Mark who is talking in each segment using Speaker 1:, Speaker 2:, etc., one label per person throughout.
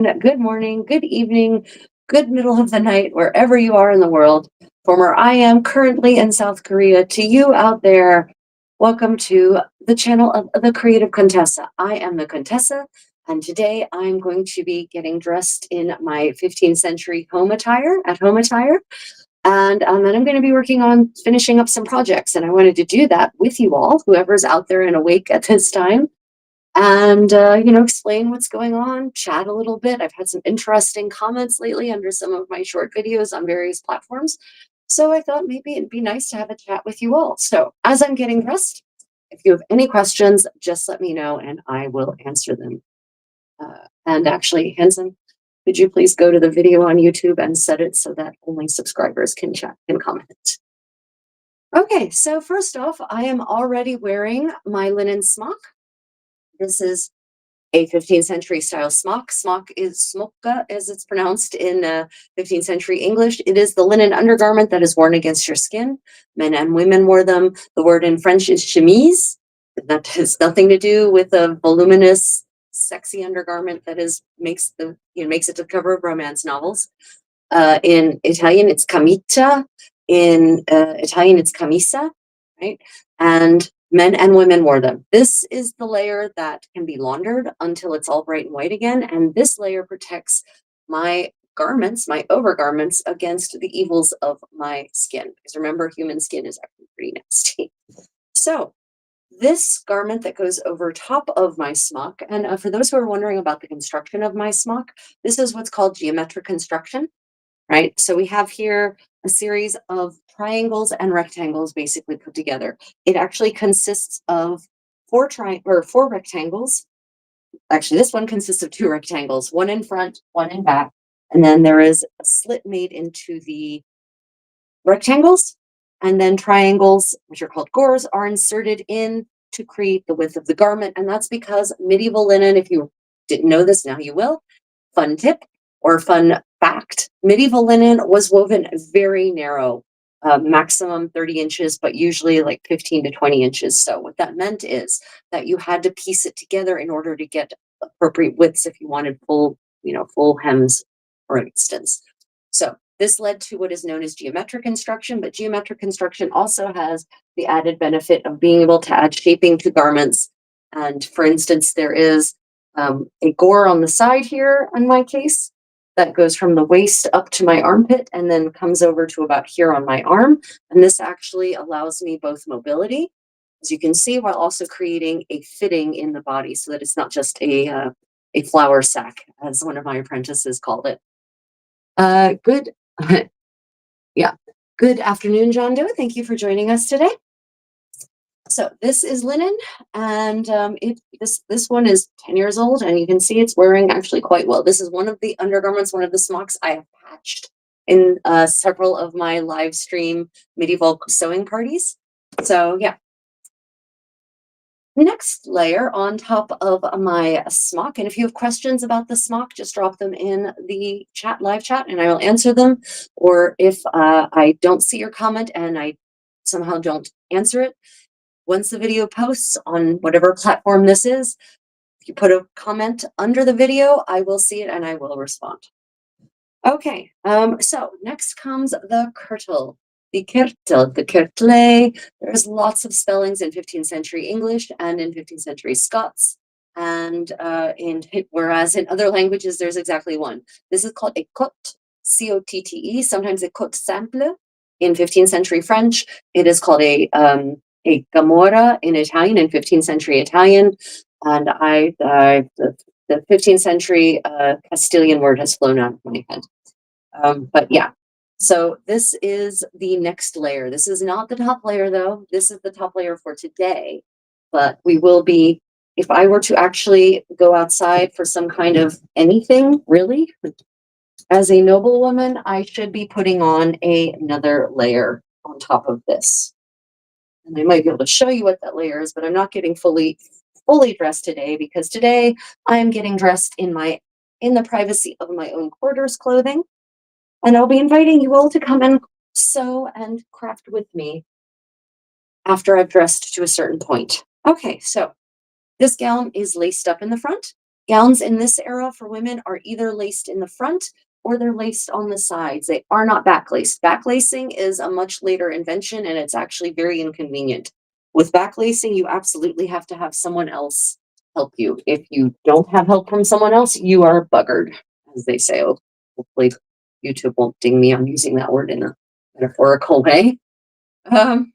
Speaker 1: Good morning, good evening, good middle of the night, wherever you are in the world. From where I am currently in South Korea to you out there, welcome to the channel of the Creative Contessa. I am the Contessa, and today I'm going to be getting dressed in my 15th century home attire, and then I'm going to be working on finishing up some projects. And I wanted to do that with you all, whoever's out there and awake at this time and explain what's going on, chat a little bit. I've had some interesting comments lately under some of my short videos on various platforms, so I thought maybe it'd be nice to have a chat with you all. So as I'm getting dressed, if you have any questions, just let me know and I will answer them. And actually, Hanson, could you please go to the video on YouTube and set it so that only subscribers can chat and comment? Okay, so first off, I am already wearing my linen smock. This is a 15th century style smock. Smock is smokka, as it's pronounced in 15th century English. It is the linen undergarment that is worn against your skin. Men and women wore them. The word in French is chemise. That has nothing to do with a voluminous, sexy undergarment that makes it the cover of romance novels. In Italian, it's camicia. In Italian, it's camisa, right? And men and women wore them. This is the layer that can be laundered until it's all bright and white again. And this layer protects my garments, my overgarments, against the evils of my skin. Because remember, human skin is actually pretty nasty. So this garment that goes over top of my smock, and for those who are wondering about the construction of my smock, this is what's called geometric construction, right? So we have here a series of triangles and rectangles basically put together. It actually consists of four rectangles. Actually, this one consists of two rectangles, one in front, one in back, and then there is a slit made into the rectangles, and then triangles, which are called gores, are inserted in to create the width of the garment. And that's because medieval linen, if you didn't know this, now you will. Fun tip or fun fact, medieval linen was woven very narrow, maximum 30 inches, but usually like 15 to 20 inches. So what that meant is that you had to piece it together in order to get appropriate widths if you wanted full hems, for instance. So this led to what is known as geometric construction, but geometric construction also has the added benefit of being able to add shaping to garments. And for instance, there is a gore on the side here in my case that goes from the waist up to my armpit and then comes over to about here on my arm. And this actually allows me both mobility, as you can see, while also creating a fitting in the body so that it's not just a flour sack, as one of my apprentices called it. Good. Yeah. Good afternoon, John Doe. Thank you for joining us today. So this is linen, and this one is 10 years old, and you can see it's wearing actually quite well. This is one of the undergarments, one of the smocks I have patched in several of my live stream medieval sewing parties. So yeah. Next layer on top of my smock, and if you have questions about the smock, just drop them in the live chat, and I will answer them. Or if I don't see your comment and I somehow don't answer it, once the video posts on whatever platform this is, if you put a comment under the video, I will see it and I will respond. Okay, so next comes the kirtle. The kirtle, the kirtle. There's lots of spellings in 15th century English and in 15th century Scots. And whereas in other languages, there's exactly one. This is called a cotte, C-O-T-T-E, sometimes a cotte simple. In 15th century French, it is called a gamora in Italian, in 15th century Italian. And the 15th century Castilian word has flown out of my head. But yeah, so this is the next layer. This is not the top layer, though. This is the top layer for today. But we will be, if I were to actually go outside for some kind of anything, really, as a noblewoman, I should be putting on another layer on top of this. And I might be able to show you what that layer is, but I'm not getting fully dressed today, because today I am getting dressed in the privacy of my own quarters clothing. And I'll be inviting you all to come and sew and craft with me after I've dressed to a certain point. Okay, so this gown is laced up in the front. Gowns in this era for women are either laced in the front or they're laced on the sides. They are not backlaced. Backlacing is a much later invention and it's actually very inconvenient. With backlacing, you absolutely have to have someone else help you. If you don't have help from someone else, you are buggered, as they say. Oh, hopefully YouTube won't ding me on using that word in a metaphorical way. Um,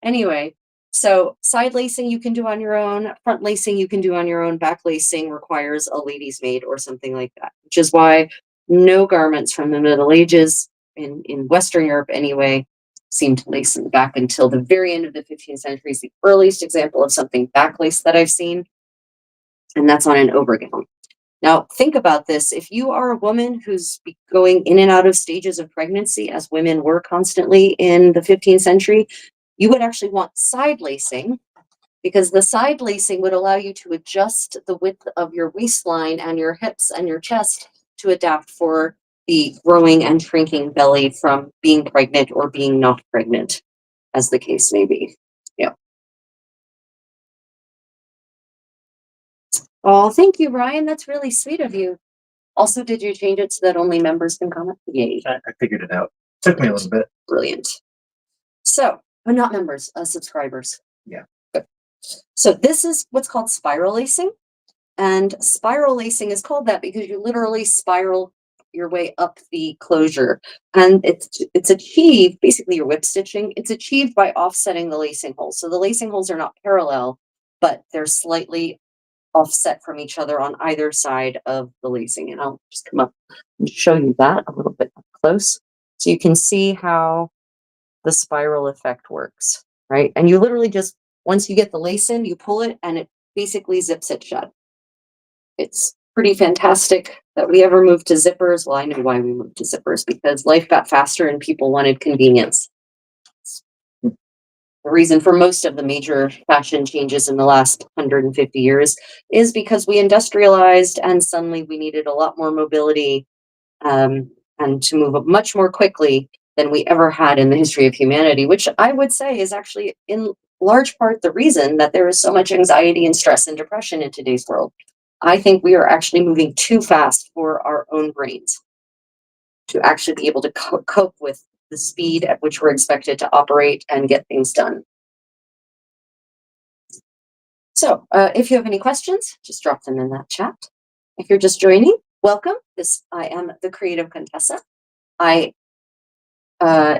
Speaker 1: Anyway, so side lacing you can do on your own, front lacing you can do on your own, back lacing requires a lady's maid or something like that, which is why no garments from the Middle Ages in Western Europe anyway seem to lace in the back until the very end of the 15th century is the earliest example of something backlaced that I've seen, and that's on an overgown. Now, think about this. If you are a woman who's going in and out of stages of pregnancy, as women were constantly in the 15th century, you would actually want side lacing because the side lacing would allow you to adjust the width of your waistline and your hips and your chest to adapt for the growing and shrinking belly from being pregnant or being not pregnant, as the case may be. Yeah. Oh, thank you, Ryan. That's really sweet of you. Also, did you change it so that only members can comment? Yay.
Speaker 2: I figured it out. Took me a little bit.
Speaker 1: Brilliant. So, but not members, subscribers.
Speaker 2: Yeah.
Speaker 1: Good. So this is what's called spiral lacing. And spiral lacing is called that because you literally spiral your way up the closure. And it's achieved, basically your whip stitching, it's achieved by offsetting the lacing holes. So the lacing holes are not parallel, but they're slightly offset from each other on either side of the lacing. And I'll just come up and show you that a little bit up close. So you can see how the spiral effect works, right? And you literally just, once you get the lace in, you pull it and it basically zips it shut. It's pretty fantastic that we ever moved to zippers. Well, I know why we moved to zippers, because life got faster and people wanted convenience. The reason for most of the major fashion changes in the last 150 years is because we industrialized and suddenly we needed a lot more mobility and to move much more quickly than we ever had in the history of humanity, which I would say is actually in large part the reason that there is so much anxiety and stress and depression in today's world. I think we are actually moving too fast for our own brains to actually be able to cope with the speed at which we're expected to operate and get things done. So if you have any questions, just drop them in that chat. If you're just joining, welcome. I am the creative Contessa. I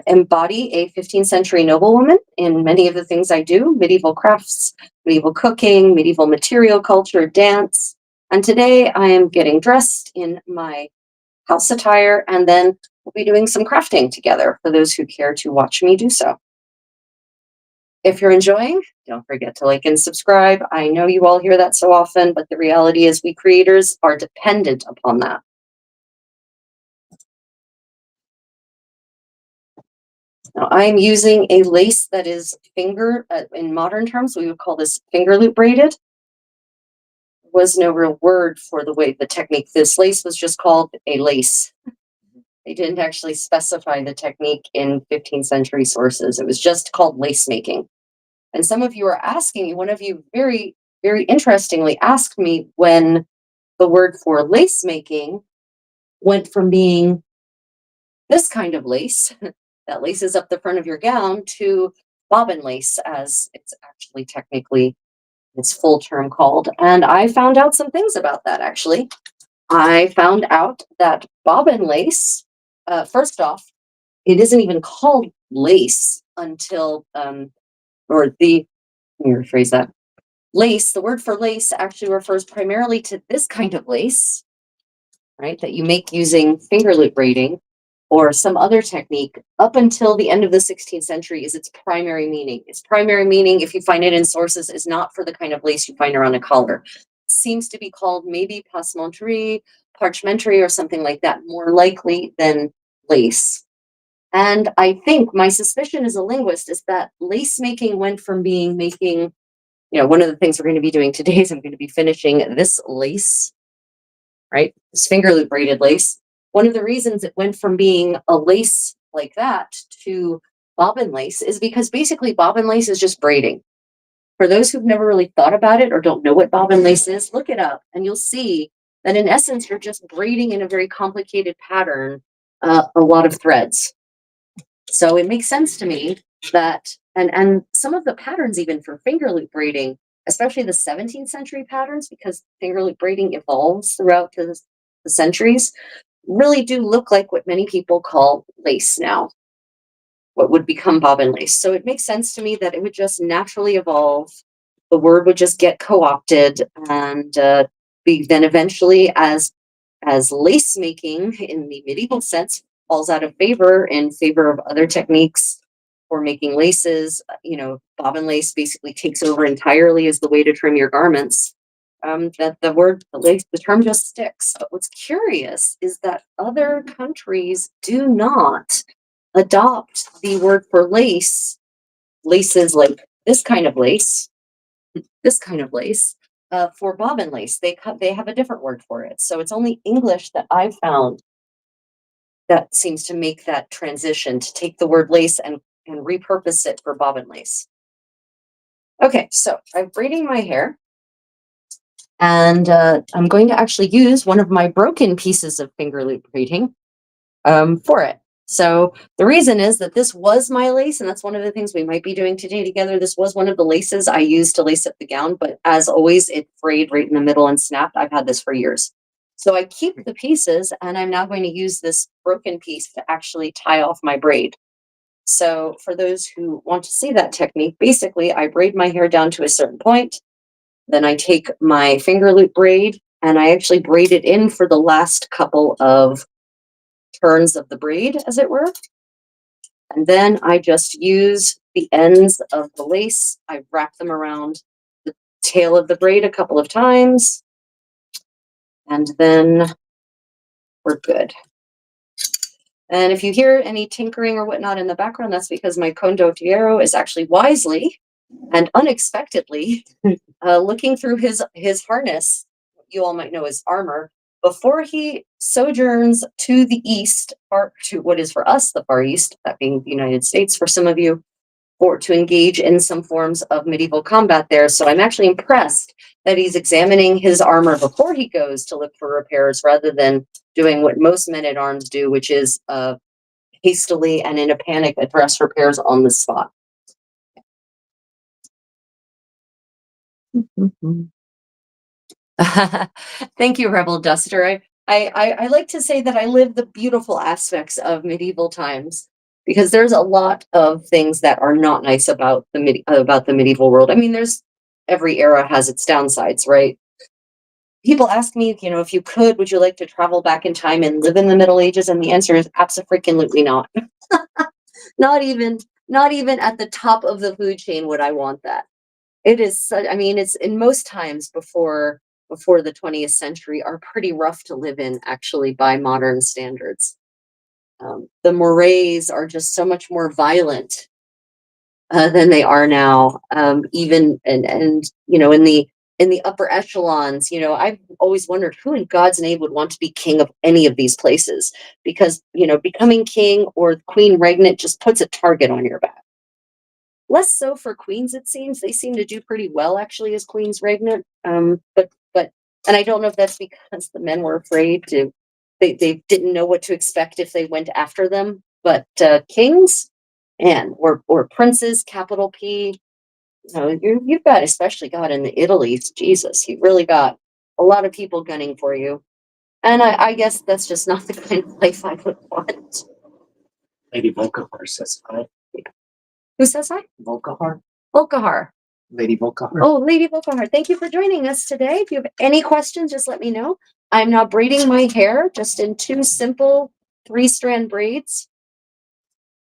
Speaker 1: embody a 15th century noblewoman in many of the things I do: medieval crafts, medieval cooking, medieval material culture, dance. And today I am getting dressed in my house attire, and then we'll be doing some crafting together for those who care to watch me do so. If you're enjoying, don't forget to like and subscribe. I know you all hear that so often, but the reality is we creators are dependent upon that. Now, I'm using a lace that is in modern terms, we would call this finger loop braided. There was no real word for the technique. This lace was just called a lace. They didn't actually specify the technique in 15th century sources. It was just called lace making. And some of you are asking me, one of you very, very interestingly asked me when the word for lace making went from being this kind of lace that laces up the front of your gown to bobbin lace, as it's actually technically its full term called. And I found out some things about that, actually. I found out that bobbin lace, first off, it isn't even called lace until, let me rephrase that. Lace, the word for lace actually refers primarily to this kind of lace, right, that you make using finger loop braiding or some other technique up until the end of the 16th century is its primary meaning. Its primary meaning, if you find it in sources, is not for the kind of lace you find around a collar. It seems to be called maybe passementerie, parchmenterie, or something like that, more likely than lace. And I think my suspicion as a linguist is that lace making went from being making, one of the things we're going to be doing today is I'm going to be finishing this lace, right? This finger loop braided lace. One of the reasons it went from being a lace like that to bobbin lace is because basically bobbin lace is just braiding. For those who've never really thought about it or don't know what bobbin lace is, look it up and you'll see that in essence, you're just braiding in a very complicated pattern, a lot of threads. So it makes sense to me that, and some of the patterns even for finger loop braiding, especially the 17th century patterns, because finger loop braiding evolves throughout the centuries, really do look like what many people call lace now, what would become bobbin lace. So it makes sense to me that it would just naturally evolve. The word would just get co-opted and be then eventually as lace making in the medieval sense falls out of favor in favor of other techniques for making laces. Bobbin lace basically takes over entirely as the way to trim your garments. That the term just sticks. But what's curious is that other countries do not adopt the word for lace, laces like this kind of lace, for bobbin lace. They have a different word for it. So it's only English that I've found that seems to make that transition to take the word lace and repurpose it for bobbin lace. Okay, so I'm braiding my hair, and I'm going to actually use one of my broken pieces of finger loop braiding for it. So the reason is that this was my lace, and that's one of the things we might be doing today together. This was one of the laces I used to lace up the gown, but as always, it frayed right in the middle and snapped. I've had this for years. So I keep the pieces, and I'm now going to use this broken piece to actually tie off my braid. So for those who want to see that technique, basically I braid my hair down to a certain point, then I take my finger loop braid and I actually braid it in for the last couple of turns of the braid, as it were. And then I just use the ends of the lace. I wrap them around the tail of the braid a couple of times, and then we're good. And if you hear any tinkering or whatnot in the background, that's because my condottiero is actually wisely and unexpectedly looking through his harness, you all might know as armor, before he sojourns to the east, or to what is for us the Far East, that being the United States for some of you, or to engage in some forms of medieval combat there. So I'm actually impressed that he's examining his armor before he goes to look for repairs rather than doing what most men at arms do, which is hastily and in a panic address repairs on the spot. Thank you, Rebel Duster. I like to say that I live the beautiful aspects of medieval times because there's a lot of things that are not nice about the medieval world. I mean, there's every era has its downsides, right? People ask me, if you could, would you like to travel back in time and live in the Middle Ages? And the answer is absolutely not. Not even, not even at the top of the food chain would I want that. It is, I mean, it's in most times before the 20th century are pretty rough to live in, actually, by modern standards. The mores are just so much more violent than they are now. Even and in the upper echelons, I've always wondered who in God's name would want to be king of any of these places, because becoming king or queen regnant just puts a target on your back. Less so for queens, it seems. They seem to do pretty well actually as queens regnant. But and I don't know if that's because the men were afraid to they didn't know what to expect if they went after them. But kings and or princes, capital P, you've got, especially got in the Italy's, Jesus, you've really got a lot of people gunning for you. And I guess that's just not the kind of life I would want.
Speaker 2: Lady Volkahar says hi.
Speaker 1: Who says hi?
Speaker 2: Volkahar.
Speaker 1: Volkahar.
Speaker 2: Lady Volkahar.
Speaker 1: Oh, Lady Volkahar, thank you for joining us today. If you have any questions, just let me know. I'm now braiding my hair just in two simple 3-strand braids.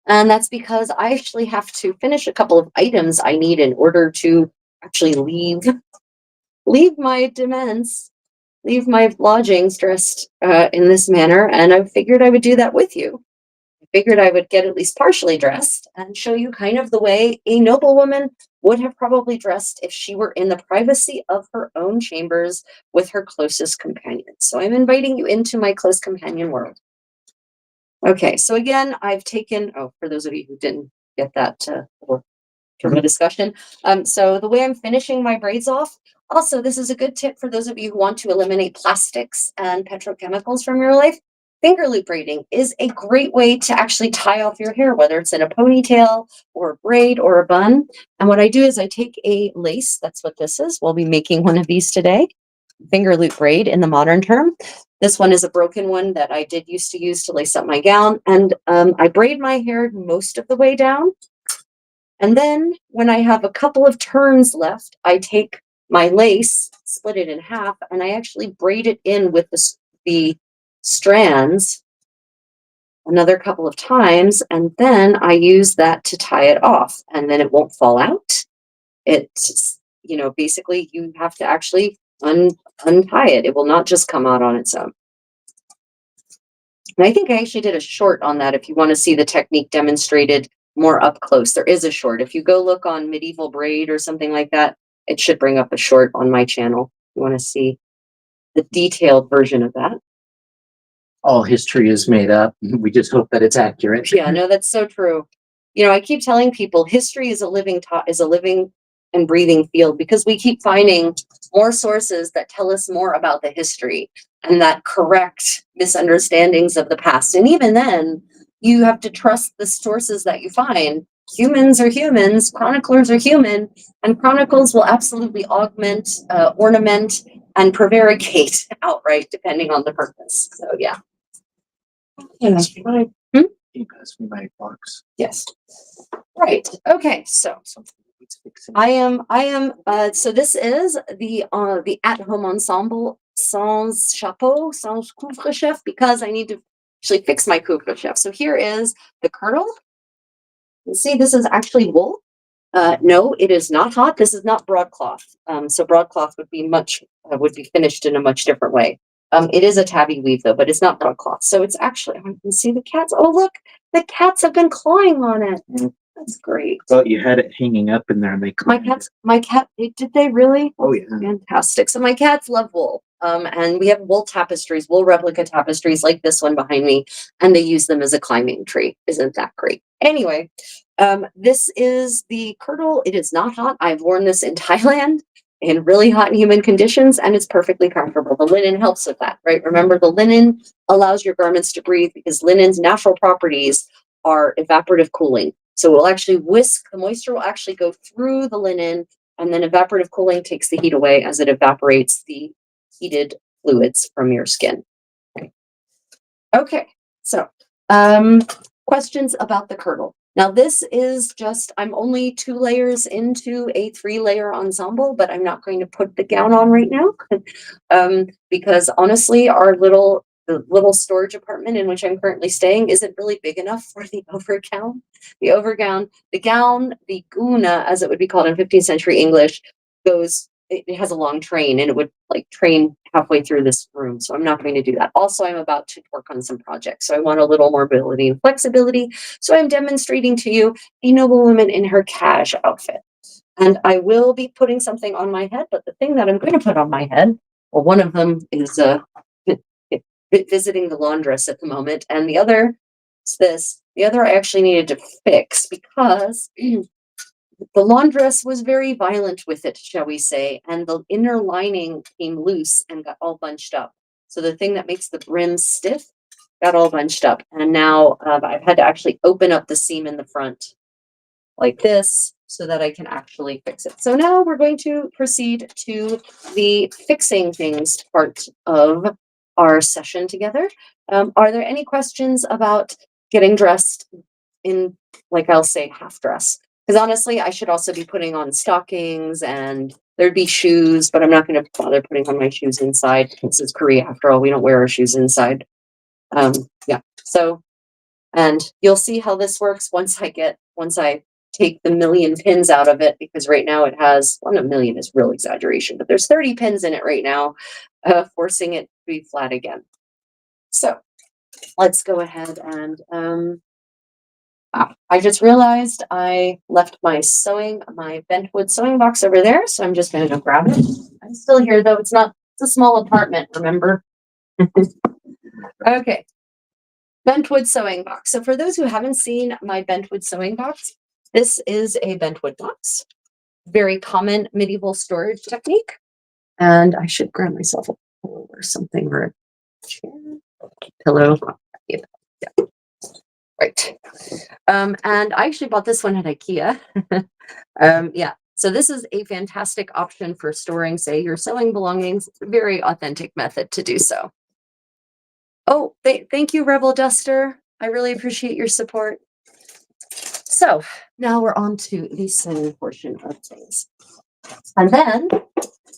Speaker 1: And that's because I actually have to finish a couple of items I need in order to actually leave my demesne, leave my lodgings dressed in this manner. And I figured I would do that with you. Figured I would get at least partially dressed and show you kind of the way a noblewoman would have probably dressed if she were in the privacy of her own chambers with her closest companions. So I'm inviting you into my close companion world. Okay, so again, I've taken, for those of you who didn't get that from a discussion. So the way I'm finishing my braids off, also, this is a good tip for those of you who want to eliminate plastics and petrochemicals from your life. Finger loop braiding is a great way to actually tie off your hair, whether it's in a ponytail or a braid or a bun. And what I do is I take a lace, that's what this is. We'll be making one of these today. Finger loop braid in the modern term. This one is a broken one that I did used to use to lace up my gown. And I braid my hair most of the way down. And then when I have a couple of turns left, I take my lace, split it in half, and I actually braid it in with the strands another couple of times. And then I use that to tie it off, and then it won't fall out. It's, basically you have to actually untie it. It will not just come out on its own. And I think I actually did a short on that if you want to see the technique demonstrated more up close. There is a short. If you go look on Medieval Braid or something like that, it should bring up a short on my channel. You want to see the detailed version of that.
Speaker 2: All history is made up. We just hope that it's accurate.
Speaker 1: Yeah, no, that's so true. I keep telling people history is a living and breathing field because we keep finding more sources that tell us more about the history and that correct misunderstandings of the past. And even then, you have to trust the sources that you find. Humans are humans, chroniclers are human, and chronicles will absolutely augment, ornament, and prevaricate outright, depending on the purpose. So, yeah.
Speaker 2: Can you pass me my box?
Speaker 1: Yes. Right. Okay. So I am, so this is the at-home ensemble sans chapeau, sans couvre-chef, because I need to actually fix my couvre-chef. So here is the kirtle. You see, this is actually wool. No, it is not hot. This is not broadcloth. So broadcloth would be finished in a much different way. It is a tabby weave though, but it's not broadcloth. So it's actually, I can see the cats. Oh, look, the cats have been clawing on it. That's great.
Speaker 2: Thought you had it hanging up in there and they
Speaker 1: Did they really?
Speaker 2: Oh yeah.
Speaker 1: Fantastic. So my cats love wool. And we have wool tapestries, wool replica tapestries like this one behind me, and they use them as a climbing tree. Isn't that great? Anyway, this is the kirtle. It is not hot. I've worn this in Thailand in really hot and humid conditions, and it's perfectly comfortable. The linen helps with that, right? Remember, the linen allows your garments to breathe because linen's natural properties are evaporative cooling. So it will actually the moisture will actually go through the linen, and then evaporative cooling takes the heat away as it evaporates the heated fluids from your skin. Okay, so questions about the kirtle. Now this is I'm only 2 layers into a 3-layer ensemble, but I'm not going to put the gown on right now because honestly, the little storage apartment in which I'm currently staying isn't really big enough for the overgown. The gown, the guna, as it would be called in 15th century English, it has a long train and it would train halfway through this room. So I'm not going to do that. Also, I'm about to work on some projects. So I want a little more mobility and flexibility. So I'm demonstrating to you a noblewoman in her cash outfit. And I will be putting something on my head, but the thing that I'm going to put on my head, well, one of them is visiting the laundress at the moment. And the other is this. The other I actually needed to fix because the laundress was very violent with it, shall we say, and the inner lining came loose and got all bunched up. So the thing that makes the brim stiff got all bunched up. And now I've had to actually open up the seam in the front like this so that I can actually fix it. So now we're going to proceed to the fixing things part of our session together. Are there any questions about getting dressed in, I'll say, half dress? Because honestly, I should also be putting on stockings and there'd be shoes, but I'm not going to bother putting on my shoes inside. This is Korea, after all. We don't wear our shoes inside. Yeah. So, and you'll see how this works once I take the million pins out of it, because right now it has, well, a million is real exaggeration, but there's 30 pins in it right now, forcing it to be flat again. So let's go ahead and, I just realized I left my bentwood sewing box over there, so I'm just going to go grab it. I'm still here though. It's a small apartment, remember? Okay. Bentwood sewing box. So for those who haven't seen my bentwood sewing box, This is a bent wood box, very common medieval storage technique. And I should grab myself a pillow or something, or a chair, pillow. Yeah, yeah. Right. And I actually bought this one at IKEA. Yeah. So this is a fantastic option for storing, say, your sewing belongings. Very authentic method to do so. Oh, thank you, Rebel Duster. I really appreciate your support. So now we're on to the sewing portion of things. And then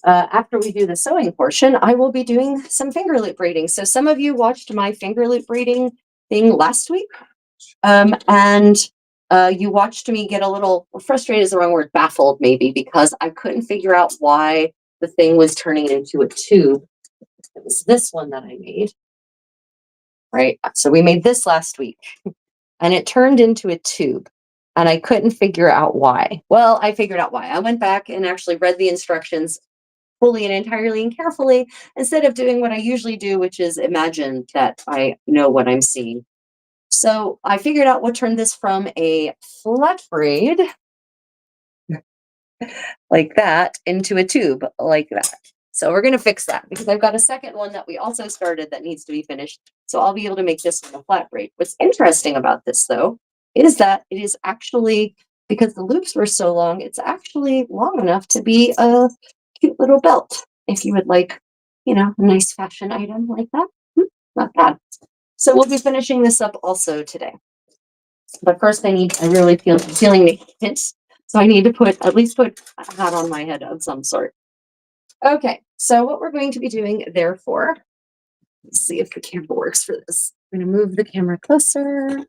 Speaker 1: after we do the sewing portion, I will be doing some finger loop braiding. So some of you watched my finger loop braiding thing last week. And you watched me get a little frustrated is the wrong word, baffled maybe, because I couldn't figure out why the thing was turning into a tube. It was this one that I made, right? So we made this last week and it turned into a tube and I couldn't figure out why. Well, I figured out why. I went back and actually read the instructions fully and entirely and carefully instead of doing what I usually do, which is imagine that I know what I'm seeing. So I figured out what turned this from a flat braid like that into a tube like that. So we're going to fix that because I've got a second one that we also started that needs to be finished. So I'll be able to make this one a flat braid. What's interesting about this though, is that it is actually, because the loops were so long, it's actually long enough to be a cute little belt. If you would like, a nice fashion item like that, not bad. So we'll be finishing this up also today. But first I really feeling naked. So I need to at least put a hat on my head of some sort. Okay, so what we're going to be doing therefore, let's see if the camera works for this. I'm going to move the camera closer. I'm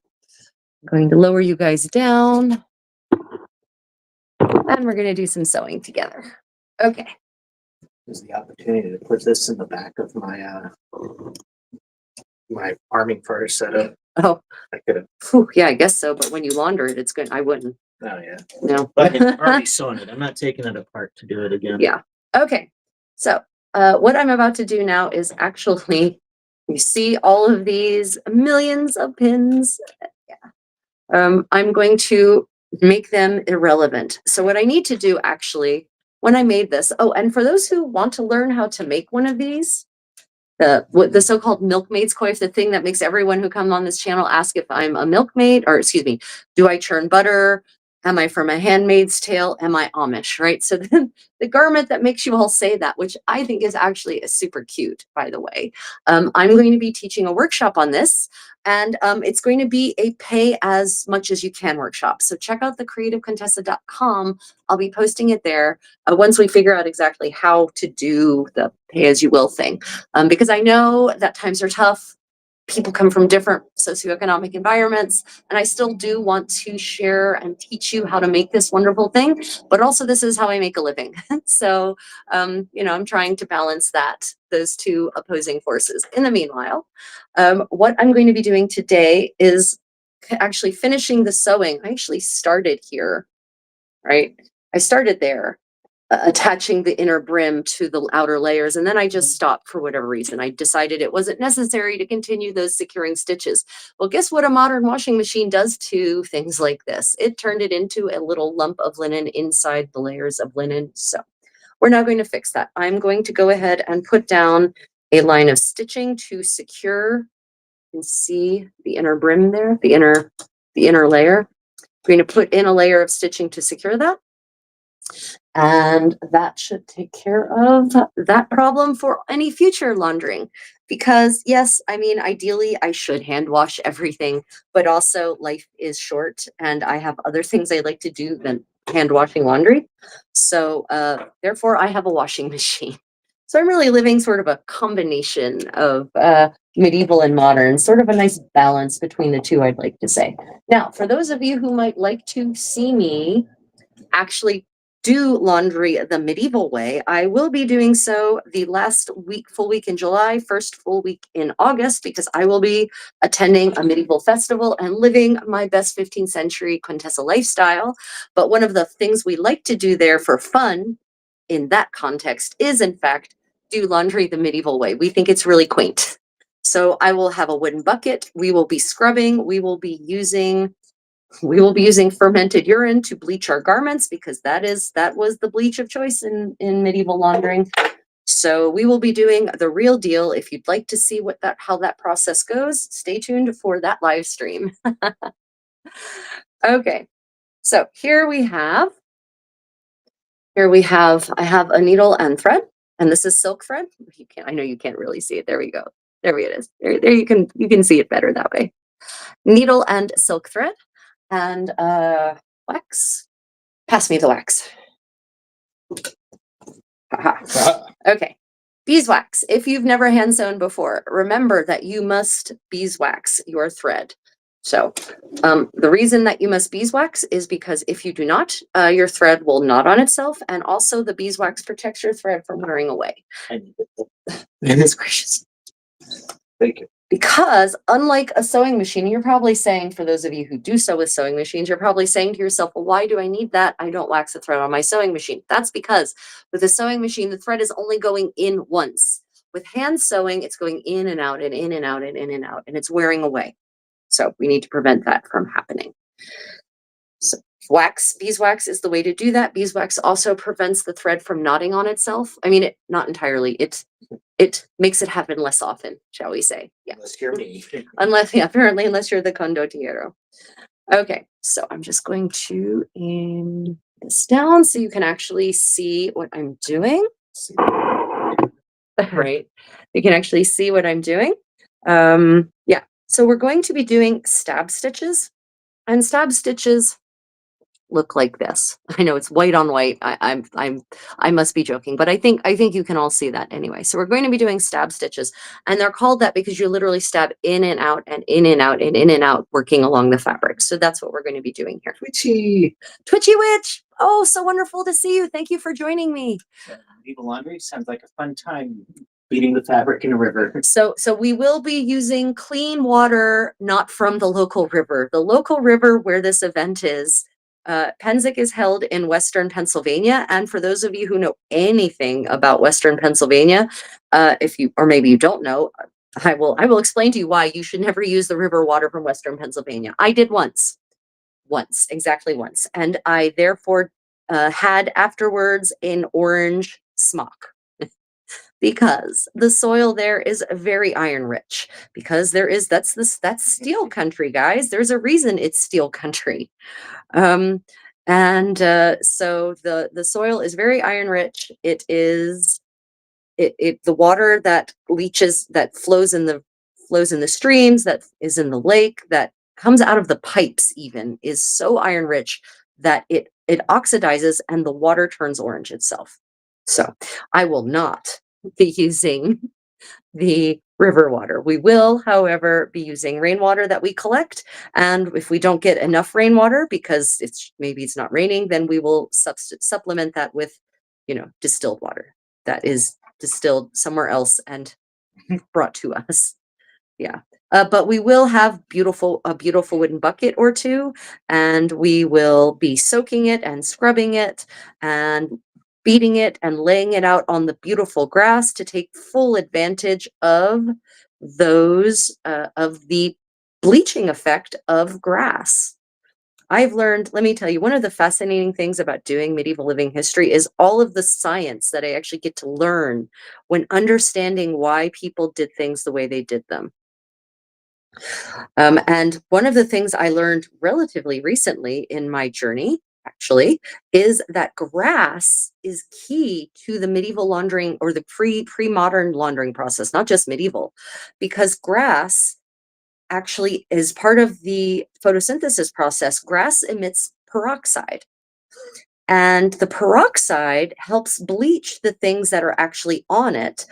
Speaker 1: going to lower you guys down. And we're going to do some sewing together. Okay.
Speaker 2: There's the opportunity to put this in the back of my arming fur setup.
Speaker 1: Oh,
Speaker 2: I could have.
Speaker 1: Yeah, I guess so. But when you launder it, it's good. I wouldn't.
Speaker 2: Oh yeah.
Speaker 1: No.
Speaker 2: But I'm already sewing it. I'm not taking it apart to do it again.
Speaker 1: Yeah. Okay. So what I'm about to do now is actually, you see all of these millions of pins. Yeah. I'm going to make them irrelevant. So what I need to do actually, when I made this, and for those who want to learn how to make one of these, the so-called milkmaid's coif, the thing that makes everyone who comes on this channel ask if I'm a milkmaid, or excuse me, do I churn butter? Am I from a handmaid's tale? Am I Amish, right? So then the garment that makes you all say that, which I think is actually super cute, by the way. I'm going to be teaching a workshop on this, and it's going to be a pay as much as you can workshop. So check out the creativecontessa.com. I'll be posting it there once we figure out exactly how to do the pay as you will thing. Because I know that times are tough. People come from different socioeconomic environments, and I still do want to share and teach you how to make this wonderful thing, but also this is how I make a living. So, I'm trying to balance those two opposing forces. In the meanwhile, what I'm going to be doing today is actually finishing the sewing. I actually started here, right? I started there attaching the inner brim to the outer layers. And then I just stopped for whatever reason. I decided it wasn't necessary to continue those securing stitches. Well, guess what a modern washing machine does to things like this? It turned it into a little lump of linen inside the layers of linen. So we're now going to fix that. I'm going to go ahead and put down a line of stitching to secure and see the inner brim there, the inner layer. I'm going to put in a layer of stitching to secure that. And that should take care of that problem for any future laundering. Because yes, ideally I should hand wash everything, but also life is short and I have other things I like to do than hand washing laundry. So therefore I have a washing machine. So I'm really living sort of a combination of medieval and modern, sort of a nice balance between the two, I'd like to say. Now, for those of you who might like to see me actually do laundry the medieval way, I will be doing so the last full week in July, first full week in August, because I will be attending a medieval festival and living my best 15th century Contessa lifestyle. But one of the things we like to do there for fun in that context is, in fact, do laundry the medieval way. We think it's really quaint. So I will have a wooden bucket. We will be scrubbing. We will be using We will be using fermented urine to bleach our garments because that was the bleach of choice in medieval laundering. So we will be doing the real deal. If you'd like to see how that process goes, stay tuned for that live stream. Okay, so I have a needle and thread, and this is silk thread. I know you can't really see it. There we go. There it is. There you can see it better that way. Needle and silk thread and wax. Pass me the wax. Okay. Beeswax. If you've never hand sewn before, remember that you must beeswax your thread. So the reason that you must beeswax is because if you do not, your thread will knot on itself, and also the beeswax protects your thread from wearing away. Goodness gracious.
Speaker 2: Thank you.
Speaker 1: Because unlike a sewing machine, you're probably saying, for those of you who do sew with sewing machines, you're probably saying to yourself, well, why do I need that? I don't wax the thread on my sewing machine. That's because with a sewing machine, the thread is only going in once. With hand sewing, it's going in and out and in and out and in and out, and it's wearing away. So we need to prevent that from happening. So beeswax is the way to do that. Beeswax also prevents the thread from knotting on itself. I mean, not entirely. It makes it happen less often, shall we say? Yeah.
Speaker 2: Unless you're me.
Speaker 1: Apparently, unless you're the condottiero. Okay, so I'm just going to aim this down so you can actually see what I'm doing. Right, you can actually see what I'm doing. Yeah, so we're going to be doing stab stitches, and stab stitches look like this. I know it's white on white. I must be joking, but I think you can all see that anyway. So we're going to be doing stab stitches, and they're called that because you literally stab in and out and in and out and in and out, working along the fabric. So that's what we're going to be doing here. Twitchy witch. Oh, so wonderful to see you. Thank you for joining me.
Speaker 2: Medieval laundry sounds like a fun time. Beating the fabric in a river.
Speaker 1: So we will be using clean water, not from the local river. The local river where this event is, Penzic is held in Western Pennsylvania. And for those of you who know anything about Western Pennsylvania, or maybe you don't know, I will explain to you why you should never use the river water from Western Pennsylvania. I did once, exactly once. And I therefore had afterwards an orange smock. Because the soil there is very iron rich, because that's steel country, guys. There's a reason it's steel country. So the soil is very iron rich. It is the water that leaches, that flows in the streams, that is in the lake, that comes out of the pipes even, is so iron rich that it oxidizes and the water turns orange itself. So I will not be using the river water. We will, however, be using rainwater that we collect. And if we don't get enough rainwater because maybe it's not raining, then we will supplement that with, distilled water that is distilled somewhere else and brought to us. Yeah. But we will have a beautiful wooden bucket or two, and we will be soaking it and scrubbing it and beating it and laying it out on the beautiful grass to take full advantage of the bleaching effect of grass. I've learned, let me tell you, one of the fascinating things about doing medieval living history is all of the science that I actually get to learn when understanding why people did things the way they did them. And one of the things I learned relatively recently in my journey, actually, is that grass is key to the medieval laundering, or the pre-modern laundering process, not just medieval, because grass actually is part of the photosynthesis process. Grass emits peroxide. And the peroxide helps bleach the things that are actually on it.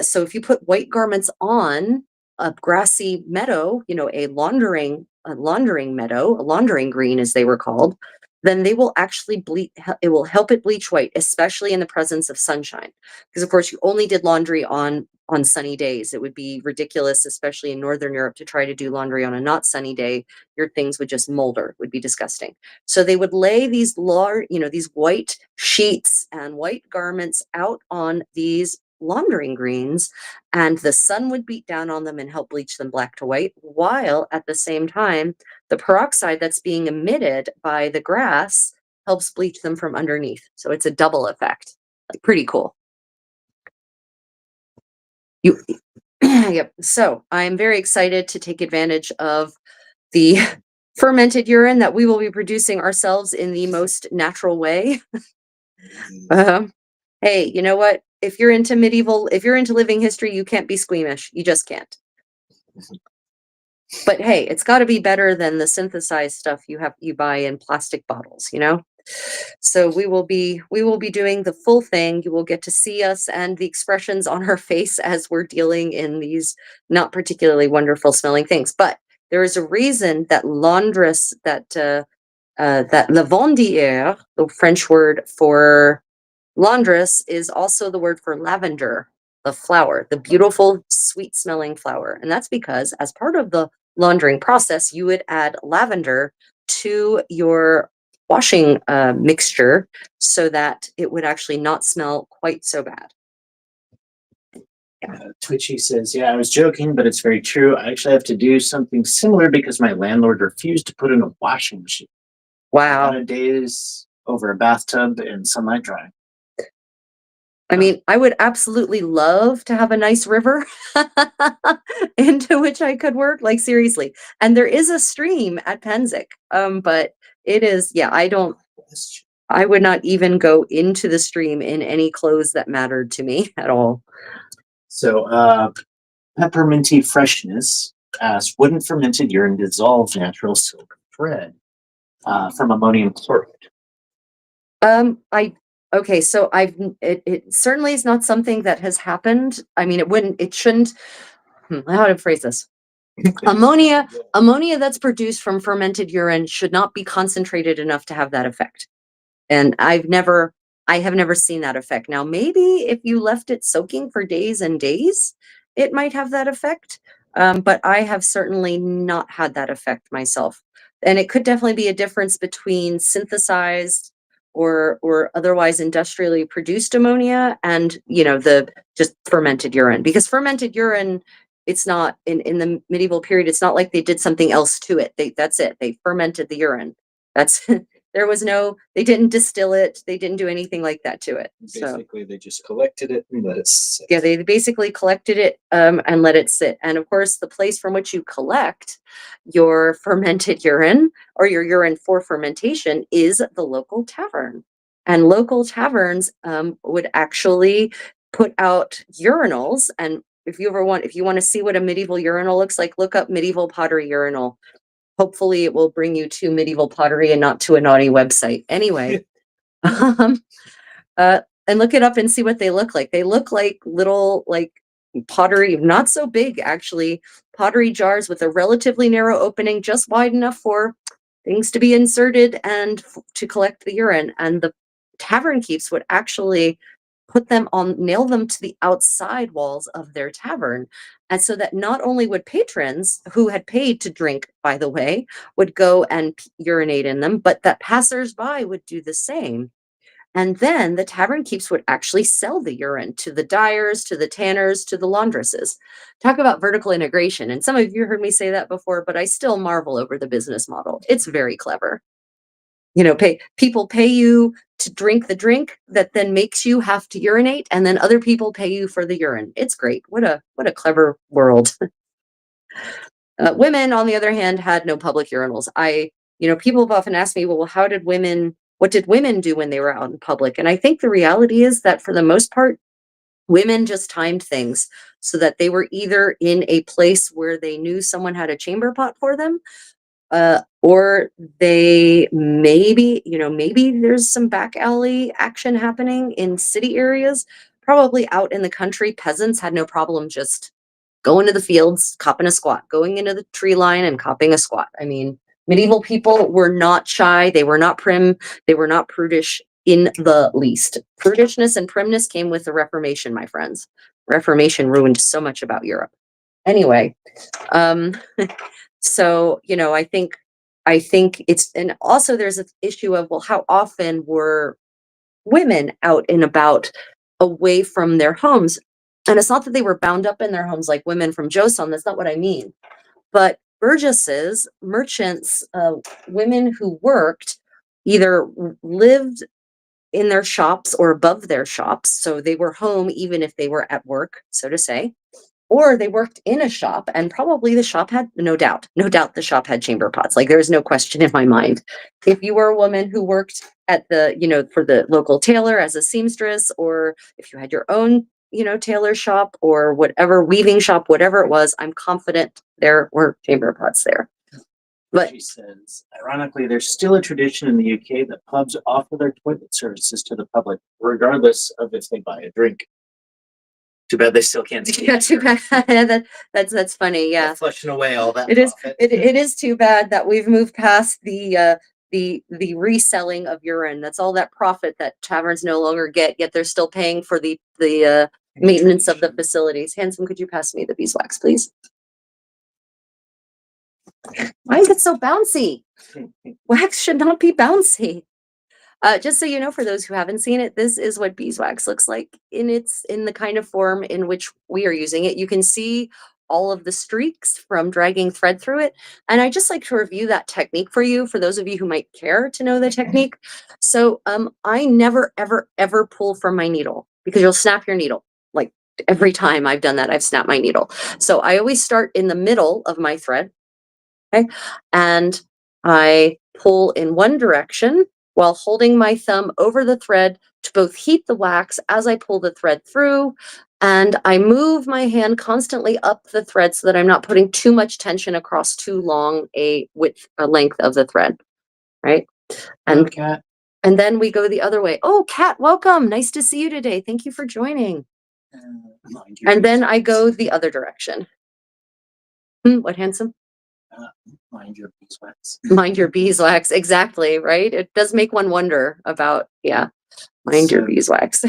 Speaker 1: So if you put white garments on a grassy meadow, a laundering meadow, a laundering green as they were called, then they will actually bleach. It will help it bleach white, especially in the presence of sunshine. Because of course you only did laundry on sunny days. It would be ridiculous, especially in Northern Europe, to try to do laundry on a not sunny day. Your things would just molder, would be disgusting. So they would lay these white sheets and white garments out on these laundering greens, and the sun would beat down on them and help bleach them black to white, while at the same time, the peroxide that's being emitted by the grass helps bleach them from underneath. So it's a double effect. Like, pretty cool. You yep. So I'm very excited to take advantage of the fermented urine that we will be producing ourselves in the most natural way. Um, hey, you know what? If you're into living history, you can't be squeamish. You just can't. But hey, it's got to be better than the synthesized stuff you buy in plastic bottles, you know? So we will be doing the full thing. You will get to see us and the expressions on our face as we're dealing in these not particularly wonderful smelling things. But there is a reason that laundress that lavandière, the French word for laundress, is also the word for lavender, the flower, the beautiful, sweet smelling flower. And that's because as part of the laundering process, you would add lavender to your washing mixture so that it would actually not smell quite so bad.
Speaker 2: Twitchy says, yeah, I was joking, but it's very true. I actually have to do something similar because my landlord refused to put in a washing machine.
Speaker 1: Wow.
Speaker 2: 100 days over a bathtub and sunlight drying.
Speaker 1: I mean, I would absolutely love to have a nice river into which I could work, like, seriously. And there is a stream at Penzic, but it is, yeah, I would not even go into the stream in any clothes that mattered to me at all.
Speaker 2: So, pepperminty freshness asks, wouldn't fermented urine dissolve natural silk thread from ammonium chloride?
Speaker 1: I Okay, so it certainly is not something that has happened. I mean, it shouldn't, how to phrase this? Ammonia that's produced from fermented urine should not be concentrated enough to have that effect. And I have never seen that effect. Now, maybe if you left it soaking for days and days, it might have that effect. But I have certainly not had that effect myself. And it could definitely be a difference between synthesized or otherwise industrially produced ammonia and, the just fermented urine. Because fermented urine, it's not in the medieval period, it's not like they did something else to it. That's it. They fermented the urine. That's there was no, they didn't distill it, they didn't do anything like that to it. So
Speaker 3: Basically, they just collected it and let it sit.
Speaker 1: yeah, they basically collected it and let it sit. And of course, the place from which you collect your fermented urine or your urine for fermentation is the local tavern. And local taverns would actually put out urinals. And if you want to see what a medieval urinal looks like, look up medieval pottery urinal. Hopefully, it will bring you to medieval pottery and not to a naughty website. Anyway, um, and look it up and see what they look like. They look like little, like, pottery, not so big actually, pottery jars with a relatively narrow opening, just wide enough for things to be inserted and to collect the urine. And the tavern keeps would actually nail them to the outside walls of their tavern. And so that not only would patrons who had paid to drink, by the way, would go and urinate in them, but that passersby would do the same. And then the tavern keeps would actually sell the urine to the dyers, to the tanners, to the laundresses. Talk about vertical integration. And some of you heard me say that before, but I still marvel over the business model. It's very clever. People pay you to drink the drink that then makes you have to urinate, and then other people pay you for the urine. It's great. What a clever world. Women, on the other hand, had no public urinals. People have often asked me, well, what did women do when they were out in public? And I think the reality is that for the most part, women just timed things so that they were either in a place where they knew someone had a chamber pot for them, or maybe there's some back alley action happening in city areas. Probably out in the country, peasants had no problem just going to the fields, copping a squat, going into the tree line and copping a squat. I mean, medieval people were not shy. They were not prim. They were not prudish in the least. Prudishness and primness came with the Reformation, my friends. Reformation ruined so much about Europe. Anyway, um, so I think it's, and also there's an issue of, well, how often were women out and about away from their homes? And it's not that they were bound up in their homes like women from Joseon. That's not what I mean. But burgesses, merchants, women who worked either lived in their shops or above their shops. So they were home even if they were at work, so to say, or they worked in a shop, and probably the shop had, no doubt the shop had chamber pots. Like, there's no question in my mind. If you were a woman who worked at the, for the local tailor as a seamstress, or if you had your own, tailor shop or whatever, weaving shop, whatever it was, I'm confident there were chamber pots there. But
Speaker 2: She says, ironically, there's still a tradition in the UK that pubs offer their toilet services to the public, regardless of if they buy a drink. Too bad they still can't see.
Speaker 1: yeah, too bad. That's funny. Yeah.
Speaker 3: They're flushing away all that
Speaker 1: It is.
Speaker 3: profit.
Speaker 1: It is too bad that we've moved past the reselling of urine. That's all that profit that taverns no longer get. Yet they're still paying for the maintenance of the facilities. Handsome, could you pass me the beeswax, please? Why is it so bouncy? Wax should not be bouncy. Just so you know, for those who haven't seen it, this is what beeswax looks like in the kind of form in which we are using it. You can see all of the streaks from dragging thread through it. And I just like to review that technique for you, for those of you who might care to know the technique. So I never, ever, ever pull from my needle, because you'll snap your needle. Like, every time I've done that, I've snapped my needle. So I always start in the middle of my thread. Okay. And I pull in one direction while holding my thumb over the thread to both heat the wax as I pull the thread through. And I move my hand constantly up the thread so that I'm not putting too much tension across too long a length of the thread. Right. And
Speaker 2: Cat.
Speaker 1: and then we go the other way. Oh, Kat, welcome. Nice to see you today. Thank you for joining. And then I go the other direction. What, Handsome?
Speaker 2: Mind your beeswax.
Speaker 1: Mind your beeswax. Exactly. Right. It does make one wonder about, mind your
Speaker 2: So-
Speaker 1: beeswax.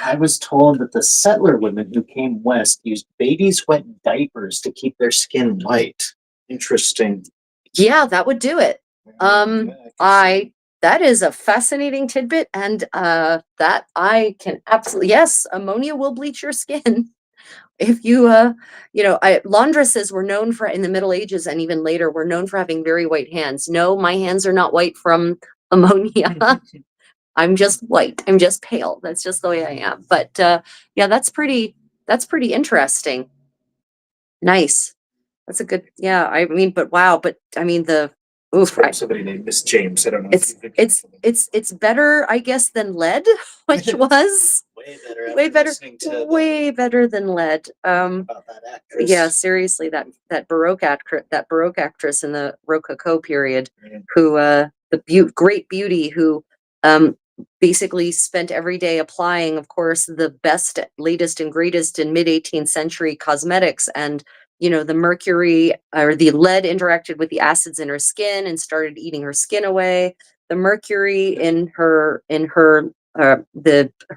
Speaker 2: I was told that the settler women who came west used babies' wet diapers to keep their skin white. Interesting.
Speaker 1: Yeah, that would do it. That is a fascinating tidbit, and that I can absolutely, yes, ammonia will bleach your skin. If you, laundresses were known for, in the Middle Ages and even later, were known for having very white hands. No, my hands are not white from ammonia. I'm just white. I'm just pale. That's just the way I am. But that's pretty interesting. Nice. That's a good, I mean, but wow, but I mean
Speaker 3: Somebody named Miss James. I don't know.
Speaker 1: it's better, I guess, than lead, which was
Speaker 3: way better.
Speaker 1: way
Speaker 3: after
Speaker 1: better,
Speaker 3: listening to
Speaker 1: way better than lead.
Speaker 3: about that actress.
Speaker 1: Yeah, seriously, that Baroque actress in the Rococo period,
Speaker 3: Mhm.
Speaker 1: who great beauty, who basically spent every day applying, of course, the best, latest, and greatest in mid-18th century cosmetics. And the mercury or the lead interacted with the acids in her skin and started eating her skin away. The mercury in her her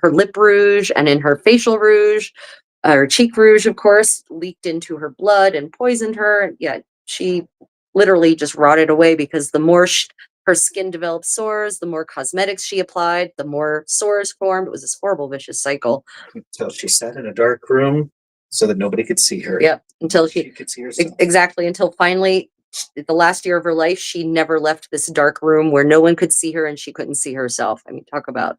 Speaker 1: lip rouge and in her facial rouge, her cheek rouge, of course, leaked into her blood and poisoned her. Yeah, she literally just rotted away, because the more her skin developed sores, the more cosmetics she applied, the more sores formed. It was this horrible, vicious cycle.
Speaker 3: Until she sat in a dark room so that nobody could see her.
Speaker 1: Yep, until
Speaker 3: she could see herself.
Speaker 1: exactly, until finally, the last year of her life, she never left this dark room where no one could see her and she couldn't see herself. I mean, talk about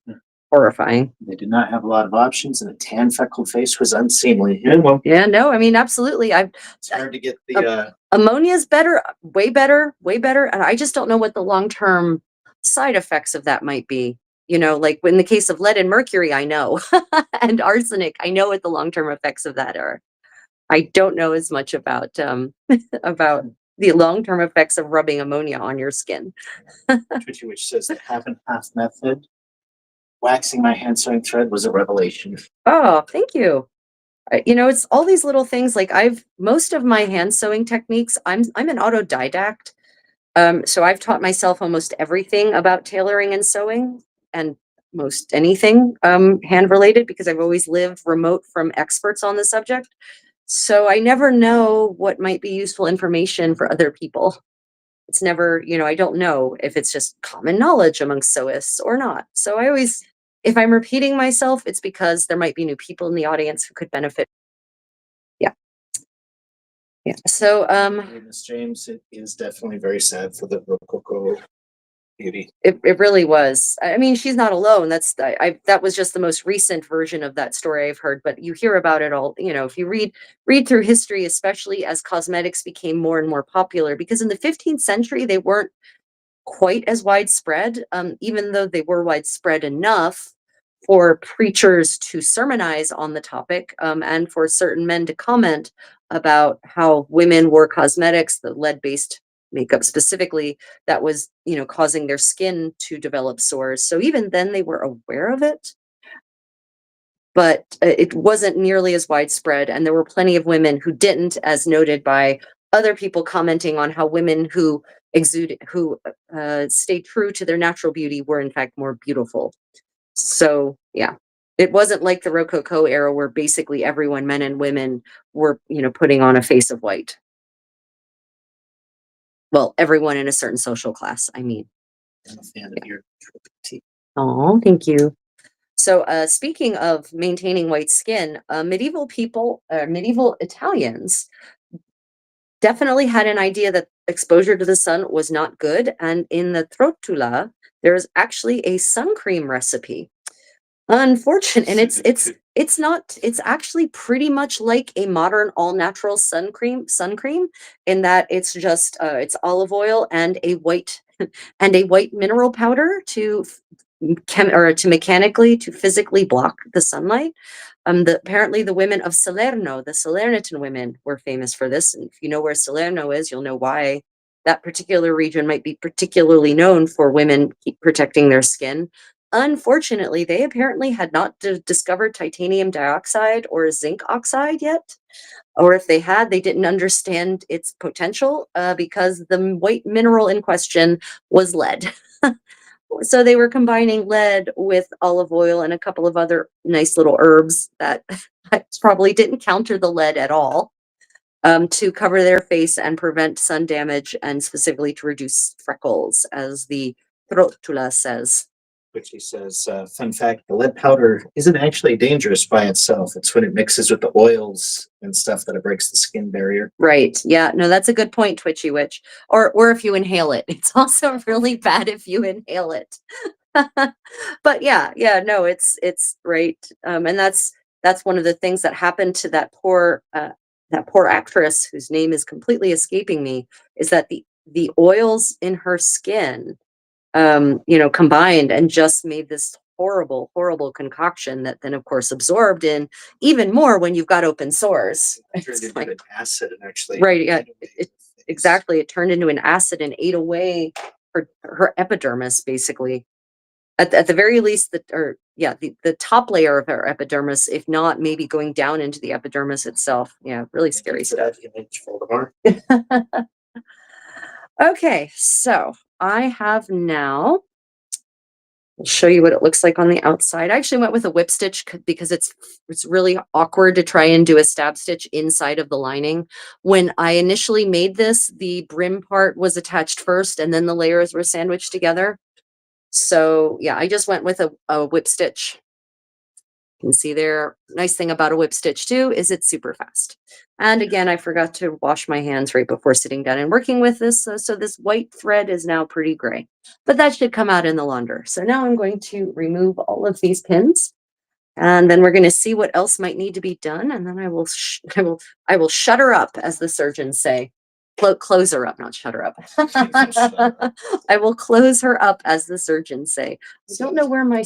Speaker 1: horrifying.
Speaker 2: They did not have a lot of options, and a tan, freckled face was unseemly. Yeah, well,
Speaker 1: Yeah, no, I mean, absolutely.
Speaker 3: It's hard to get the
Speaker 1: Ammonia's better, way better, way better. And I just don't know what the long-term side effects of that might be. Like in the case of lead and mercury, I know, and arsenic, I know what the long-term effects of that are. I don't know as much about about the long-term effects of rubbing ammonia on your skin.
Speaker 2: Twitchy Witch says the half and half method. Waxing my hand sewing thread was a revelation.
Speaker 1: Oh, thank you. It's all these little things. Like, most of my hand sewing techniques, I'm an autodidact. So I've taught myself almost everything about tailoring and sewing, and most anything hand related, because I've always lived remote from experts on the subject. So I never know what might be useful information for other people. It's never, I don't know if it's just common knowledge amongst sewists or not. So I always If I'm repeating myself, it's because there might be new people in the audience who could benefit. Yeah. Yeah. So,
Speaker 3: Miss James, it is definitely very sad for the Rococo beauty.
Speaker 1: it really was. I mean, she's not alone. That was just the most recent version of that story I've heard, but you hear about it all, if you read through history, especially as cosmetics became more and more popular, because in the 15th century they weren't quite as widespread, even though they were widespread enough for preachers to sermonize on the topic, and for certain men to comment about how women wore cosmetics, the lead-based makeup specifically, that was, causing their skin to develop sores. So even then they were aware of it, but it wasn't nearly as widespread. And there were plenty of women who didn't, as noted by other people commenting on how women who stayed true to their natural beauty were in fact more beautiful. So yeah, it wasn't like the Rococo era where basically everyone, men and women, were, putting on a face of white. Well, everyone in a certain social class, I mean.
Speaker 3: I'm a fan of your tea.
Speaker 1: Oh, thank you. So, speaking of maintaining white skin, medieval Italians definitely had an idea that exposure to the sun was not good. And in the Trotula, there's actually a sun cream recipe. Unfortunate, and it's actually pretty much like a modern all natural sun cream in that it's just it's olive oil and a white and a white mineral powder to to physically block the sunlight. Apparently the women of Salerno, the Salernitan women, were famous for this. And if you know where Salerno is, you'll know why that particular region might be particularly known for women protecting their skin. Unfortunately, they apparently had not discovered titanium dioxide or zinc oxide yet. Or if they had, they didn't understand its potential, because the white mineral in question was lead. So they were combining lead with olive oil and a couple of other nice little herbs that probably didn't counter the lead at all, to cover their face and prevent sun damage, and specifically to reduce freckles, as the Trotula says.
Speaker 3: Which he says, fun fact, the lead powder isn't actually dangerous by itself. It's when it mixes with the oils and stuff that it breaks the skin barrier.
Speaker 1: Right. Yeah. No, that's a good point, Twitchy Witch. Or if you inhale it, it's also really bad if you inhale it. But yeah, no, it's right. And that's one of the things that happened to that poor actress whose name is completely escaping me, is that the oils in her skin, combined and just made this horrible concoction that then of course absorbed in even more when you've got open sores.
Speaker 3: Turned
Speaker 1: It's
Speaker 3: into
Speaker 1: like,
Speaker 3: an acid and actually.
Speaker 1: right, yeah, exactly. It turned into an acid and ate away her epidermis, basically. At the very least, the top layer of her epidermis, if not maybe going down into the epidermis itself. Yeah, really scary stuff.
Speaker 3: Image, Voldemort.
Speaker 1: Okay, so I have now. I'll show you what it looks like on the outside. I actually went with a whip stitch because it's really awkward to try and do a stab stitch inside of the lining. When I initially made this, the brim part was attached first and then the layers were sandwiched together. So yeah, I just went with a whip stitch. You can see there, nice thing about a whip stitch too is it's super fast. And again, I forgot to wash my hands right before sitting down and working with this. So this white thread is now pretty gray, but that should come out in the launder. So now I'm going to remove all of these pins, and then we're going to see what else might need to be done. And then I will shut her up, as the surgeons say. Close her up, not shut her up. I will close her up, as the surgeons say. I don't know where my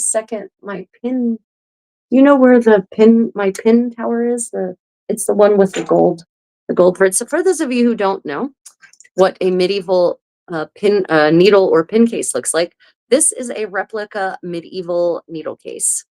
Speaker 1: pin. You know where my pin tower is? It's the one with the gold thread. So for those of you who don't know what a medieval needle or pin case looks like, this is a replica medieval needle case.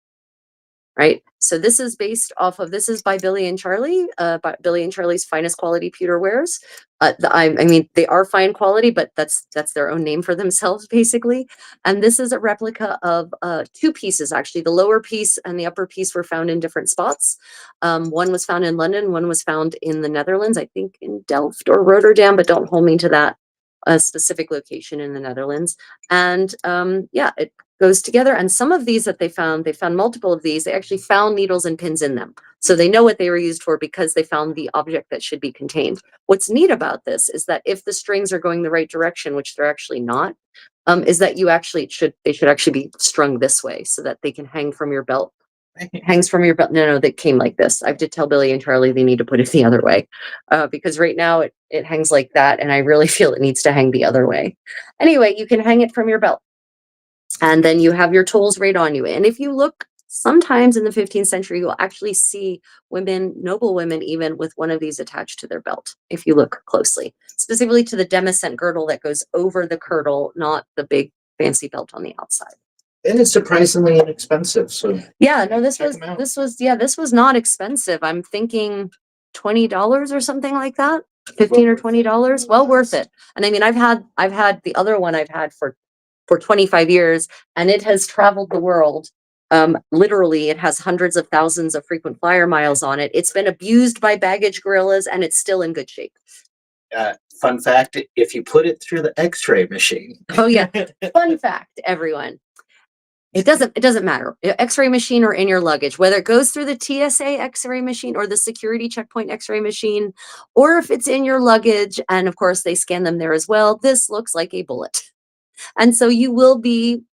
Speaker 1: Right. So this is this is by Billy and Charlie, by Billy and Charlie's finest quality pewter wares. I mean, they are fine quality, but that's their own name for themselves, basically. And this is a replica of two pieces, actually. The lower piece and the upper piece were found in different spots. One was found in London, one was found in the Netherlands, I think in Delft or Rotterdam, but don't hold me to that specific location in the Netherlands. And yeah, goes together. And some of these that they found multiple of these, they actually found needles and pins in them. So they know what they were used for because they found the object that should be contained. What's neat about this is that if the strings are going the right direction, which they're actually not, is that they should actually be strung this way so that they can hang from your belt. Hangs from your belt. No, they came like this. I have to tell Billy and Charlie they need to put it the other way, because right now it hangs like that, and I really feel it needs to hang the other way. Anyway, you can hang it from your belt, and then you have your tools right on you. And if you look, sometimes in the 15th century, you'll actually see women, noble women, even with one of these attached to their belt. If you look closely, specifically to the demescent girdle that goes over the kirtle, not the big fancy belt on the outside.
Speaker 3: And it's surprisingly inexpensive. So
Speaker 1: yeah, no, this
Speaker 3: check
Speaker 1: was
Speaker 3: 'em out.
Speaker 1: this was not expensive. I'm thinking $20 or something like that. 15 or $20. Well worth it. And I mean, I've had the other one I've had for 25 years, and it has traveled the world. Literally, it has hundreds of thousands of frequent flyer miles on it. It's been abused by baggage gorillas, and it's still in good shape.
Speaker 3: Fun fact, if you put it through the X-ray machine.
Speaker 1: Oh yeah. Fun fact, everyone. It doesn't matter. X-ray machine or in your luggage, whether it goes through the TSA X-ray machine or the security checkpoint X-ray machine, or if it's in your luggage, and of course they scan them there as well, this looks like a bullet. And so you will be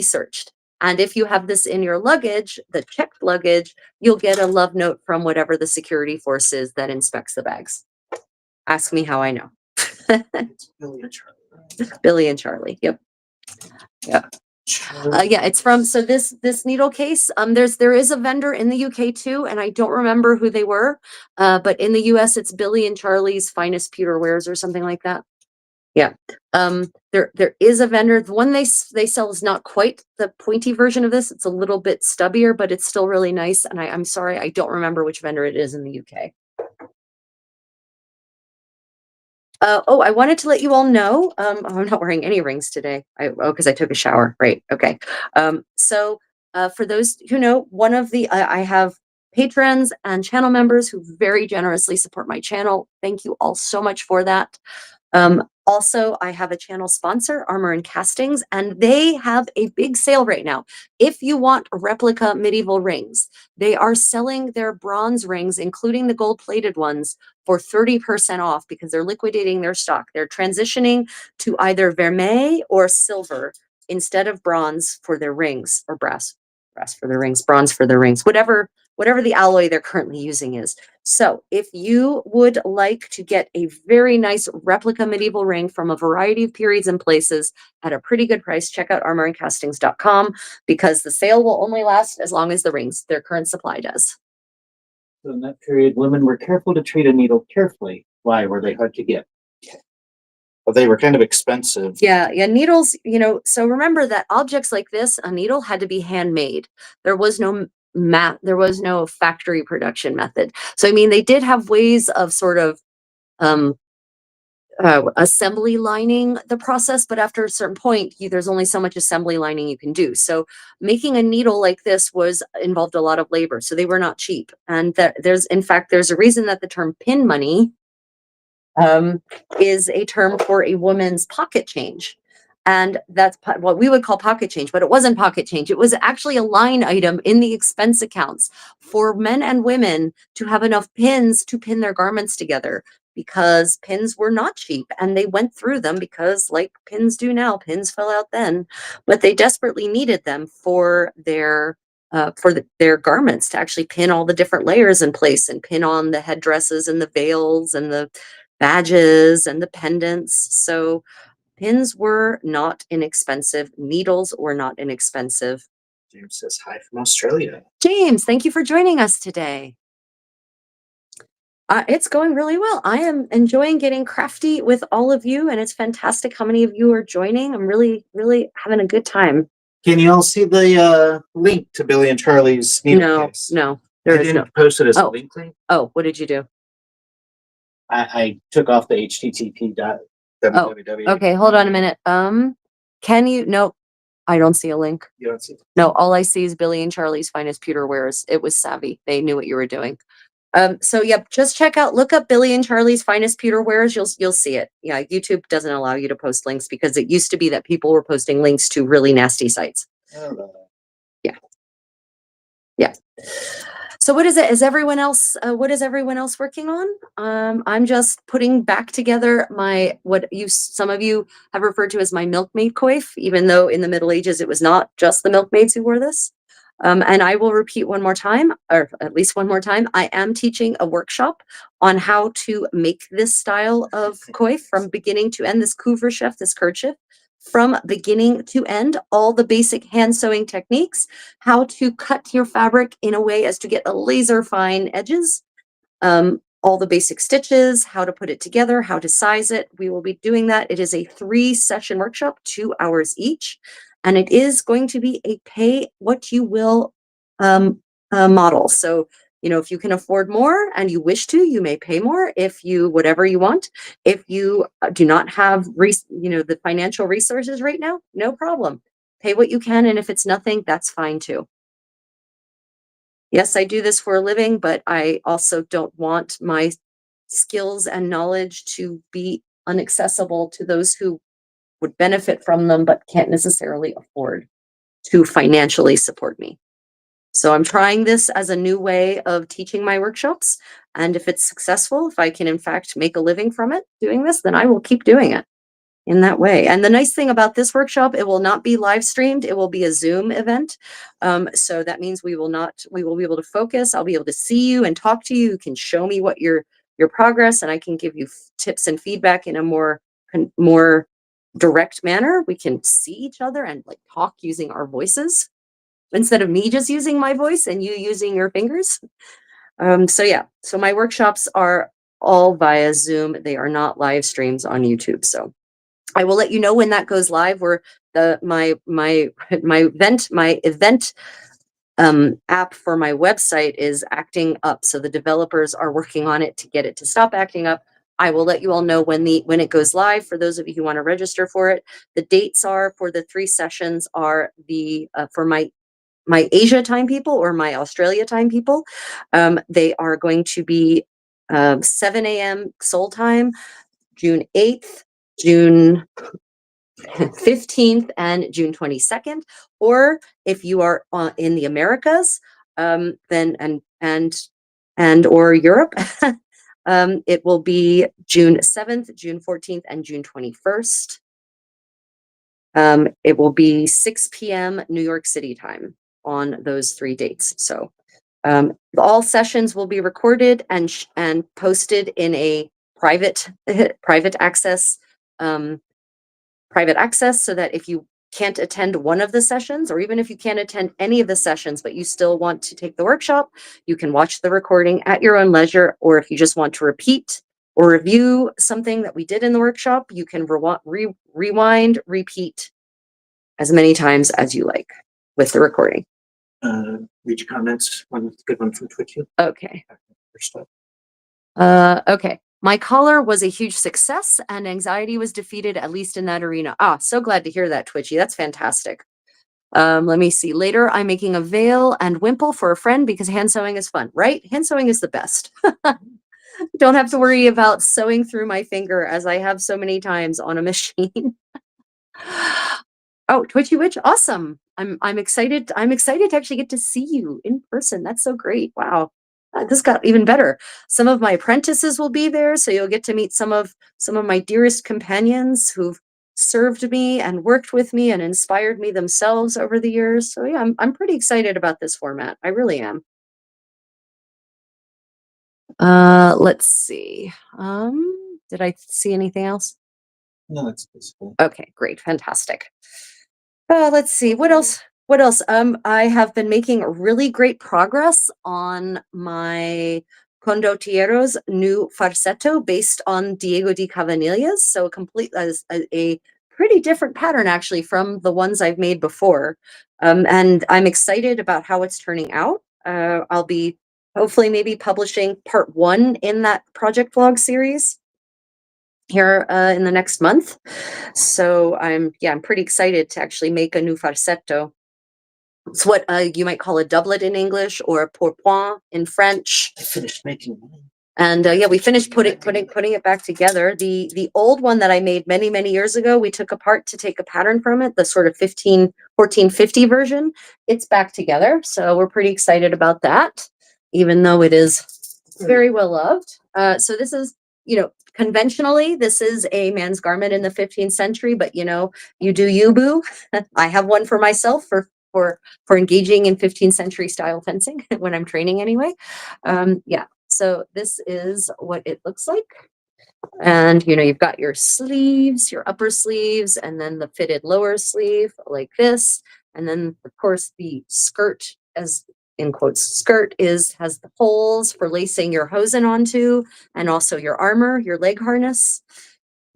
Speaker 1: searched. And if you have this in your luggage, the checked luggage, you'll get a love note from whatever the security force is that inspects the bags. Ask me how I know. Billy and Charlie. Yep. Yeah. Yeah, it's from, so this needle case, there is a vendor in the UK too, and I don't remember who they were, but in the US it's Billy and Charlie's Finest Pewter Wares or something like that. Yeah. There is a vendor. The one they sell is not quite the pointy version of this. It's a little bit stubbier, but it's still really nice. And I'm sorry, I don't remember which vendor it is in the UK. Oh, I wanted to let you all know, I'm not wearing any rings today. Because I took a shower. Right. Okay. So for those who know, one of the, I have patrons and channel members who very generously support my channel. Thank you all so much for that. Also, I have a channel sponsor, Armor and Castings, and they have a big sale right now. If you want replica medieval rings, they are selling their bronze rings, including the gold-plated ones, for 30% off because they're liquidating their stock. They're transitioning to either vermeil or silver instead of bronze for their rings, or brass for their rings, bronze for their rings, whatever the alloy they're currently using is. So if you would like to get a very nice replica medieval ring from a variety of periods and places at a pretty good price, check out armorandcastings.com, because the sale will only last as long as their current supply does.
Speaker 2: So in that period, women were careful to treat a needle carefully. Why were they hard to get?
Speaker 3: Well, they were kind of expensive.
Speaker 1: Yeah, needles, so remember that objects like this, a needle had to be handmade. There was no factory production method. So I mean, they did have ways of sort of assembly lining the process, but after a certain point, there's only so much assembly lining you can do. So making a needle like this involved a lot of labor, so they were not cheap. And there's a reason that the term pin money is a term for a woman's pocket change. And that's what we would call pocket change, but it wasn't pocket change. It was actually a line item in the expense accounts for men and women to have enough pins to pin their garments together, because pins were not cheap, and they went through them because, like pins do now, pins fell out then, but they desperately needed them for their garments to actually pin all the different layers in place and pin on the headdresses and the veils and the badges and the pendants. So pins were not inexpensive. Needles were not inexpensive.
Speaker 3: James says hi from Australia.
Speaker 1: James, thank you for joining us today. It's going really well. I am enjoying getting crafty with all of you, and it's fantastic how many of you are joining. I'm really, really having a good time.
Speaker 3: Can you all see the link to Billy and Charlie's needle case?
Speaker 1: No,
Speaker 3: I didn't post it as a link.
Speaker 1: Oh, what did you do?
Speaker 2: I took off the HTTP dot.
Speaker 3: www.
Speaker 1: Okay, hold on a minute. Can you? Nope, I don't see a link.
Speaker 3: You don't see it?
Speaker 1: No, all I see is Billy and Charlie's Finest Pewter Wares. It was savvy. They knew what you were doing. So yep, just look up Billy and Charlie's Finest Pewter Wares. You'll see it. Yeah, YouTube doesn't allow you to post links because it used to be that people were posting links to really nasty sites. Yeah. So what is it? Is everyone else, what is everyone else working on? I'm just putting back together my, what you, some of you have referred to as my milkmaid coif, even though in the Middle Ages, it was not just the milkmaids who wore this. And I will repeat one more time, or at least one more time. I am teaching a workshop on how to make this style of coif from beginning to end, this couvre-chef, this kerchief, from beginning to end, all the basic hand sewing techniques, how to cut your fabric in a way as to get a laser fine edges, all the basic stitches, how to put it together, how to size it. We will be doing that. It is a 3-session workshop, 2 hours each, and it is going to be a pay what you will model. So, you know, if you can afford more and you wish to, you may pay more. If you, whatever you want. If you do not have, you know, the financial resources right now, no problem. Pay what you can, and if it's nothing, that's fine too. Yes, I do this for a living, but I also don't want my skills and knowledge to be inaccessible to those who would benefit from them, but can't necessarily afford to financially support me. So I'm trying this as a new way of teaching my workshops. And if it's successful, if I can in fact make a living from it doing this, then I will keep doing it in that way. And the nice thing about this workshop, it will not be live streamed. It will be a Zoom event. So that means we will be able to focus. I'll be able to see you and talk to you. You can show me what your progress, and I can give you tips and feedback in a more direct manner. We can see each other and like talk using our voices instead of me just using my voice and you using your fingers. So yeah, so my workshops are all via Zoom. They are not live streams on YouTube. So I will let you know when that goes live, where my event app for my website is acting up. So the developers are working on it to get it to stop acting up. I will let you all know when it goes live. For those of you who want to register for it, the dates are for the 3 sessions are the for my Asia time people or my Australia time people. They are going to be 7 a.m. Seoul time, June 8th, June 15th, and June 22nd. Or if you are in the Americas, then and or Europe, it will be June 7th, June 14th, and June 21st. It will be 6 p.m. New York City time on those 3 dates. So all sessions will be recorded and posted in a private access so that if you can't attend one of the sessions, or even if you can't attend any of the sessions, but you still want to take the workshop, you can watch the recording at your own leisure. Or if you just want to repeat or review something that we did in the workshop, you can rewind, repeat as many times as you like with the recording.
Speaker 2: Read your comments. One good one from Twitch.
Speaker 1: Okay.
Speaker 2: First up.
Speaker 1: Okay. My collar was a huge success and anxiety was defeated, at least in that arena. Ah, so glad to hear that, Twitchy. That's fantastic. Let me see. Later, I'm making a veil and wimple for a friend because hand sewing is fun, right? Hand sewing is the best. Don't have to worry about sewing through my finger as I have so many times on a machine. Oh, Twitchy Witch, awesome. I'm excited. I'm excited to actually get to see you in person. That's so great. Wow. This got even better. Some of my apprentices will be there, so you'll get to meet some of my dearest companions who've served me and worked with me and inspired me themselves over the years. So yeah, I'm pretty excited about this format. I really am. Let's see. Did I see anything else?
Speaker 2: No, that's peaceful.
Speaker 1: Okay, great, fantastic. Let's see, what else? What else? I have been making really great progress on my Condottiero's new farsetto based on Diego di Cavaniglia's. So a pretty different pattern actually from the ones I've made before. And I'm excited about how it's turning out. I'll be hopefully maybe publishing part 1 in that project vlog series here in the next month. So I'm pretty excited to actually make a new farsetto. It's what you might call a doublet in English or a pourpoint in French.
Speaker 2: I finished making mine.
Speaker 1: And yeah, we finished putting it back together. The old one that I made many years ago, we took apart to take a pattern from it, the sort of 1450 version. It's back together. So we're pretty excited about that, even though it is very well loved. So this is, conventionally, this is a man's garment in the 15th century, but you do you, boo. I have one for myself for engaging in 15th century style fencing when I'm training anyway. Yeah, so this is what it looks like. And you've got your sleeves, your upper sleeves, and then the fitted lower sleeve like this. And then of course the skirt, as in quotes, skirt has the holes for lacing your hosen onto, and also your armor, your leg harness.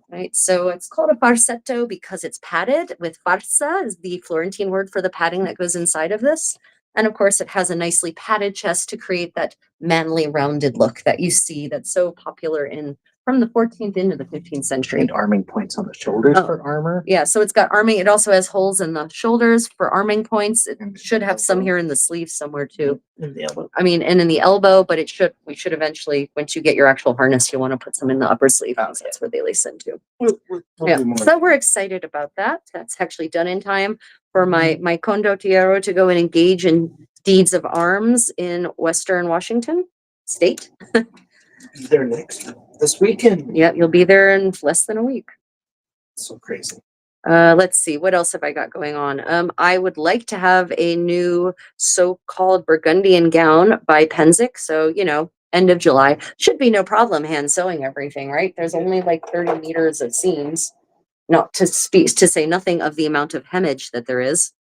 Speaker 1: Right, so it's called a farsetto because it's padded with farsa is the Florentine word for the padding that goes inside of this. And of course, it has a nicely padded chest to create that manly rounded look that you see that's so popular from the 14th into the 15th century.
Speaker 3: And arming points on the shoulders
Speaker 1: Oh.
Speaker 3: for armor.
Speaker 1: Yeah, so it's got arming. It also has holes in the shoulders for arming points. It should have some here in the sleeve somewhere too.
Speaker 3: In the elbow.
Speaker 1: I mean, and in the elbow, but we should eventually, once you get your actual harness, you'll want to put some in the upper sleeve.
Speaker 3: Oh,
Speaker 1: Because that's where they lace into.
Speaker 3: We'll
Speaker 1: Yeah,
Speaker 3: do more.
Speaker 1: so we're excited about that. That's actually done in time for my condottiero to go and engage in deeds of arms in Western Washington State.
Speaker 3: Be there this weekend.
Speaker 1: Yeah, you'll be there in less than a week.
Speaker 3: So crazy.
Speaker 1: Let's see, what else have I got going on? I would like to have a new so-called Burgundian gown by Penzic. So, end of July. Should be no problem hand sewing everything, right? There's only like 30 meters of seams. Not to say nothing of the amount of hemmage that there is.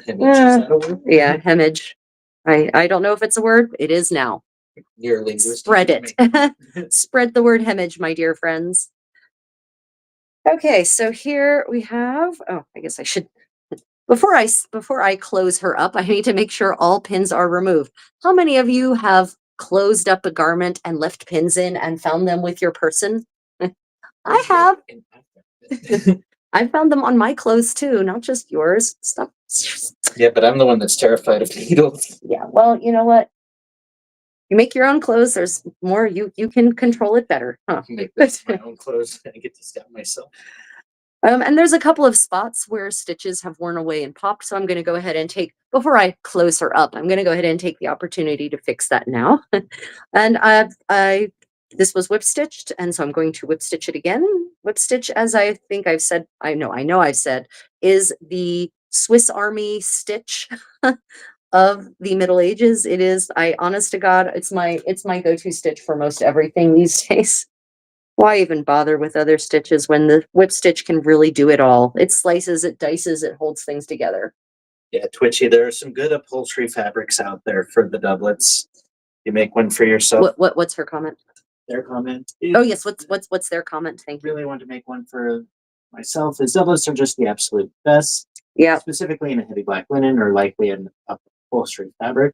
Speaker 1: Yeah, hemmage. I don't know if it's a word. It is now.
Speaker 3: You're linguistic.
Speaker 1: Spread it. Spread the word hemmage, my dear friends. Okay, so here we have, I guess I should, before I close her up, I need to make sure all pins are removed. How many of you have closed up a garment and left pins in and found them with your person? I have. I found them on my clothes too, not just yours. Stop.
Speaker 3: Yeah, but I'm the one that's terrified of needles.
Speaker 1: Yeah, well, you know what? You make your own clothes. There's more. You can control it better, huh?
Speaker 3: I make my own clothes. I get to stab myself.
Speaker 1: And there's a couple of spots where stitches have worn away and popped. So I'm going to go ahead and before I close her up, I'm going to go ahead and take the opportunity to fix that now. And this was whip stitched. And so I'm going to whip stitch it again. Whip stitch, as I think I've said, I know I've said, is the Swiss Army stitch of the Middle Ages. It is, honest to God, it's my go-to stitch for most everything these days. Why even bother with other stitches when the whip stitch can really do it all? It slices, it dices, it holds things together.
Speaker 3: Yeah, Twitchy, there are some good upholstery fabrics out there for the doublets. You make one for yourself.
Speaker 1: What's her comment?
Speaker 3: Their comment.
Speaker 1: Oh yes, what's their comment? Thank you.
Speaker 2: Really want to make one for myself. The doublets are just the absolute best.
Speaker 1: Yeah.
Speaker 2: Specifically in a heavy black linen or likely an upholstery fabric.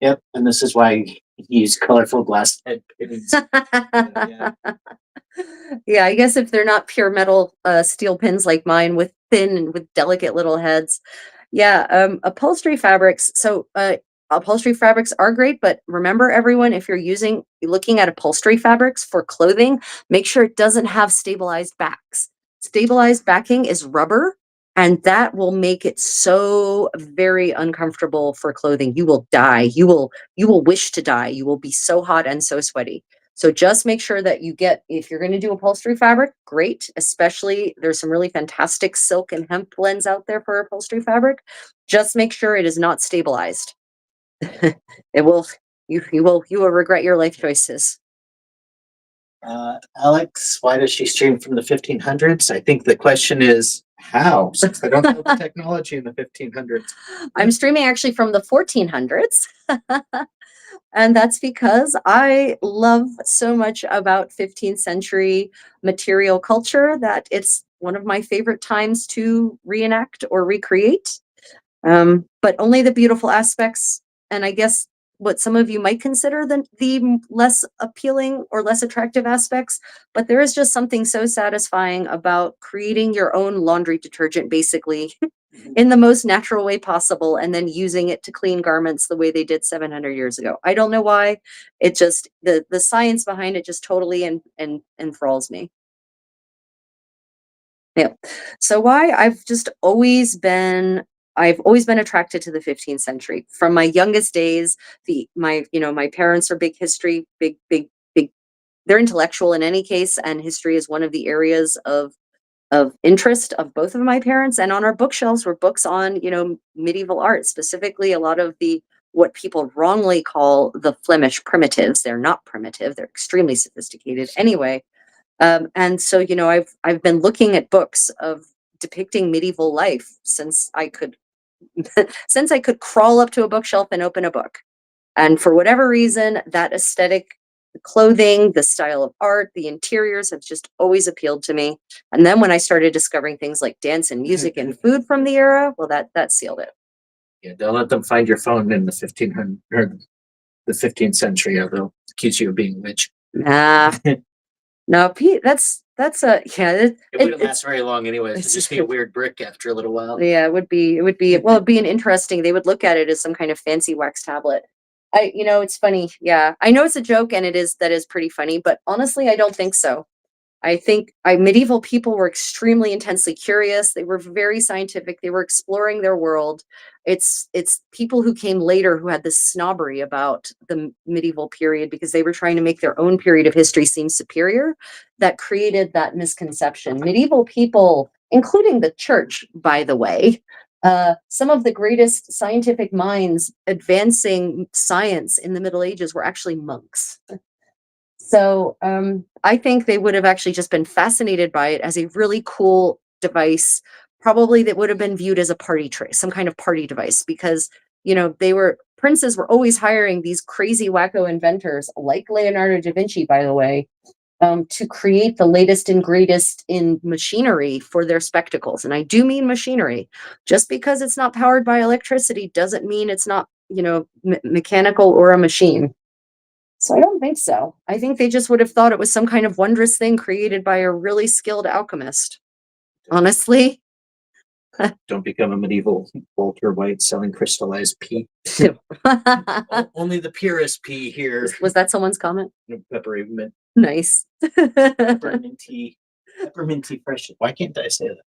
Speaker 2: Yep, and this is why you use colorful glass head pins.
Speaker 1: Yeah. Yeah, I guess if they're not pure metal steel pins like mine with thin and with delicate little heads. Yeah, upholstery fabrics. So upholstery fabrics are great, but remember everyone, if you're looking at upholstery fabrics for clothing, make sure it doesn't have stabilized backs. Stabilized backing is rubber, and that will make it so very uncomfortable for clothing. You will die. You will wish to die. You will be so hot and so sweaty. So just make sure that if you're going to do upholstery fabric, great. Especially there's some really fantastic silk and hemp blends out there for upholstery fabric. Just make sure it is not stabilized. You will regret your life choices.
Speaker 3: Alex, why does she stream from the 1500s? I think the question is how, since I don't know the technology in the 1500s.
Speaker 1: I'm streaming actually from the 1400s. And that's because I love so much about 15th century material culture that it's one of my favorite times to reenact or recreate. But only the beautiful aspects. And I guess what some of you might consider the less appealing or less attractive aspects, but there is just something so satisfying about creating your own laundry detergent, basically, in the most natural way possible, and then using it to clean garments the way they did 700 years ago. I don't know why. It just, the science behind it just totally and enthralls me. Yeah. So why I've always been attracted to the 15th century. From my youngest days, my parents are big history, big, they're intellectual in any case, and history is one of the areas of interest of both of my parents. And on our bookshelves were books on, medieval art, specifically a lot of the what people wrongly call the Flemish primitives. They're not primitive, they're extremely sophisticated anyway. And so, I've been looking at books of depicting medieval life since I could since I could crawl up to a bookshelf and open a book. And for whatever reason, that aesthetic, the clothing, the style of art, the interiors have just always appealed to me. And then when I started discovering things like dance and music and food from the era, well, that sealed it.
Speaker 3: Yeah, don't let them find your phone in the 1500 or the 15th century. Or they'll accuse you of being a witch.
Speaker 1: Nah, no, Pete, that's a yeah.
Speaker 3: It wouldn't last very long anyways. It'd
Speaker 1: it's
Speaker 3: just be a weird brick after a little while.
Speaker 1: Yeah, it'd be an interesting, they would look at it as some kind of fancy wax tablet. It's funny. Yeah. I know it's a joke, and that is pretty funny, but honestly, I don't think so. I think medieval people were extremely intensely curious. They were very scientific. They were exploring their world. It's people who came later who had this snobbery about the medieval period because they were trying to make their own period of history seem superior. That created that misconception. Medieval people, including the church, by the way, some of the greatest scientific minds advancing science in the Middle Ages were actually monks. So I think they would have actually just been fascinated by it as a really cool device, probably that would have been viewed as a party trick, some kind of party device, because princes were always hiring these crazy wacko inventors like Leonardo da Vinci, by the way, to create the latest and greatest in machinery for their spectacles. And I do mean machinery. Just because it's not powered by electricity doesn't mean it's not, mechanical or a machine. So I don't think so. I think they just would have thought it was some kind of wondrous thing created by a really skilled alchemist. Honestly.
Speaker 3: Don't become a medieval Walter White selling crystallized pea. Only the purest pea here.
Speaker 1: Was that someone's comment?
Speaker 3: Peppermint.
Speaker 1: Nice.
Speaker 3: Pepperminty fresh. Why can't I say that?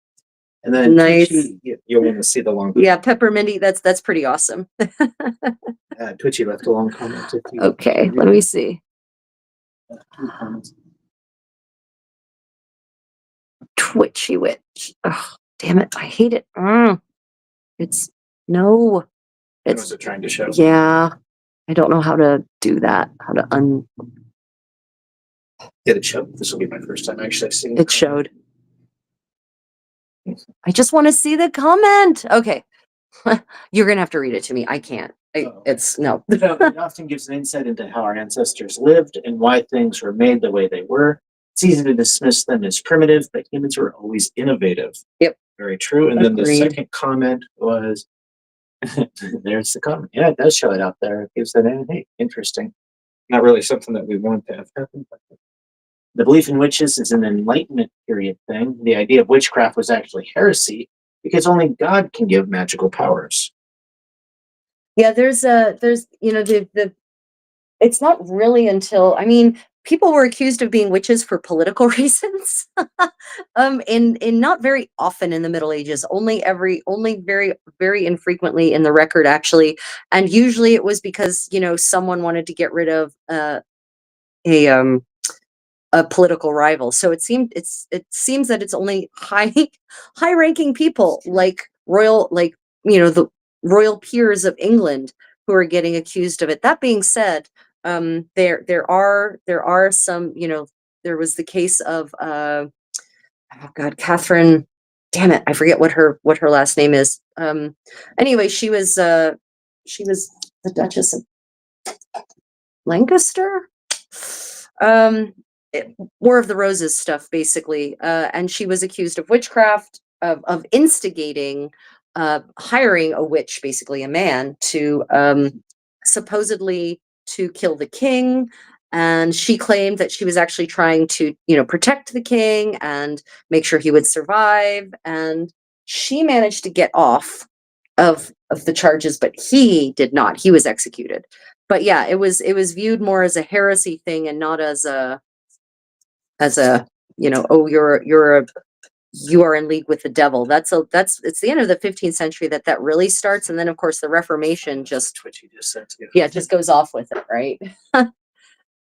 Speaker 3: And then
Speaker 1: nice.
Speaker 3: Twitchy, you'll want to see the long.
Speaker 1: Yeah, pepperminty. That's pretty awesome.
Speaker 3: Twitchy left a long comment.
Speaker 1: Okay, let me see. Twitchy witch. Oh, damn it! I hate it. It's no.
Speaker 3: What was it trying to show?
Speaker 1: Yeah, I don't know how to do that. How to
Speaker 3: Did it show? This will be my first time actually seeing
Speaker 1: it. Showed. I just want to see the comment. Okay. You're going to have to read it to me. I can't. It's no.
Speaker 2: It often gives an insight into how our ancestors lived and why things were made the way they were. It's easy to dismiss them as primitive, but humans were always innovative.
Speaker 1: Yep.
Speaker 2: Very true. And then the second comment was, there's the comment. Yeah, it does show it out there. It gives that, hey, interesting. Not really something that we want to have happen, but the belief in witches is an Enlightenment period thing. The idea of witchcraft was actually heresy because only God can give magical powers.
Speaker 1: Yeah, there's it's not really until, people were accused of being witches for political reasons. In not very often in the Middle Ages, only very, very infrequently in the record, actually. And usually it was because, someone wanted to get rid of a political rival. So it seems that it's only high ranking people like the royal peers of England who are getting accused of it. That being said, there are some, there was the case of oh God, Catherine, damn it, I forget what her last name is. Anyway, she was the Duchess of Lancaster. War of the Roses stuff, basically. And she was accused of witchcraft, of instigating, hiring a witch, basically a man, to supposedly to kill the king. And she claimed that she was actually trying to, you know, protect the king and make sure he would survive. And she managed to get off of the charges, but he did not. He was executed. But yeah, it was viewed more as a heresy thing and not as a you know, oh, you are in league with the devil. It's the end of the 15th century that really starts, and then of course the Reformation just
Speaker 3: Twitchy just said too.
Speaker 1: yeah just goes off with it, right?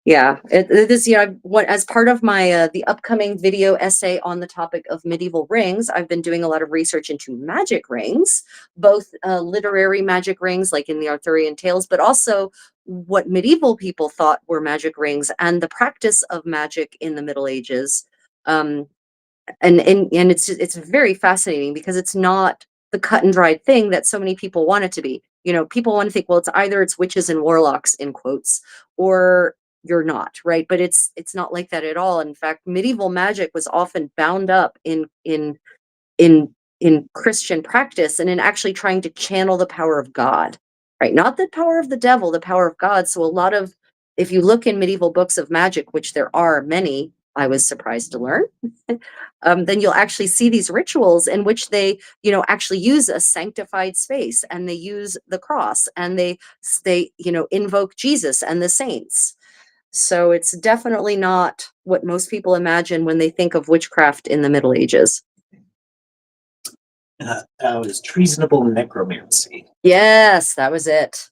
Speaker 1: Yeah, it is, you know, what as part of my the upcoming video essay on the topic of medieval rings, I've been doing a lot of research into magic rings, both literary magic rings like in the Arthurian tales, but also what medieval people thought were magic rings and the practice of magic in the Middle Ages. Um, and it's very fascinating because it's not the cut and dried thing that so many people want it to be. You know, people want to think, well, it's witches and warlocks in quotes, or you're not, right? But it's not like that at all. In fact, medieval magic was often bound up in Christian practice and in actually trying to channel the power of God, right? Not the power of the devil, the power of God. So a lot of, if you look in medieval books of magic, which there are many, I was surprised to learn, then you'll actually see these rituals in which they, you know, actually use a sanctified space and they use the cross and they, you know, invoke Jesus and the saints. So it's definitely not what most people imagine when they think of witchcraft in the Middle Ages.
Speaker 3: That was treasonable necromancy.
Speaker 1: Yes, that was it.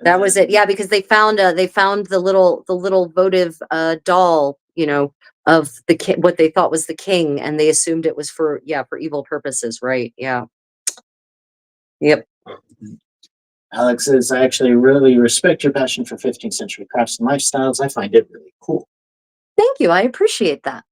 Speaker 1: That was it. Yeah, because they found the little votive doll, you know, of the what they thought was the king, and they assumed it was for evil purposes, right? Yeah. Yep.
Speaker 3: Alex says, I actually really respect your passion for 15th century crafts and lifestyles. I find it really cool.
Speaker 1: Thank you. I appreciate that.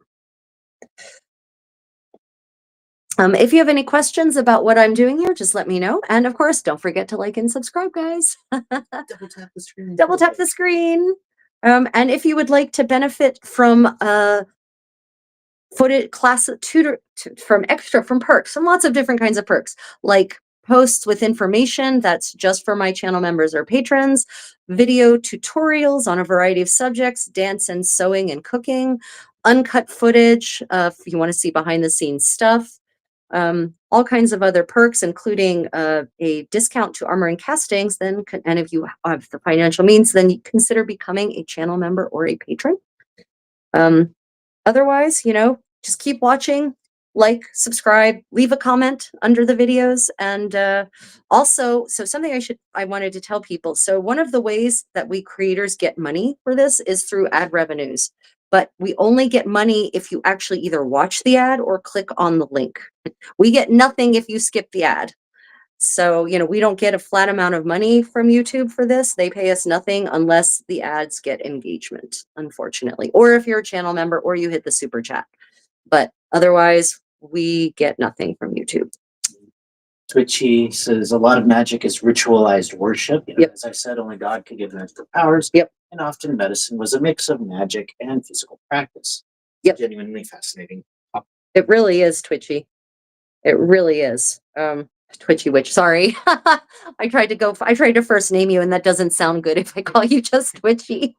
Speaker 1: If you have any questions about what I'm doing here, just let me know. And of course, don't forget to like and subscribe, guys.
Speaker 3: Double tap the screen.
Speaker 1: Double tap the screen. And if you would like to benefit from footage class tutor from perks, from lots of different kinds of perks, like posts with information that's just for my channel members or patrons, video tutorials on a variety of subjects, dance and sewing and cooking, uncut footage if you want to see behind the scenes stuff, all kinds of other perks, including a discount to armor and castings. And if you have the financial means, then you consider becoming a channel member or a patron. Otherwise, you know, just keep watching, like, subscribe, leave a comment under the videos. And also, so something I wanted to tell people. So one of the ways that we creators get money for this is through ad revenues. But we only get money if you actually either watch the ad or click on the link. We get nothing if you skip the ad. So, you know, we don't get a flat amount of money from YouTube for this. They pay us nothing unless the ads get engagement, unfortunately, or if you're a channel member or you hit the super chat. But otherwise, we get nothing from YouTube.
Speaker 3: Twitchy says a lot of magic is ritualized worship. You know,
Speaker 1: Yep.
Speaker 3: As I said, only God could give magical powers.
Speaker 1: Yep.
Speaker 3: And often medicine was a mix of magic and physical practice.
Speaker 1: Yep.
Speaker 3: Genuinely fascinating.
Speaker 1: It really is, Twitchy. It really is. Twitchy Witch, sorry. I tried to first name you, and that doesn't sound good if I call you just Twitchy.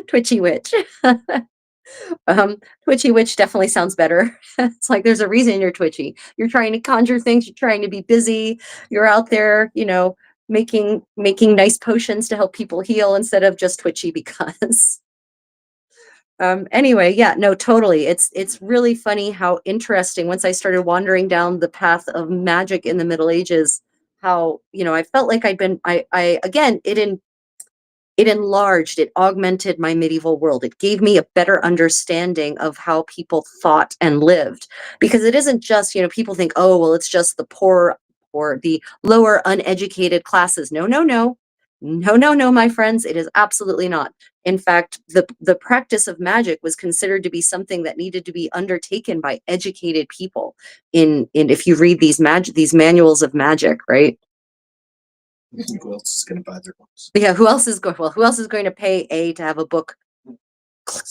Speaker 1: Twitchy Witch. Twitchy Witch definitely sounds better. It's like there's a reason you're twitchy. You're trying to conjure things, you're trying to be busy, you're out there, you know, making nice potions to help people heal instead of just twitchy because. Anyway, yeah, no, totally. It's really funny how interesting once I started wandering down the path of magic in the Middle Ages, how, you know, I felt like I again, it enlarged, it augmented my medieval world. It gave me a better understanding of how people thought and lived. Because it isn't just, you know, people think, oh, well, it's just the poor or the lower uneducated classes. No, no, no. No, no, no, my friends, it is absolutely not. In fact, the practice of magic was considered to be something that needed to be undertaken by educated people. In if you read these manuals of magic, right?
Speaker 3: Who else is going to buy their books?
Speaker 1: Yeah, who else is going to pay to have a book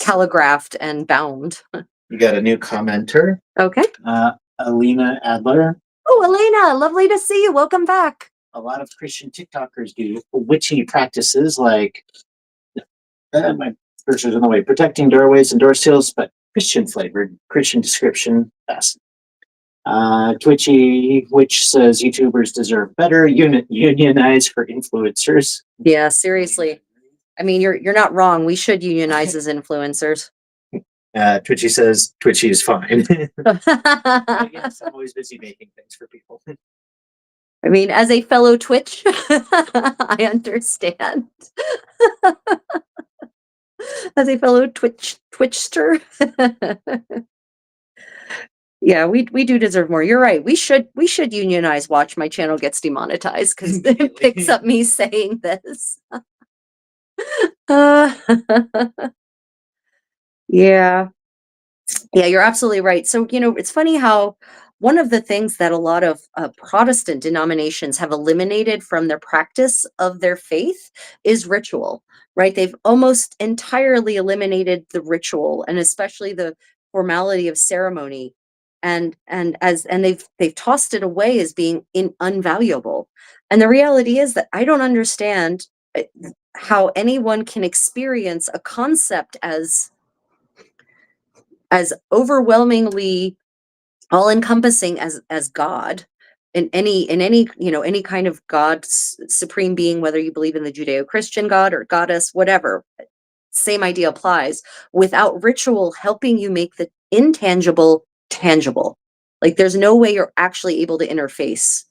Speaker 1: calligraphed and bound?
Speaker 3: You got a new commenter,
Speaker 1: Okay.
Speaker 3: Alina Adler.
Speaker 1: Oh, Elena, lovely to see you. Welcome back.
Speaker 3: a lot of Christian TikTokers do witchy practices like my cursor's in the way, protecting doorways and door seals, but Christian flavored, Christian description. That's Twitchy, which says YouTubers deserve better. Unionize for influencers.
Speaker 1: Yeah, seriously. I mean, you're not wrong. We should unionize as influencers.
Speaker 3: Twitchy says Twitchy is fine. I guess I'm always busy making things for people.
Speaker 1: I mean, as a fellow Twitch, I understand. As a fellow Twitchster. Yeah, we do deserve more. You're right. We should unionize. Watch my channel gets demonetized because it picks up me saying this. Yeah. Yeah, you're absolutely right. So, it's funny how one of the things that a lot of Protestant denominations have eliminated from their practice of their faith is ritual, right? They've almost entirely eliminated the ritual and especially the formality of ceremony. And they've tossed it away as being unvaluable. And the reality is that I don't understand how anyone can experience a concept as overwhelmingly all-encompassing as God in any any kind of God, supreme being, whether you believe in the Judeo-Christian God or goddess, whatever. Same idea applies, without ritual helping you make the intangible tangible. Like there's no way you're actually able to interface,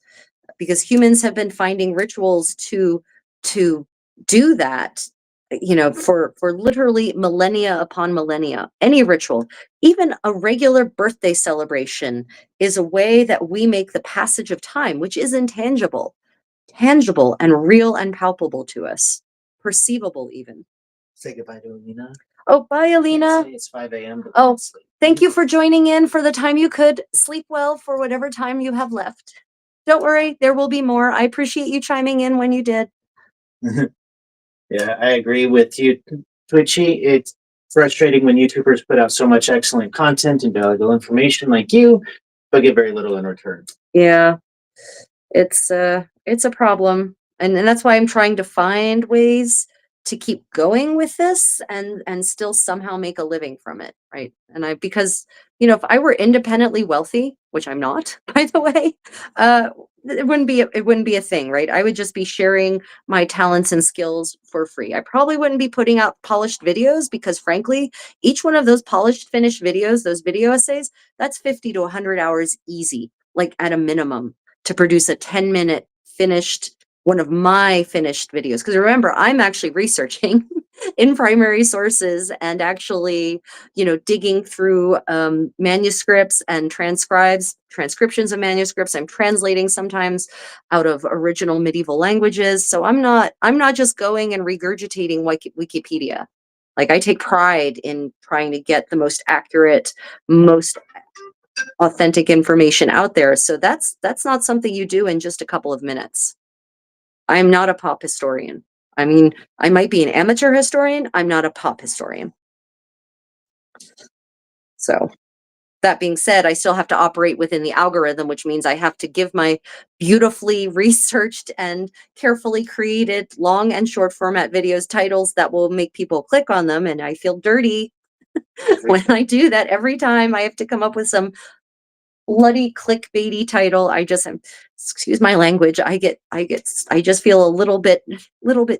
Speaker 1: because humans have been finding rituals to do that, for literally millennia upon millennia. Any ritual, even a regular birthday celebration, is a way that we make the passage of time, which is intangible, tangible and real and palpable to us, perceivable even.
Speaker 3: Say goodbye to Alina.
Speaker 1: Oh, bye, Alina.
Speaker 3: It's 5 a.m.
Speaker 1: Oh, thank you for joining in for the time you could. Sleep well for whatever time you have left. Don't worry, there will be more. I appreciate you chiming in when you did.
Speaker 3: Yeah, I agree with you, Twitchy. It's frustrating when YouTubers put out so much excellent content and valuable information like you, but get very little in return.
Speaker 1: Yeah, it's a problem, and that's why I'm trying to find ways to keep going with this and still somehow make a living from it, right? And because if I were independently wealthy, which I'm not, by the way, it wouldn't be a thing, right? I would just be sharing my talents and skills for free. I probably wouldn't be putting out polished videos, because frankly, each one of those polished finished videos, those video essays, that's 50 to 100 hours easy, like at a minimum, to produce a 10-minute finished one of my finished videos. Because remember, I'm actually researching in primary sources and actually, digging through manuscripts and transcriptions of manuscripts. I'm translating sometimes out of original medieval languages. So I'm not just going and regurgitating Wikipedia. Like, I take pride in trying to get the most accurate, most authentic information out there. So that's not something you do in just a couple of minutes. I'm not a pop historian. I mean, I might be an amateur historian. I'm not a pop historian. So that being said, I still have to operate within the algorithm, which means I have to give my beautifully researched and carefully created long and short format videos titles that will make people click on them. And I feel dirty when I do that. Every time I have to come up with some bloody clickbaity title, excuse my language, I just feel a little bit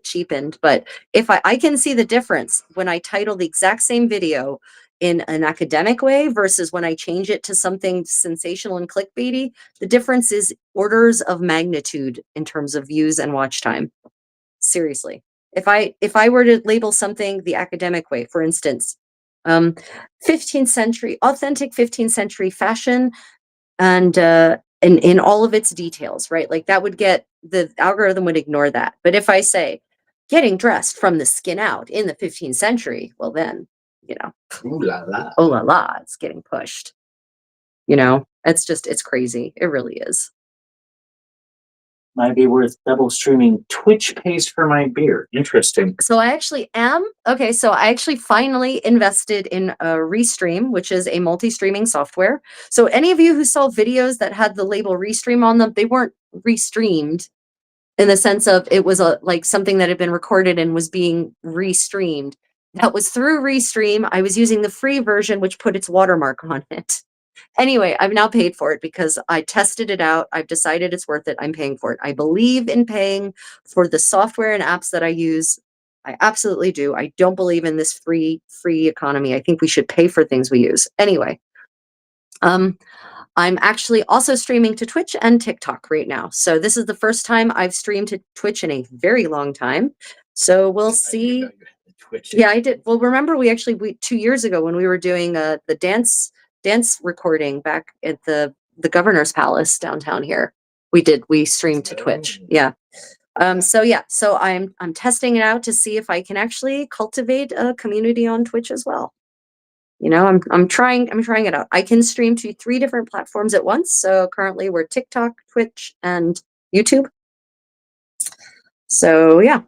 Speaker 1: cheapened. But if I can see the difference when I title the exact same video in an academic way versus when I change it to something sensational and clickbaity, the difference is orders of magnitude in terms of views and watch time. Seriously. If I were to label something the academic way, for instance, 15th century, authentic 15th century fashion, and in all of its details, right? Like, that would get, the algorithm would ignore that. But if I say getting dressed from the skin out in the 15th century, well then,
Speaker 3: Ooh la la.
Speaker 1: oh la la, it's getting pushed. It's crazy. It really is.
Speaker 3: Might be worth double streaming. Twitch pays for my beer. Interesting.
Speaker 1: So I actually finally invested in Restream, which is a multi-streaming software. So any of you who saw videos that had the label Restream on them, they weren't restreamed. in the sense of it was like something that had been recorded and was being restreamed. That was through Restream. I was using the free version, which put its watermark on it. Anyway, I've now paid for it because I tested it out. I've decided it's worth it. I'm paying for it. I believe in paying for the software and apps that I use. I absolutely do. I don't believe in this free economy. I think we should pay for things we use. Anyway, I'm actually also streaming to Twitch and TikTok right now. So this is the first time I've streamed to Twitch in a very long time. So we'll see. Yeah, I did. Well, remember we 2 years ago when we were doing the dance recording back at the governor's palace downtown here. We streamed to Twitch. Yeah. So I'm testing it out to see if I can actually cultivate a community on Twitch as well. I'm trying it out. I can stream to 3 different platforms at once. So currently we're TikTok, Twitch, and YouTube. So yeah,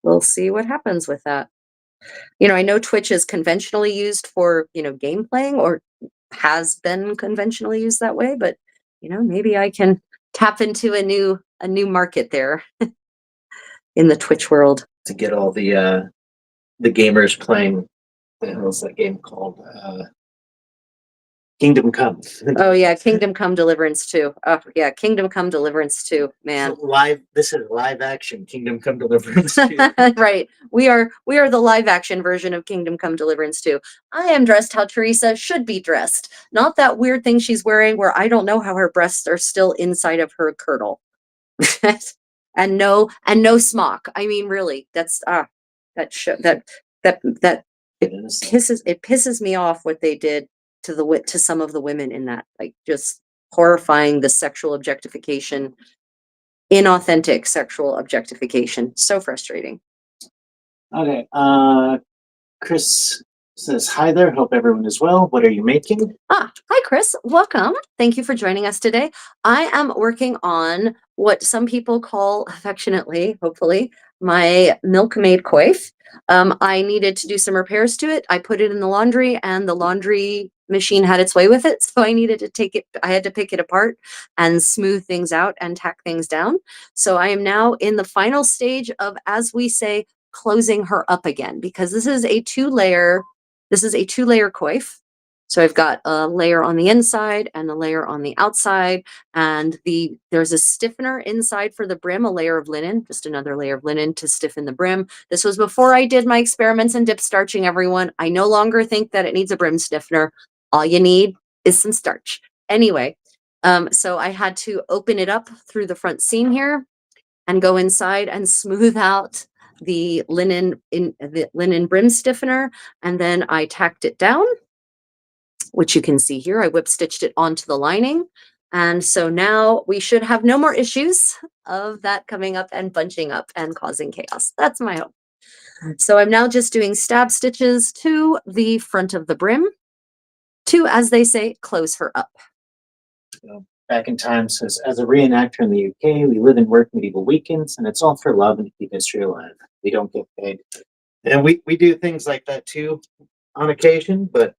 Speaker 1: we'll see what happens with that. I know Twitch is conventionally used for, game playing, or has been conventionally used that way, but maybe I can tap into a new market there in the Twitch world.
Speaker 2: To get all the gamers playing, what the hell is that game called? Kingdom Come.
Speaker 1: Oh yeah, Kingdom Come Deliverance 2. Oh yeah, Kingdom Come Deliverance 2, man.
Speaker 2: So this is live action Kingdom Come Deliverance 2.
Speaker 1: Right. We are the live action version of Kingdom Come Deliverance 2. I am dressed how Teresa should be dressed. Not that weird thing she's wearing where I don't know how her breasts are still inside of her girdle. and no smock. I mean, really, that's it pisses me off what they did to some of the women in that, like, just horrifying, the sexual objectification, inauthentic sexual objectification. So frustrating.
Speaker 2: Okay. Chris says, hi there. Hope everyone is well. What are you making?
Speaker 1: Hi, Chris. Welcome. Thank you for joining us today. I am working on what some people call affectionately, hopefully, my milkmaid coif. I needed to do some repairs to it. I put it in the laundry and the laundry machine had its way with it. So I had to pick it apart and smooth things out and tack things down. So I am now in the final stage of, as we say, closing her up again, because this is a two-layer coif. So I've got a layer on the inside and a layer on the outside, and there's a stiffener inside for the brim, a layer of linen, just another layer of linen to stiffen the brim. This was before I did my experiments in dip starching, everyone. I no longer think that it needs a brim stiffener. All you need is some starch. Anyway, so I had to open it up through the front seam here and go inside and smooth out the linen brim stiffener, and then I tacked it down, which you can see here. I whip stitched it onto the lining, and so now we should have no more issues of that coming up and bunching up and causing chaos. That's my hope. So I'm now just doing stab stitches to the front of the brim to, as they say, close her up.
Speaker 2: Back in Time says, as a reenactor in the UK, we live and work medieval weekends, and it's all for love and to keep history alive. We don't get paid. And we do things like that too on occasion, but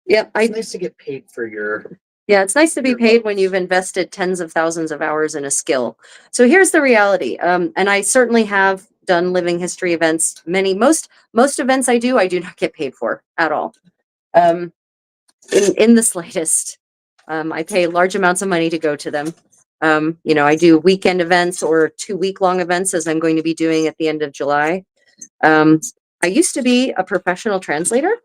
Speaker 1: Yep,
Speaker 2: it's nice to get paid for your...
Speaker 1: Yeah, it's nice to be paid when you've invested tens of thousands of hours in a skill. So here's the reality. And I certainly have done living history events. Most events I do not get paid for at all. In the slightest. I pay large amounts of money to go to them. I do weekend events or 2-week-long events, as I'm going to be doing at the end of July. I used to be a professional translator,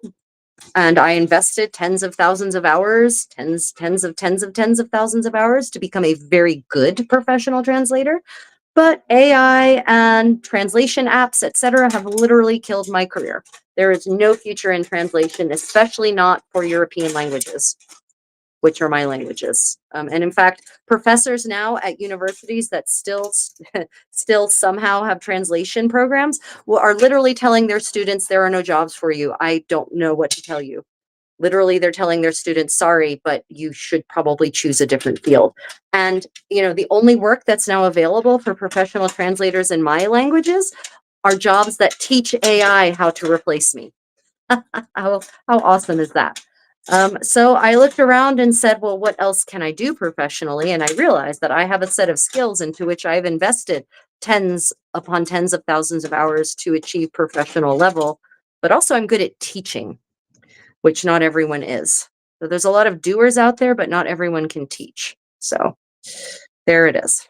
Speaker 1: and I invested tens of thousands of hours, tens of thousands of hours to become a very good professional translator. But AI and translation apps, etc., have literally killed my career. There is no future in translation, especially not for European languages, which are my languages. And in fact, professors now at universities that still somehow have translation programs are literally telling their students there are no jobs for you. I don't know what to tell you. Literally, they're telling their students, sorry, but you should probably choose a different field. And, the only work that's now available for professional translators in my languages are jobs that teach AI how to replace me. How awesome is that? So I looked around and said, well, what else can I do professionally? And I realized that I have a set of skills into which I've invested tens upon tens of thousands of hours to achieve professional level, but also I'm good at teaching, which not everyone is. So there's a lot of doers out there, but not everyone can teach. So there it is.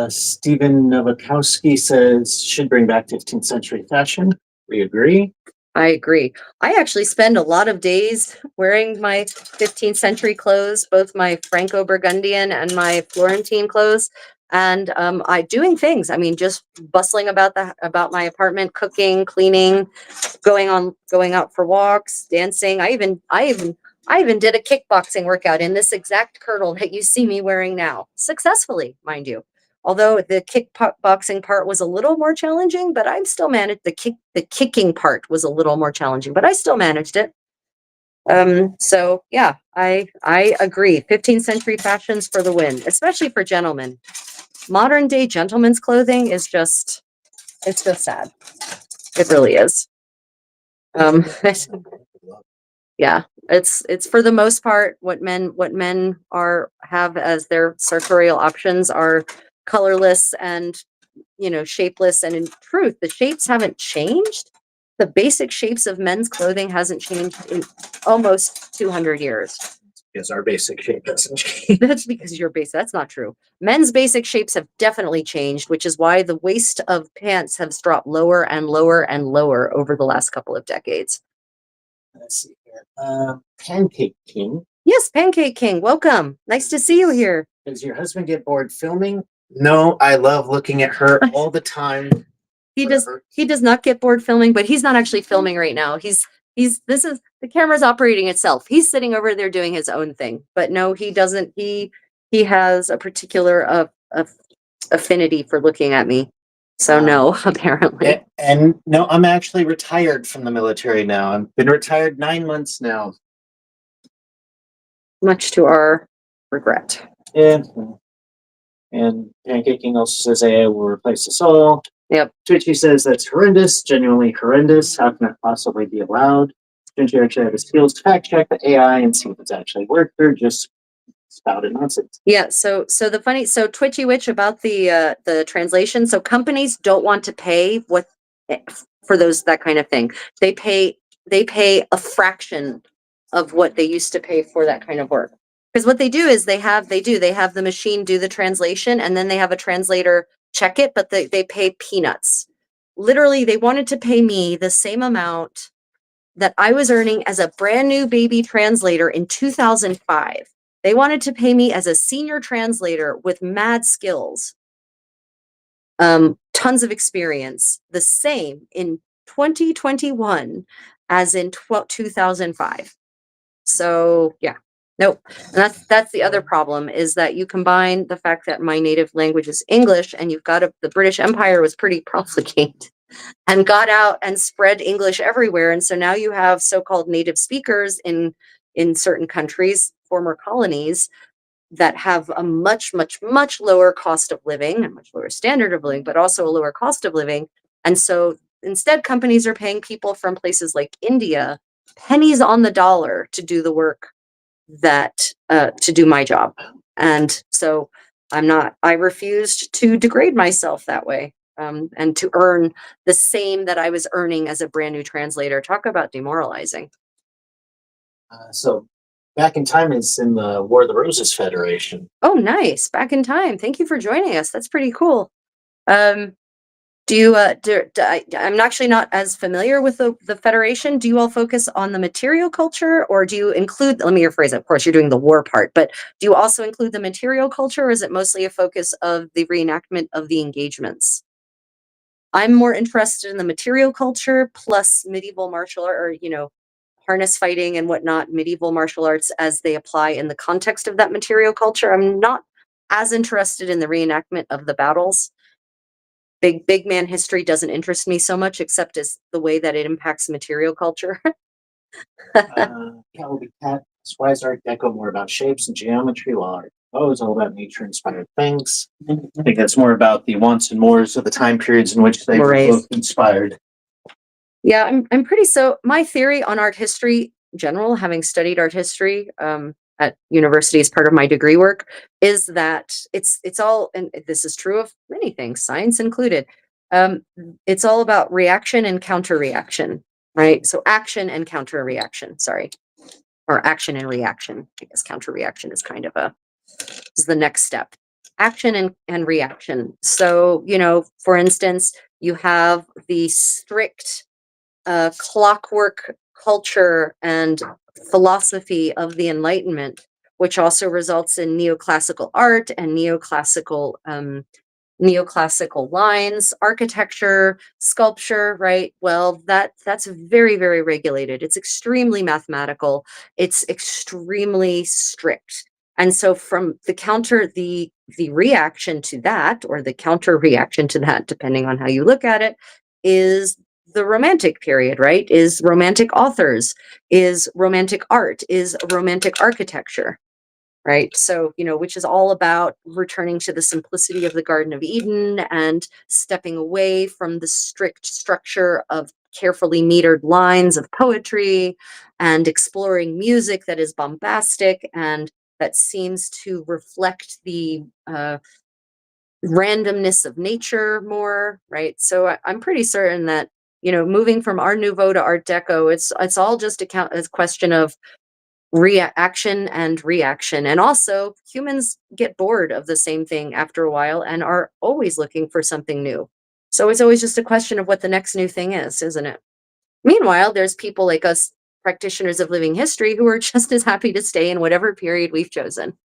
Speaker 2: Stephen Nowakowski says should bring back 15th century fashion. We agree.
Speaker 1: I agree. I actually spend a lot of days wearing my 15th century clothes, both my Franco-Burgundian and my Florentine clothes, and I doing things. I mean, just bustling about my apartment, cooking, cleaning, going out for walks, dancing. I even did a kickboxing workout in this exact kirtle that you see me wearing now, successfully, mind you. Although the kickboxing part was a little more challenging, but I still managed the kicking part was a little more challenging, but I still managed it. So yeah, I agree. 15th century fashions for the win, especially for gentlemen. Modern day gentlemen's clothing is just sad. It really is. Yeah, it's for the most part what men have as their sartorial options are colorless and shapeless, and in truth the shapes haven't changed. The basic shapes of men's clothing hasn't changed in almost 200 years.
Speaker 2: Because our basic shape doesn't change.
Speaker 1: That's because your base that's not true. Men's basic shapes have definitely changed, which is why the waist of pants has dropped lower and lower and lower over the last couple of decades.
Speaker 2: Let's see here. Pancake King.
Speaker 1: Yes, Pancake King, welcome. Nice to see you here.
Speaker 2: Does your husband get bored filming? No, I love looking at her all the time.
Speaker 1: He does not get bored filming, but he's not actually filming right now. The camera's operating itself. He's sitting over there doing his own thing. But no, he doesn't. He has a particular affinity for looking at me. So no, apparently.
Speaker 2: And no, I'm actually retired from the military now. I've been retired 9 months now.
Speaker 1: Much to our regret.
Speaker 2: Yeah. And Pancake King also says AI will replace us all.
Speaker 1: Yep.
Speaker 2: Twitchy says that's horrendous, genuinely horrendous. How can that possibly be allowed? Ginger actually have the skills to fact check the AI and see if it's actually worked or just spouted nonsense.
Speaker 1: Yeah, so Twitchy Witch about the translation. So companies don't want to pay for that kind of thing. They pay a fraction of what they used to pay for that kind of work. Because what they do is they have the machine do the translation, and then they have a translator check it, but they pay peanuts. Literally, they wanted to pay me the same amount that I was earning as a brand new baby translator in 2005. They wanted to pay me as a senior translator with mad skills, tons of experience, the same in 2021 as in 2005. So yeah, nope. And that's the other problem, is that you combine the fact that my native language is English, and you've got the British Empire was pretty profligate and got out and spread English everywhere. And so now you have so-called native speakers in certain countries, former colonies, that have a much, much, much lower cost of living and much lower standard of living, but also a lower cost of living. And so instead, companies are paying people from places like India pennies on the dollar to do the work to do my job. And so I refused to degrade myself that way. And to earn the same that I was earning as a brand new translator. Talk about demoralizing.
Speaker 2: So Back in Time is in the War of the Roses Federation.
Speaker 1: Oh, nice. Back in Time. Thank you for joining us. That's pretty cool. I'm actually not as familiar with the Federation. Do you all focus on the material culture, or do you include, let me rephrase it, of course, you're doing the war part, but do you also include the material culture, or is it mostly a focus of the reenactment of the engagements? I'm more interested in the material culture plus medieval martial art, or, harness fighting and whatnot, medieval martial arts as they apply in the context of that material culture. I'm not as interested in the reenactment of the battles. Big man history doesn't interest me so much, except as the way that it impacts material culture.
Speaker 2: Calvin Cat, why is Art Deco more about shapes and geometry, while Art Deco is all about nature-inspired things? I think that's more about the wants and mores of the time periods in which they were both inspired.
Speaker 1: Yeah, I'm pretty so my theory on art history in general, having studied art history at university as part of my degree work, is that it's all, and this is true of many things, science included. Um, it's all about reaction and counter reaction, right? So action and counter reaction, sorry, or action and reaction. I guess counter reaction is kind of a is the next step. Action and reaction. So, for instance, you have the strict clockwork culture and philosophy of the Enlightenment, which also results in neoclassical art and neoclassical lines, architecture, sculpture, right? Well, that's very, very regulated. It's extremely mathematical. It's extremely strict. And so from the reaction to that, or the counter reaction to that, depending on how you look at it, is the romantic period, right? Is romantic authors, is romantic art, is romantic architecture, right? So, which is all about returning to the simplicity of the Garden of Eden and stepping away from the strict structure of carefully metered lines of poetry and exploring music that is bombastic and that seems to reflect the randomness of nature more, right? So I'm pretty certain that, moving from Art Nouveau to Art Deco, it's all just a question of reaction and reaction. And also, humans get bored of the same thing after a while and are always looking for something new. So it's always just a question of what the next new thing is, isn't it? Meanwhile, there's people like us, practitioners of living history, who are just as happy to stay in whatever period we've chosen.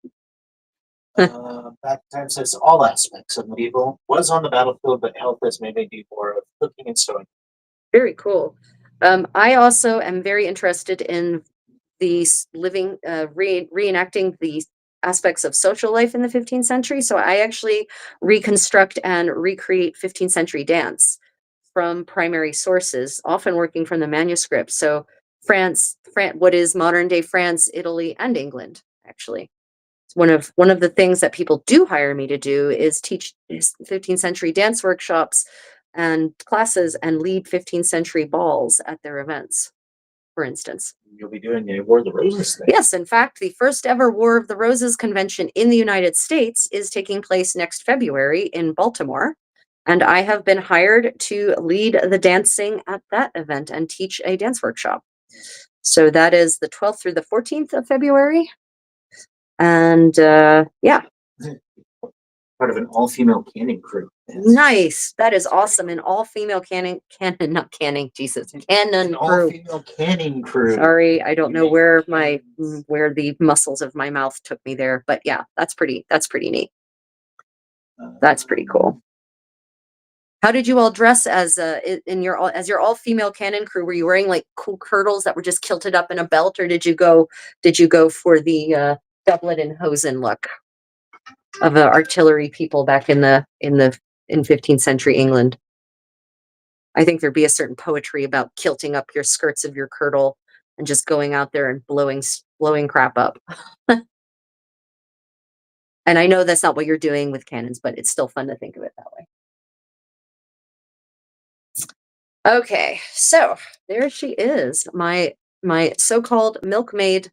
Speaker 3: Back time says all aspects of medieval was on the battlefield, but health has made me do more of cooking and sewing.
Speaker 1: Very cool. I also am very interested in these reenacting the aspects of social life in the 15th century. So I actually reconstruct and recreate 15th century dance from primary sources, often working from the manuscript. So what is modern day France, Italy, and England, actually. It's one of the things that people do hire me to do is teach 15th century dance workshops and classes and lead 15th century balls at their events, for instance.
Speaker 3: You'll be doing a War of the Roses thing.
Speaker 1: Yes, in fact, the first ever War of the Roses convention in the United States is taking place next February in Baltimore. And I have been hired to lead the dancing at that event and teach a dance workshop. So that is the 12th through the 14th of February. And yeah,
Speaker 3: Part of an all-female canning crew.
Speaker 1: nice. That is awesome. An all-female not canning, Jesus, canon
Speaker 3: An
Speaker 1: crew.
Speaker 3: all-female canning crew.
Speaker 1: Sorry, I don't know where the muscles of my mouth took me there, but yeah, that's pretty neat. That's pretty cool. How did you all dress as your all-female cannon crew? Were you wearing like cool kirtles that were just kilted up in a belt, or did you go for the doublet and hosen look of the artillery people back in 15th century England? I think there'd be a certain poetry about kilting up your skirts of your kirtle and just going out there and blowing crap up. And I know that's not what you're doing with cannons, but it's still fun to think of it that way. Okay, so there she is, my so-called milkmaid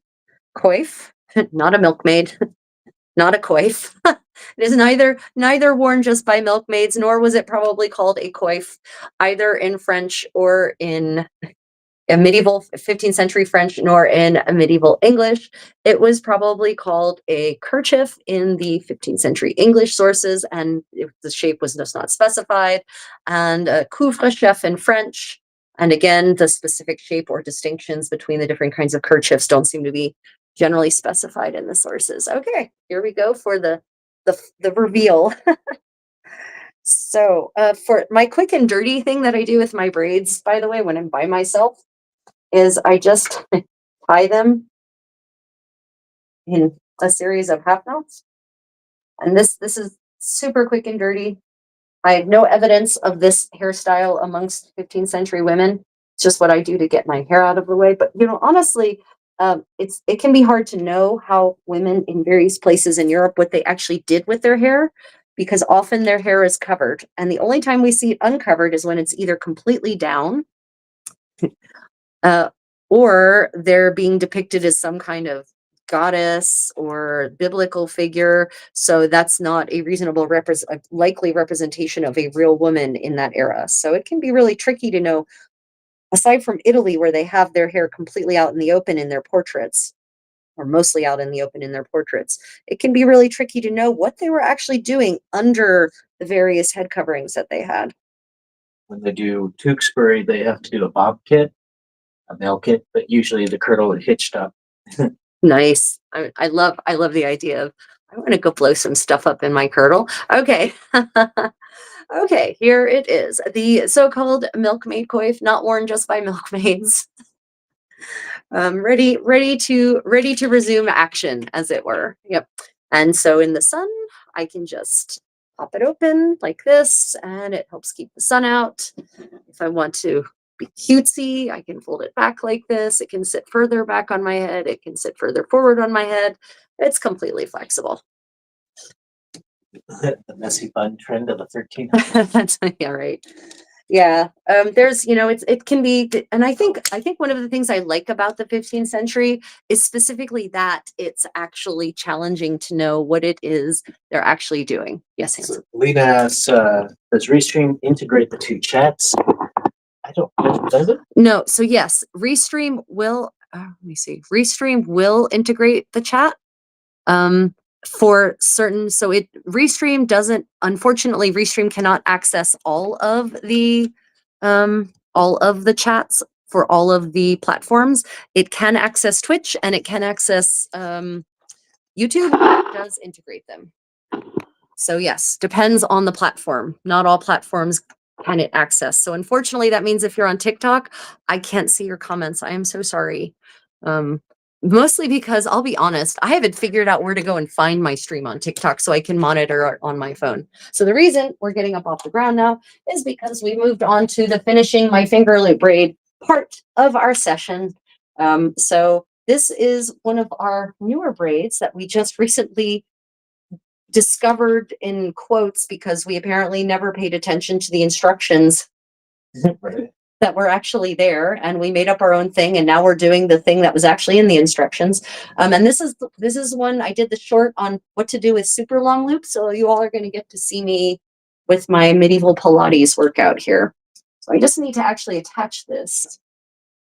Speaker 1: coif, not a milkmaid, not a coif. It is neither worn just by milkmaids, nor was it probably called a coif, either in French or in a medieval 15th century French, nor in a medieval English. It was probably called a kerchief in the 15th century English sources, and the shape was just not specified, and a couvre-chef in French. And again, the specific shape or distinctions between the different kinds of kerchiefs don't seem to be generally specified in the sources. Okay, here we go for the reveal. So for my quick and dirty thing that I do with my braids, by the way, when I'm by myself, is I just tie them in a series of half knots. And this is super quick and dirty. I have no evidence of this hairstyle amongst 15th century women. It's just what I do to get my hair out of the way. But honestly, it can be hard to know how women in various places in Europe what they actually did with their hair, because often their hair is covered, and the only time we see it uncovered is when it's either completely down uh, or they're being depicted as some kind of goddess or biblical figure. So that's not a reasonable a likely representation of a real woman in that era. So it can be really tricky to know, aside from Italy, where they have their hair completely out in the open in their portraits, or mostly out in the open in their portraits, it can be really tricky to know what they were actually doing under the various head coverings that they had.
Speaker 2: When they do Tewksbury, they have to do a bob kit, a male kit, but usually the kirtle is hitched up.
Speaker 1: Nice. I love the idea of, I want to go blow some stuff up in my kirtle. Okay. Okay, here it is. The so-called milkmaid coif, not worn just by milkmaids. Ready to resume action, as it were. Yep. And so in the sun, I can just pop it open like this, and it helps keep the sun out. If I want to be cutesy, I can fold it back like this. It can sit further back on my head. It can sit further forward on my head. It's completely flexible.
Speaker 2: The messy bun trend of the 1300s.
Speaker 1: That's, yeah, right. Yeah. There's, it can be, and I think one of the things I like about the 15th century is specifically that it's actually challenging to know what it is they're actually doing. Yes, Hanson.
Speaker 2: Lena asks, does Restream integrate the two chats? I don't know. Does it?
Speaker 1: No. So yes, Restream will, let me see. Restream will integrate the chat. For certain, so unfortunately, Restream cannot access all of the chats for all of the platforms. It can access Twitch and it can access YouTube. It does integrate them. So yes, depends on the platform. Not all platforms can it access. So unfortunately, that means if you're on TikTok, I can't see your comments. I am so sorry. Mostly because I'll be honest, I haven't figured out where to go and find my stream on TikTok so I can monitor it on my phone. So the reason we're getting up off the ground now is because we moved on to the finishing my finger loop braid part of our session. So this is one of our newer braids that we just recently discovered, in quotes, because we apparently never paid attention to the instructions
Speaker 2: Right.
Speaker 1: that were actually there, and we made up our own thing, and now we're doing the thing that was actually in the instructions. And this is one I did the short on what to do with super long loops, so you all are going to get to see me with my medieval Pilates workout here. So I just need to actually attach this.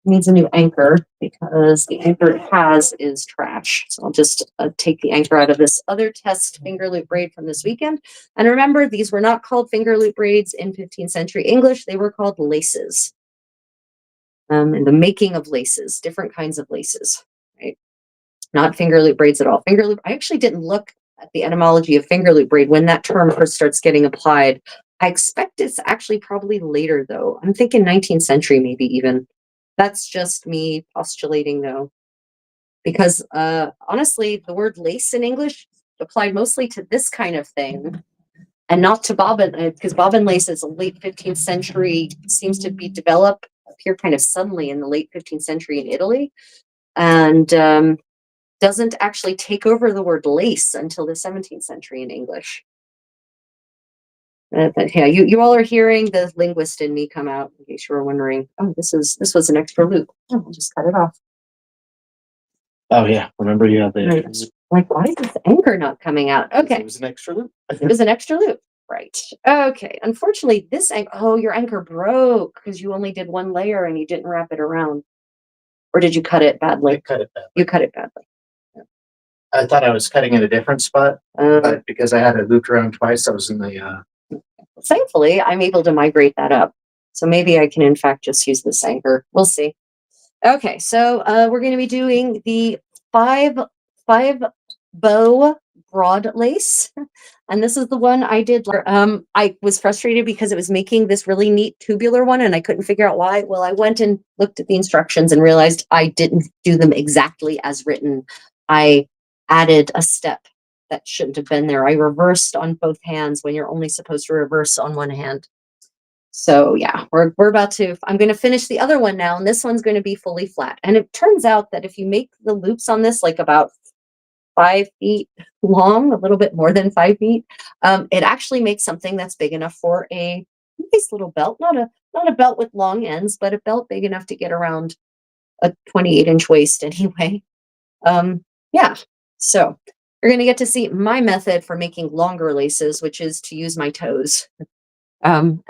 Speaker 1: It needs a new anchor because the anchor it has is trash. So I'll just take the anchor out of this other test finger loop braid from this weekend. And remember, these were not called finger loop braids in 15th century English. They were called laces. And the making of laces, different kinds of laces, right? Not finger loop braids at all. Finger loop, I actually didn't look at the etymology of finger loop braid when that term first starts getting applied. I expect it's actually probably later, though. I'm thinking 19th century, maybe even. That's just me postulating, though. Because honestly, the word lace in English applied mostly to this kind of thing, and not to bobbin, because bobbin lace is a late 15th century, seems to be developed appear kind of suddenly in the late 15th century in Italy, and doesn't actually take over the word lace until the 17th century in English. But yeah, you all are hearing the linguist in me come out, in case you were wondering. Oh, this was an extra loop. Oh, I'll just cut it off.
Speaker 2: Oh yeah, remember you had the
Speaker 1: Right. Like, why is this anchor not coming out? Okay.
Speaker 2: It was an extra loop.
Speaker 1: It was an extra loop. Right. Okay. Unfortunately, this your anchor broke because you only did one layer and you didn't wrap it around. Or did you cut it badly?
Speaker 2: I cut it badly.
Speaker 1: You cut it badly.
Speaker 2: I thought I was cutting in a different spot, but because I had it looped around twice, I was in the
Speaker 1: Thankfully, I'm able to migrate that up. So maybe I can, in fact, just use this anchor. We'll see. Okay, so we're going to be doing the five bow broad lace. And this is the one I did. I was frustrated because it was making this really neat tubular one and I couldn't figure out why. Well, I went and looked at the instructions and realized I didn't do them exactly as written. I added a step that shouldn't have been there. I reversed on both hands when you're only supposed to reverse on one hand. So yeah, we're about to, I'm going to finish the other one now, and this one's going to be fully flat. And it turns out that if you make the loops on this like about 5 feet long, a little bit more than 5 feet, it actually makes something that's big enough for a nice little belt, not a belt with long ends, but a belt big enough to get around a 28-inch waist anyway. Yeah, so you're going to get to see my method for making longer laces, which is to use my toes. And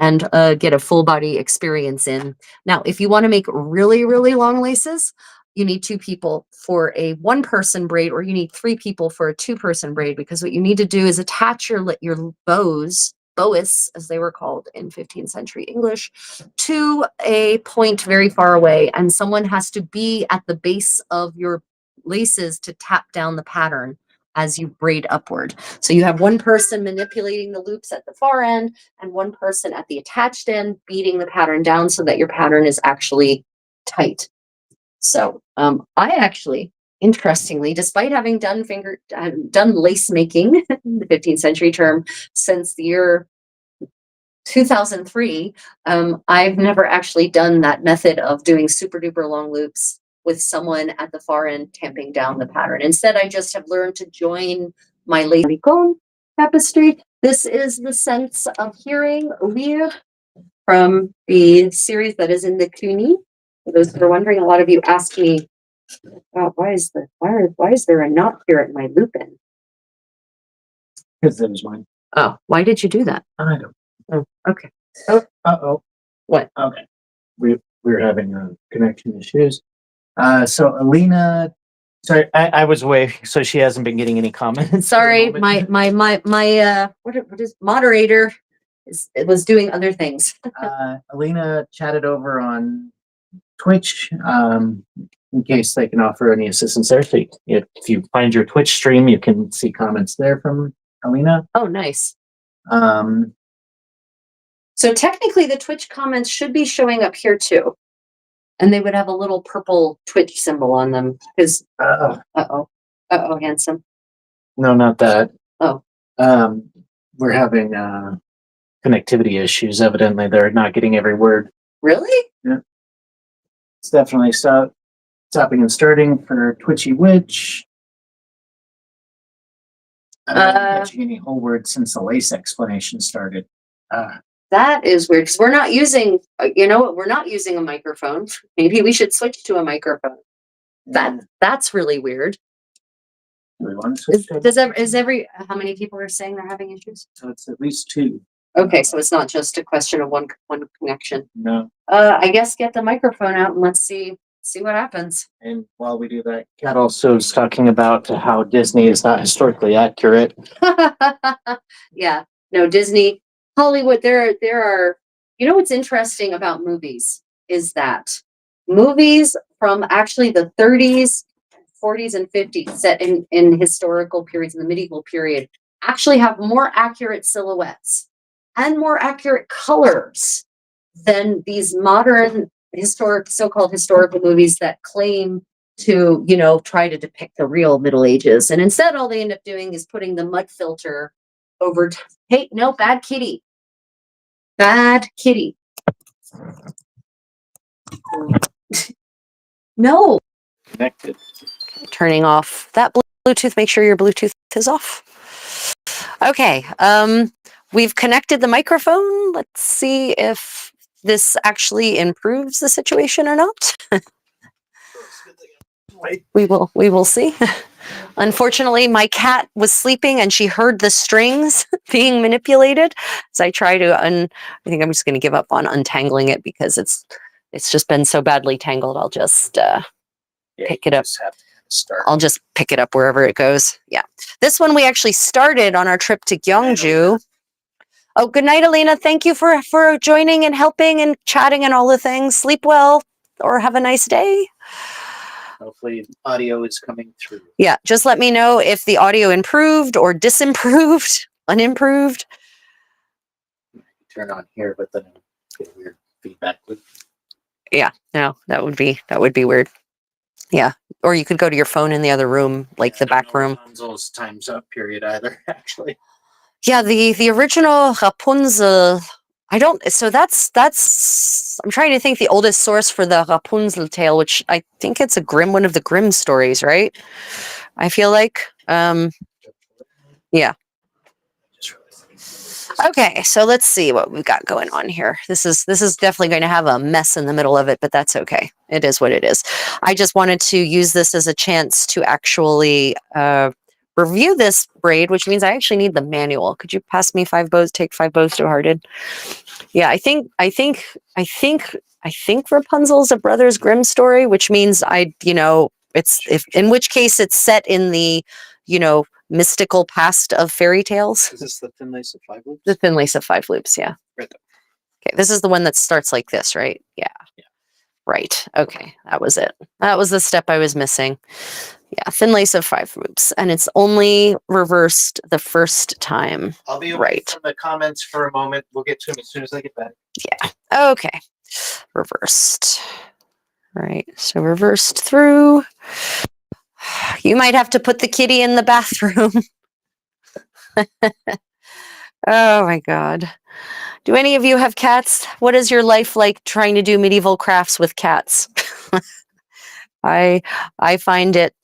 Speaker 1: get a full body experience in. Now, if you want to make really, really long laces, you need 2 people for a 1-person braid, or you need 3 people for a 2-person braid, because what you need to do is attach your bows, as they were called in 15th century English, to a point very far away, and someone has to be at the base of your laces to tap down the pattern as you braid upward. So you have 1 person manipulating the loops at the far end and 1 person at the attached end beating the pattern down so that your pattern is actually tight. So I actually, interestingly, despite having done lace making in the 15th century term since the year 2003, I've never actually done that method of doing super duper long loops with someone at the far end tamping down the pattern. Instead, I just have learned to join my lace tapestry. This is The Sense of Hearing, Lire, from the series that is in the Cluny. For those that are wondering, a lot of you ask me, why is there a knot here at my loop-in?
Speaker 2: Because that was mine.
Speaker 1: Oh, why did you do that?
Speaker 2: I don't.
Speaker 1: Oh, okay. Oh,
Speaker 2: Uh-oh.
Speaker 1: what?
Speaker 2: Okay. We're having connection issues. So Alina, sorry, I was away, so she hasn't been getting any comments.
Speaker 1: Sorry, my what is moderator was doing other things.
Speaker 2: Alina chatted over on Twitch, in case they can offer any assistance there. So if you find your Twitch stream, you can see comments there from Alina.
Speaker 1: Oh, nice.
Speaker 2: Um,
Speaker 1: So technically the Twitch comments should be showing up here too. And they would have a little purple Twitch symbol on them because, handsome.
Speaker 2: no, not that.
Speaker 1: Oh.
Speaker 2: We're having connectivity issues. Evidently, they're not getting every word.
Speaker 1: Really?
Speaker 2: Yeah. It's definitely stopping and starting for Twitchy Witch. I haven't been catching any whole words since the lace explanation started.
Speaker 1: That is weird because we're not using, we're not using a microphone. Maybe we should switch to a microphone. That's really weird.
Speaker 2: Do we want to switch?
Speaker 1: How many people are saying they're having issues?
Speaker 2: So it's at least 2.
Speaker 1: Okay, so it's not just a question of one connection.
Speaker 2: No.
Speaker 1: I guess get the microphone out and let's see what happens.
Speaker 2: And while we do that, Kat also is talking about how Disney is not historically accurate.
Speaker 1: Yeah, no, Disney, Hollywood, there are, what's interesting about movies is that movies from actually the 30s, 40s, and 50s set in historical periods, in the medieval period, actually have more accurate silhouettes and more accurate colors than these modern so-called historical movies that claim to, try to depict the real Middle Ages. And instead, all they end up doing is putting the mud filter over. Hey, no, bad kitty. Bad kitty. No.
Speaker 2: Connected.
Speaker 1: Turning off that Bluetooth. Make sure your Bluetooth is off. Okay. We've connected the microphone. Let's see if this actually improves the situation or not. We will see. Unfortunately, my cat was sleeping and she heard the strings being manipulated. So I try to I think I'm just going to give up on untangling it because it's just been so badly tangled. I'll just pick it up. I'll just pick it up wherever it goes. Yeah. This one we actually started on our trip to Gyeongju. Oh, good night, Alina. Thank you for joining and helping and chatting and all the things. Sleep well or have a nice day.
Speaker 2: Hopefully audio is coming through.
Speaker 1: Yeah, just let me know if the audio improved or disimproved, unimproved.
Speaker 2: Turn on here, but then get weird feedback.
Speaker 1: Yeah, no, that would be weird. Yeah, or you could go to your phone in the other room, like the back room.
Speaker 2: Rapunzel's time's up period either, actually.
Speaker 1: Yeah, the original Rapunzel. I don't. So that's. I'm trying to think the oldest source for the Rapunzel tale, which I think it's one of the Grimm stories, right? I feel like. Yeah. Okay, so let's see what we've got going on here. This is definitely going to have a mess in the middle of it, but that's okay. It is what it is. I just wanted to use this as a chance to actually review this braid, which means I actually need the manual. Could you pass me 5 bows? Take 5 bows to Hearted. Yeah, I think Rapunzel's a Brothers Grimm story, which means it's in which case it's set in the, mystical past of fairy tales.
Speaker 2: Is this the thin lace of 5 loops?
Speaker 1: The thin lace of 5 loops, yeah.
Speaker 2: Right there.
Speaker 1: Okay, this is the one that starts like this, right? Yeah. Right. Okay, that was it. That was the step I was missing. Yeah, thin lace of 5 loops, and it's only reversed the first time.
Speaker 2: I'll be away from the comments for a moment. We'll get to them as soon as I get back.
Speaker 1: Yeah. Okay. Reversed. Right. So reversed through. You might have to put the kitty in the bathroom. Oh my God. Do any of you have cats? What is your life like trying to do medieval crafts with cats? I find it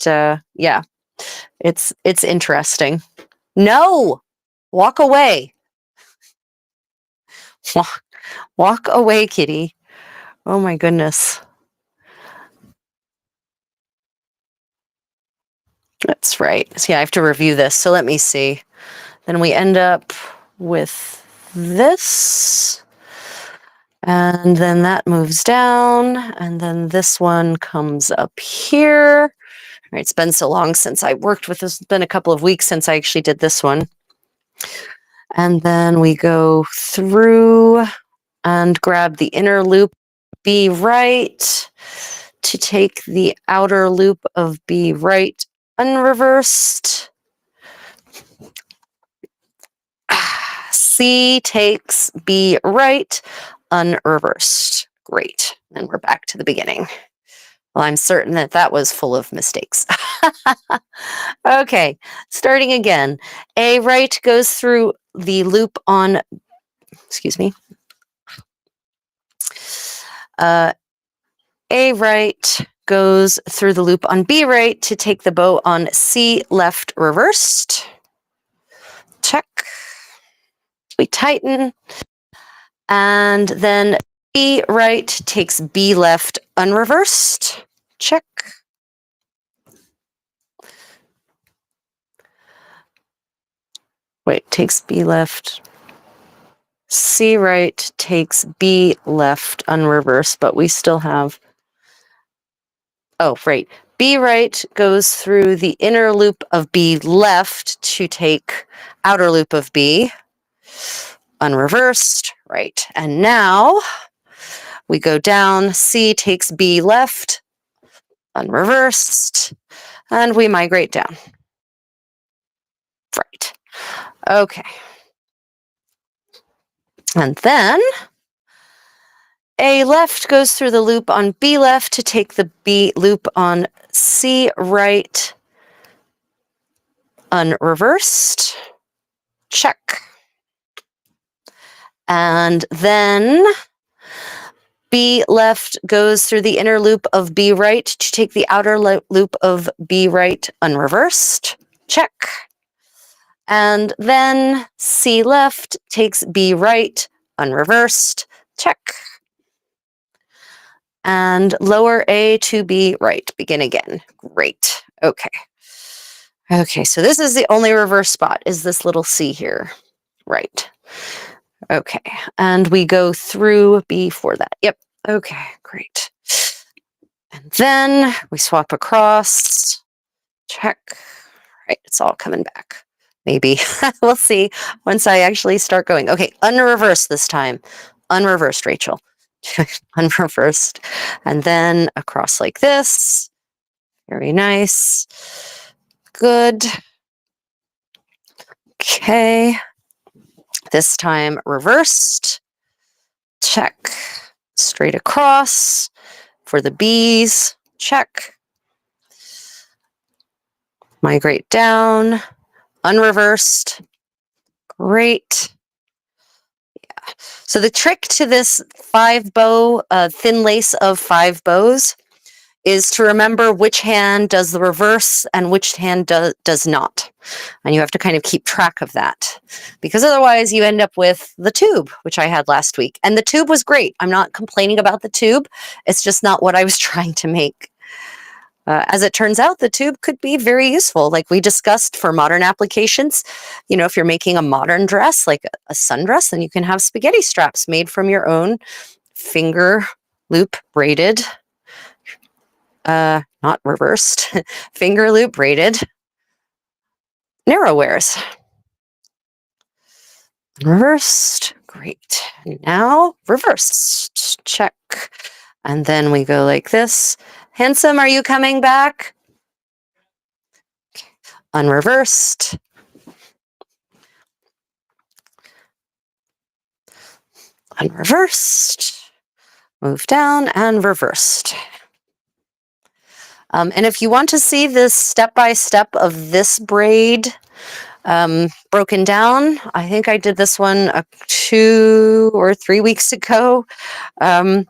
Speaker 1: it's interesting. No. Walk away. Walk away, kitty. Oh my goodness. That's right. So yeah, I have to review this. So let me see. Then we end up with this. And then that moves down. And then this one comes up here. All right, it's been so long since I worked with this. It's been a couple of weeks since I actually did this one. And then we go through and grab the inner loop B right to take the outer loop of B right unreversed. C takes B right unreversed. Great. And we're back to the beginning. Well, I'm certain that that was full of mistakes. Okay, starting again. A right goes through the loop on, excuse me. A right goes through the loop on B right to take the bow on C left reversed. Check. We tighten. And then B right takes B left unreversed. Check. Wait, takes B left. C right takes B left unreversed, but we still have, oh, right. B right goes through the inner loop of B left to take outer loop of B unreversed, right. And now we go down, C takes B left unreversed, and we migrate down. Right. Okay. And then A left goes through the loop on B left to take the B loop on C right unreversed. Check. And then B left goes through the inner loop of B right to take the outer loop of B right unreversed. Check. And then C left takes B right unreversed. Check. And lower A to B right. Begin again. Great. Okay. Okay, so this is the only reverse spot, is this little C here. Right. Okay, and we go through B for that. Yep. Okay, great. And then we swap across. Check. Right, it's all coming back. Maybe. We'll see once I actually start going. Okay, unreversed this time. Unreversed, Rachel. Unreversed. And then across like this. Very nice. Good. Okay. This time reversed. Check. Straight across for the B's. Check. Migrate down. Unreversed. Great. Yeah. So the trick to this 5 bow, thin lace of 5 bows
Speaker 4: is to remember which hand does the reverse and which hand does not. And you have to kind of keep track of that, because otherwise you end up with the tube, which I had last week. And the tube was great. I'm not complaining about the tube. It's just not what I was trying to make. As it turns out, the tube could be very useful, like we discussed, for modern applications. You know, if you're making a modern dress, like a sundress, then you can have spaghetti straps made from your own finger loop braided, not reversed, finger loop braided narrow wears. Reversed, great. Now reversed, check. And then we go like this. Handsome, are you coming back? Unreversed. Unreversed. Move down and reversed. And if you want to see this step-by-step of this braid broken down, I think I did this one 2 or 3 weeks ago. I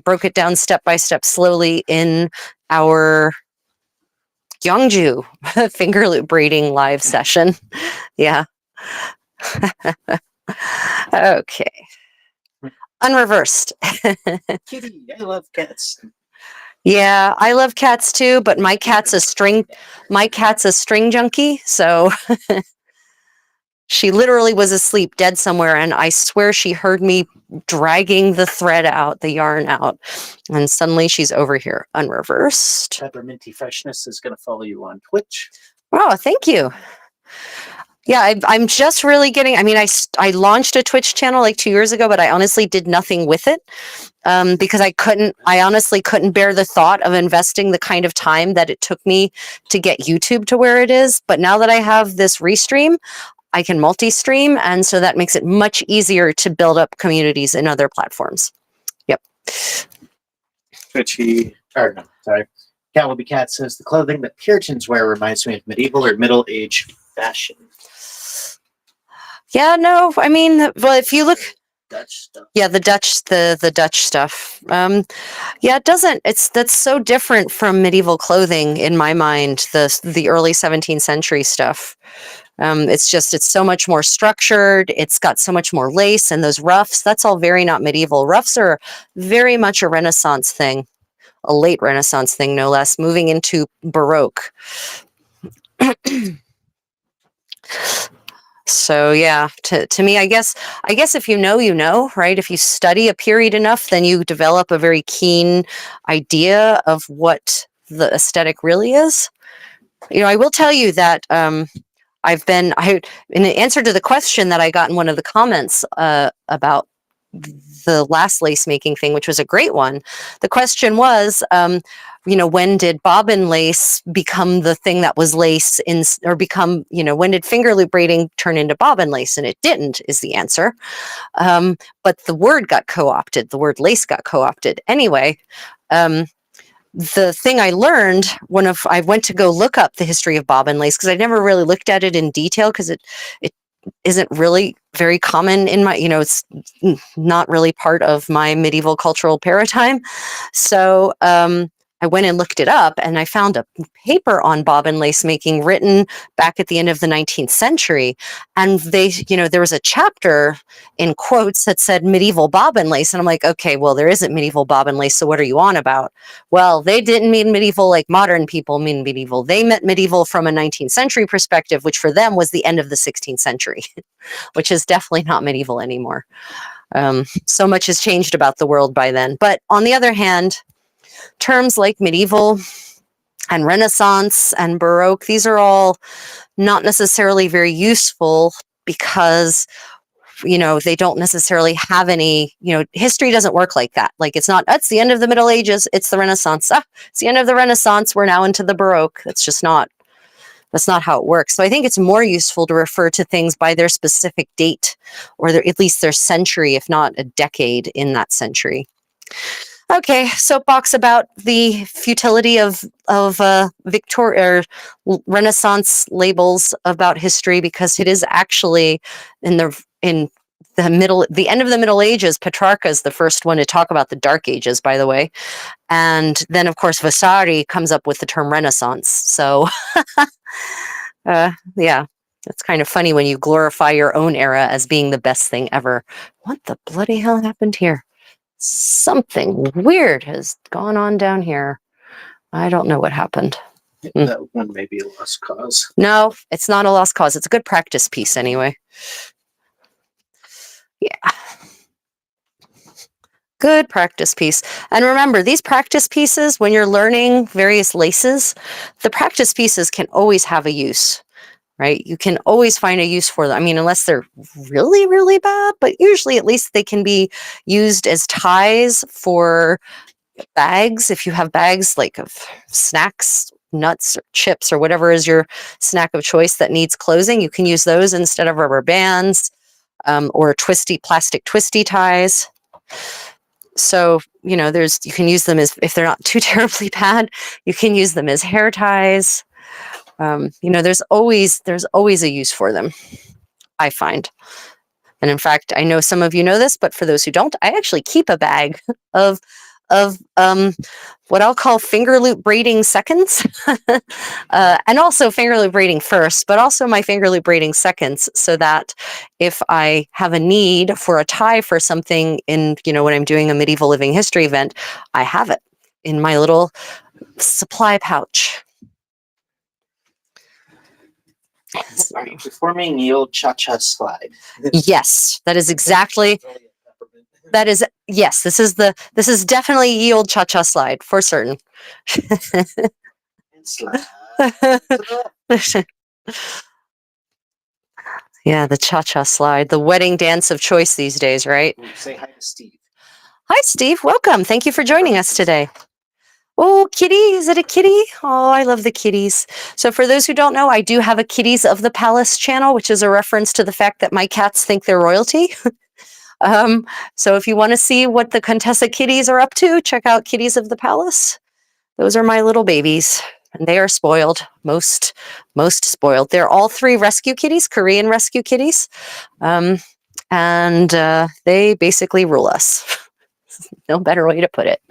Speaker 4: broke it down step by step slowly in our Gyeongju finger loop braiding live session. Yeah. Okay. Unreversed.
Speaker 3: Kitty, I love cats.
Speaker 4: Yeah, I love cats too, but my cat's a string junkie, so she literally was asleep dead somewhere, and I swear she heard me dragging the yarn out, and suddenly she's over here, unreversed.
Speaker 3: Pepperminty Freshness is going to follow you on Twitch.
Speaker 4: Oh, thank you. Yeah, I'm just really getting, I mean, I launched a Twitch channel like 2 years ago, but I honestly did nothing with it because I honestly couldn't bear the thought of investing the kind of time that it took me to get YouTube to where it is. But now that I have this Restream, I can multi-stream, and so that makes it much easier to build up communities in other platforms. Yep.
Speaker 3: Twitchy, or no, sorry. Callowby Cat says, the clothing that Puritans wear reminds me of medieval or Middle Age fashion.
Speaker 4: Yeah, no, I mean, well, if you look,
Speaker 3: Dutch stuff.
Speaker 4: yeah, the Dutch stuff. Yeah, that's so different from medieval clothing in my mind. The early 17th century stuff. It's so much more structured. It's got so much more lace, and those ruffs. That's all very not medieval. Ruffs are very much a Renaissance thing, a late Renaissance thing, no less, moving into Baroque. So yeah, to me, I guess if you know, right? If you study a period enough, then you develop a very keen idea of what the aesthetic really is. You know, I will tell you that in answer to the question that I got in one of the comments about the last lace making thing, which was a great one. The question was, when did bobbin lace become the thing that was lace when did finger loop braiding turn into bobbin lace? And it didn't, is the answer. But the word got co-opted. The word lace got co-opted. Anyway, the thing I learned I went to go look up the history of bobbin lace, because I never really looked at it in detail, because it isn't really very common in my, it's not really part of my medieval cultural paradigm. So I went and looked it up, and I found a paper on bobbin lace making written back at the end of the 19th century. And there was a chapter in quotes that said medieval bobbin lace. And I'm like, okay, well, there isn't medieval bobbin lace. So what are you on about? Well, they didn't mean medieval like modern people mean medieval. They meant medieval from a 19th century perspective, which for them was the end of the 16th century, which is definitely not medieval anymore. So much has changed about the world by then. But on the other hand, terms like medieval and Renaissance and Baroque, these are all not necessarily very useful, because they don't necessarily have any, history doesn't work like that. Like, it's the end of the Middle Ages, it's the Renaissance. It's the end of the Renaissance, we're now into the Baroque. That's not how it works. So I think it's more useful to refer to things by their specific date, or at least their century, if not a decade in that century. Okay, soapbox about the futility of Victoria or Renaissance labels about history, because it is actually in the end of the Middle Ages. Petrarca is the first one to talk about the Dark Ages, by the way. And then, of course, Vasari comes up with the term Renaissance. So, yeah, it's kind of funny when you glorify your own era as being the best thing ever. What the bloody hell happened here? Something weird has gone on down here. I don't know what happened.
Speaker 3: That one may be a lost cause.
Speaker 4: No, it's not a lost cause. It's a good practice piece anyway. Yeah. Good practice piece. And remember, these practice pieces, when you're learning various laces, the practice pieces can always have a use, right? You can always find a use for them. I mean, unless they're really, really bad, but usually at least they can be used as ties for bags. If you have bags like of snacks, nuts, or chips, or whatever is your snack of choice that needs closing, you can use those instead of rubber bands or plastic twisty ties. So, you know, you can use them as, if they're not too terribly bad, you can use them as hair ties. You know, there's always a use for them, I find. And in fact, I know some of you know this, but for those who don't, I actually keep a bag of what I'll call finger loop braiding seconds, and also finger loop braiding first, but also my finger loop braiding seconds, so that if I have a need for a tie for something in, you know, when I'm doing a medieval living history event, I have it in my little supply pouch.
Speaker 3: Are you performing the old cha-cha slide?
Speaker 4: Yes, that is exactly. That is, yes, this is definitely ye old cha-cha slide for certain. Yeah, the cha-cha slide, the wedding dance of choice these days, right?
Speaker 3: Say hi to Steve.
Speaker 4: Hi, Steve. Welcome. Thank you for joining us today. Oh, kitty. Is it a kitty? Oh, I love the kitties. So for those who don't know, I do have a Kitties of the Palace channel, which is a reference to the fact that my cats think they're royalty. So if you want to see what the Contessa kitties are up to, check out Kitties of the Palace. Those are my little babies, and they are spoiled, most spoiled. They're all 3 rescue kitties, Korean rescue kitties, and they basically rule us. No better way to put it.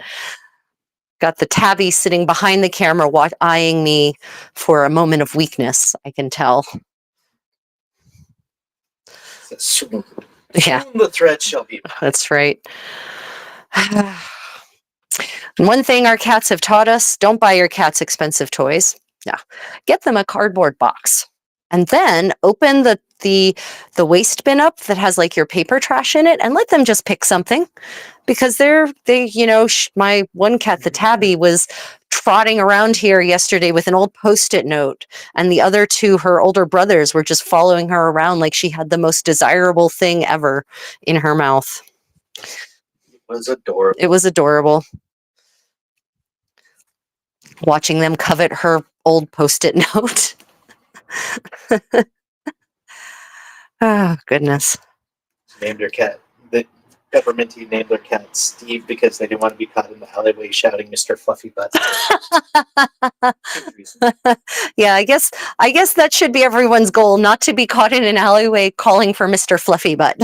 Speaker 4: Got the tabby sitting behind the camera, eyeing me for a moment of weakness, I can tell. Yeah.
Speaker 3: Soon the thread shall be.
Speaker 4: That's right. One thing our cats have taught us, don't buy your cats expensive toys. No. Get them a cardboard box. And then open the waste bin up that has like your paper trash in it, and let them just pick something. Because you know, my one cat, the tabby, was trotting around here yesterday with an old Post-it note, and the other 2, her older brothers, were just following her around like she had the most desirable thing ever in her mouth.
Speaker 3: It was adorable.
Speaker 4: It was adorable. Watching them covet her old Post-it note. Oh, goodness.
Speaker 3: Named their cat. The Pepperminty named their cat Steve because they didn't want to be caught in the alleyway shouting Mr. Fluffy Butt.
Speaker 4: Yeah, I guess that should be everyone's goal, not to be caught in an alleyway calling for Mr. Fluffy Butt.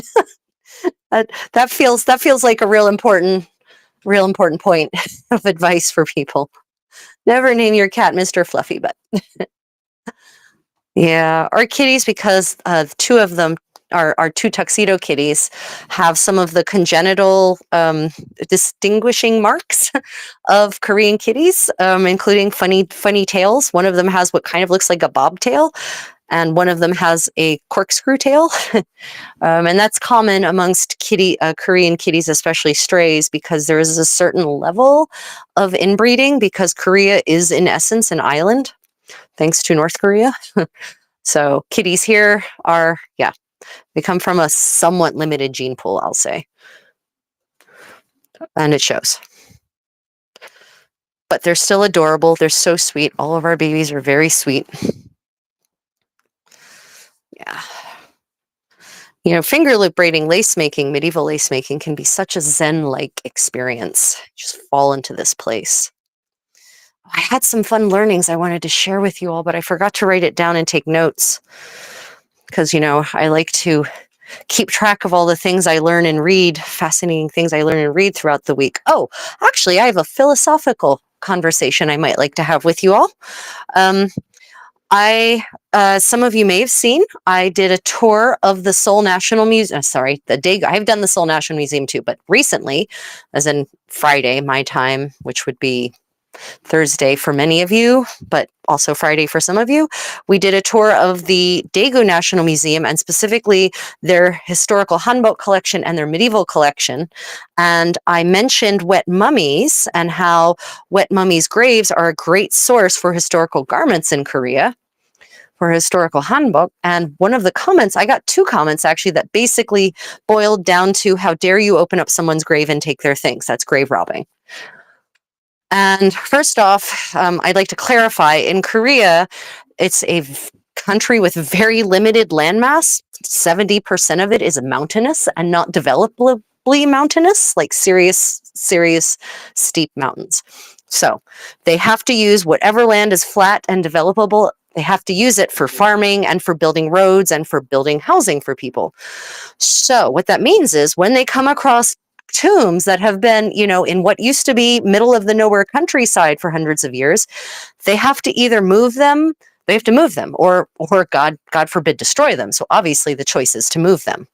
Speaker 4: that feels like a real important point of advice for people. Never name your cat Mr. Fluffy Butt. Yeah, our kitties, because 2 of them, our 2 tuxedo kitties, have some of the congenital distinguishing marks of Korean kitties, including funny tails. One of them has what kind of looks like a bobtail, and one of them has a corkscrew tail. And that's common amongst Korean kitties, especially strays, because there is a certain level of inbreeding, because Korea is in essence an island, thanks to North Korea. So kitties here they come from a somewhat limited gene pool, I'll say. And it shows. But they're still adorable. They're so sweet. All of our babies are very sweet. Yeah. You know, finger loop braiding, lace making, medieval lace making can be such a Zen-like experience. Just fall into this place. I had some fun learnings I wanted to share with you all, but I forgot to write it down and take notes. Because, you know, I like to keep track of all the things I learn and read, fascinating things I learn and read throughout the week. Oh, actually, I have a philosophical conversation I might like to have with you all. Some of you may have seen, I did a tour of the Seoul National Museum. I've done the Seoul National Museum too, but recently, as in Friday, my time, which would be Thursday for many of you, but also Friday for some of you, we did a tour of the Daegu National Museum and specifically their historical Hanbok collection and their medieval collection. And I mentioned wet mummies and how wet mummies' graves are a great source for historical garments in Korea, for historical Hanbok. And one of the comments, I got 2 comments actually that basically boiled down to, how dare you open up someone's grave and take their things? That's grave robbing. And first off, I'd like to clarify, in Korea, it's a country with very limited landmass. 70% of it is mountainous and not developably mountainous, like serious steep mountains. So they have to use whatever land is flat and developable. They have to use it for farming and for building roads and for building housing for people. So what that means is when they come across tombs that have been, in what used to be middle of the nowhere countryside for hundreds of years, they have to either move them, or God forbid, destroy them. So obviously the choice is to move them.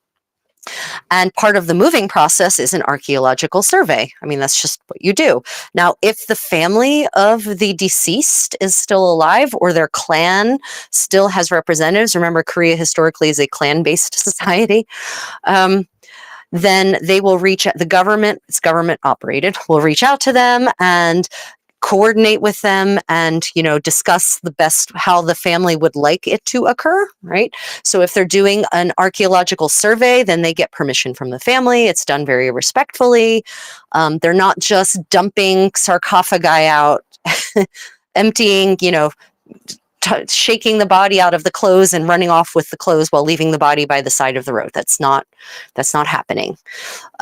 Speaker 4: And part of the moving process is an archaeological survey. I mean, that's just what you do. Now, if the family of the deceased is still alive or their clan still has representatives, remember Korea historically is a clan-based society, then they will reach out, it's government operated, will reach out to them and coordinate with them and, discuss how the family would like it to occur, right? So if they're doing an archaeological survey, then they get permission from the family. It's done very respectfully. They're not just dumping sarcophagi out, emptying, shaking the body out of the clothes and running off with the clothes while leaving the body by the side of the road. That's not happening.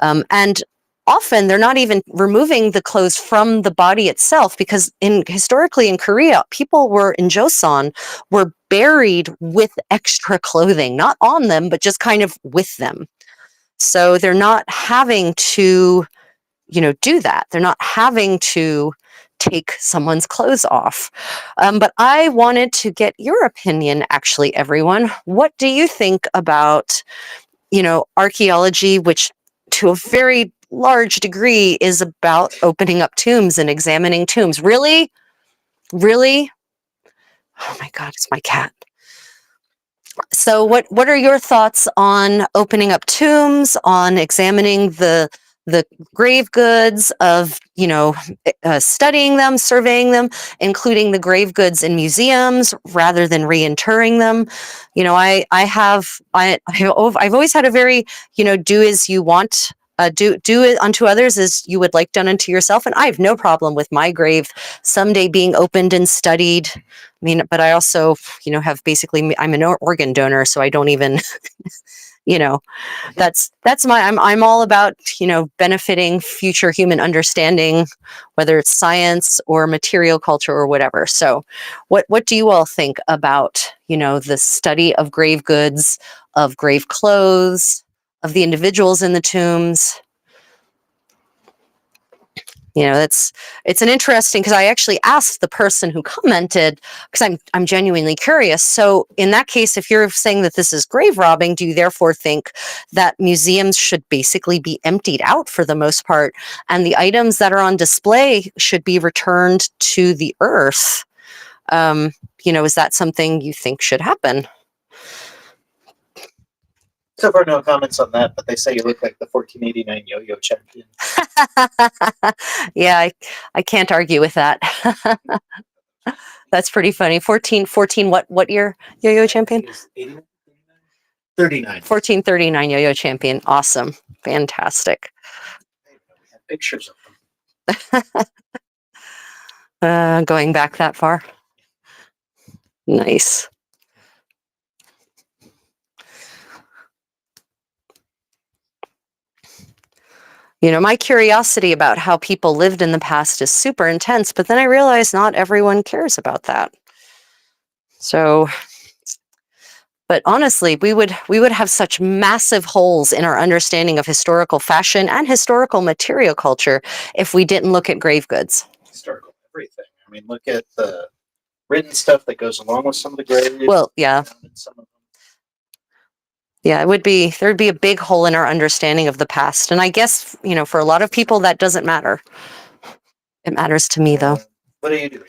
Speaker 4: And often they're not even removing the clothes from the body itself, because historically in Korea, people in Joseon were buried with extra clothing, not on them, but just kind of with them. So they're not having to, do that. They're not having to take someone's clothes off. But I wanted to get your opinion, actually, everyone. What do you think about, archaeology, which to a very large degree is about opening up tombs and examining tombs? Really? Really? Oh my God, it's my cat. So what are your thoughts on opening up tombs, on examining the grave goods of, studying them, surveying them, including the grave goods in museums rather than reinterring them? I've always had a very, do as you want, do it unto others as you would like done unto yourself. And I have no problem with my grave someday being opened and studied. I mean, but I also, have basically, I'm an organ donor, so I don't even, that's I'm all about, benefiting future human understanding, whether it's science or material culture or whatever. So what do you all think about, the study of grave goods, of grave clothes, of the individuals in the tombs? It's an interesting, because I actually asked the person who commented, because I'm genuinely curious. So in that case, if you're saying that this is grave robbing, do you therefore think that museums should basically be emptied out for the most part, and the items that are on display should be returned to the earth? Is that something you think should happen?
Speaker 3: So far, no comments on that, but they say you look like the 1489 yo-yo champion.
Speaker 4: Yeah, I can't argue with that. That's pretty funny. 14, what year yo-yo champion?
Speaker 3: 39.
Speaker 4: 1439 yo-yo champion. Awesome. Fantastic.
Speaker 3: We have pictures of them.
Speaker 4: Going back that far. Nice. My curiosity about how people lived in the past is super intense, but then I realize not everyone cares about that. So, But honestly, we would have such massive holes in our understanding of historical fashion and historical material culture if we didn't look at grave goods.
Speaker 3: Historical everything. I mean, look at the written stuff that goes along with some of the graves.
Speaker 4: Well, yeah.
Speaker 3: Some of them.
Speaker 4: Yeah, there'd be a big hole in our understanding of the past. And I guess, for a lot of people that doesn't matter. It matters to me though.
Speaker 3: What are you doing?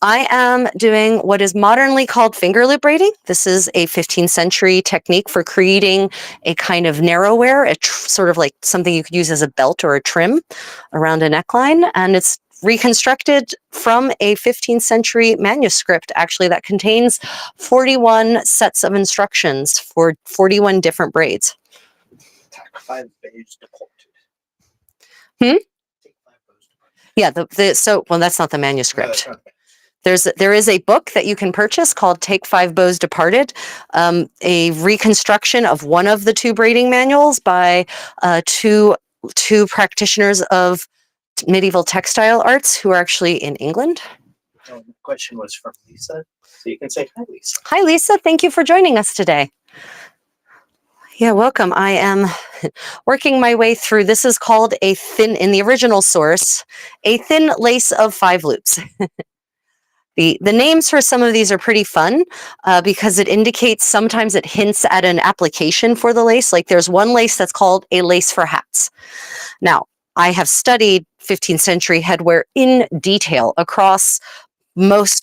Speaker 4: I am doing what is modernly called finger loop braiding. This is a 15th century technique for creating a kind of narrow wear, sort of like something you could use as a belt or a trim around a neckline. And it's reconstructed from a 15th century manuscript, actually, that contains 41 sets of instructions for 41 different braids.
Speaker 3: Take 5 bows deported.
Speaker 4: Hmm?
Speaker 3: Take 5 bows deported.
Speaker 4: Yeah, well, that's not the manuscript.
Speaker 3: No,
Speaker 4: There is a book that you can purchase called Take 5 Bows Departed, a reconstruction of one of the 2 braiding manuals by two practitioners of medieval textile arts who are actually in England.
Speaker 3: the question was from Lisa, so you can say hi, Lisa.
Speaker 4: Hi, Lisa. Thank you for joining us today. Yeah, welcome. I am working my way through. This is called in the original source, a thin lace of 5 loops. The names for some of these are pretty fun because it indicates, sometimes it hints at an application for the lace. Like there's one lace that's called a lace for hats. Now, I have studied 15th century headwear in detail across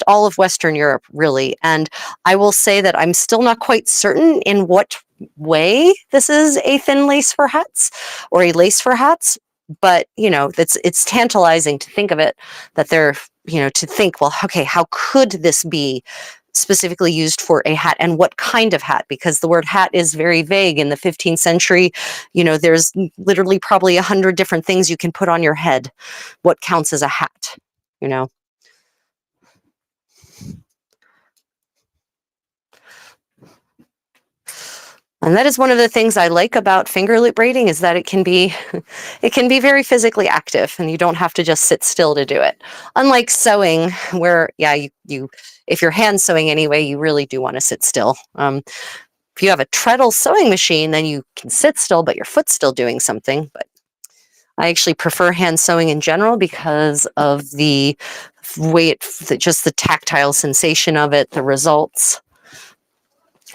Speaker 4: all of Western Europe, really. And I will say that I'm still not quite certain in what way this is a thin lace for hats or a lace for hats. But, it's tantalizing to think of it, that they're, to think, well, okay, how could this be specifically used for a hat, and what kind of hat? Because the word hat is very vague in the 15th century. There's literally probably 100 different things you can put on your head. What counts as a hat, And that is one of the things I like about finger loop braiding, is that it can be very physically active, and you don't have to just sit still to do it. Unlike sewing, where if you're hand sewing anyway, you really do want to sit still. If you have a treadle sewing machine, then you can sit still, but your foot's still doing something. But I actually prefer hand sewing in general because of the way just the tactile sensation of it, the results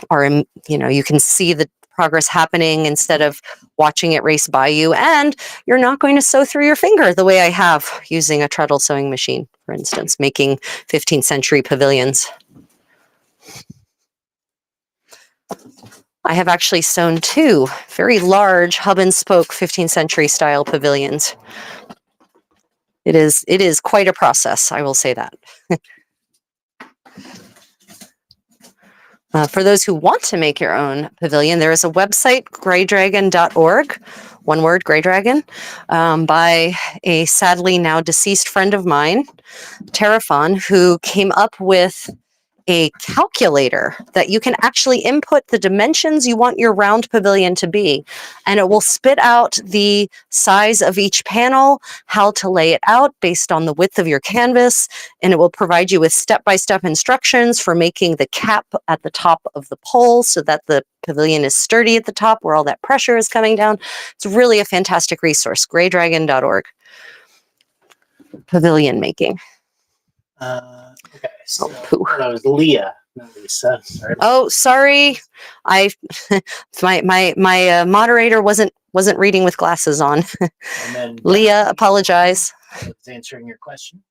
Speaker 4: are, you can see the progress happening instead of watching it race by you, and you're not going to sew through your finger the way I have using a treadle sewing machine, for instance, making 15th century pavilions. I have actually sewn 2 very large hub and spoke 15th century style pavilions. It is quite a process, I will say that. For those who want to make your own pavilion, there is a website, greydragon.org, one word, Greydragon, by a sadly now deceased friend of mine, Terafon, who came up with a calculator that you can actually input the dimensions you want your round pavilion to be, and it will spit out the size of each panel, how to lay it out based on the width of your canvas, and it will provide you with step-by-step instructions for making the cap at the top of the pole so that the pavilion is sturdy at the top where all that pressure is coming down. It's really a fantastic resource, greydragon.org. Pavilion making.
Speaker 3: Okay, so
Speaker 4: poo.
Speaker 3: that was Leah, not Lisa. Sorry.
Speaker 4: Oh, sorry. My moderator wasn't reading with glasses on.
Speaker 3: And then
Speaker 4: Leah, apologize.
Speaker 3: I was answering your question.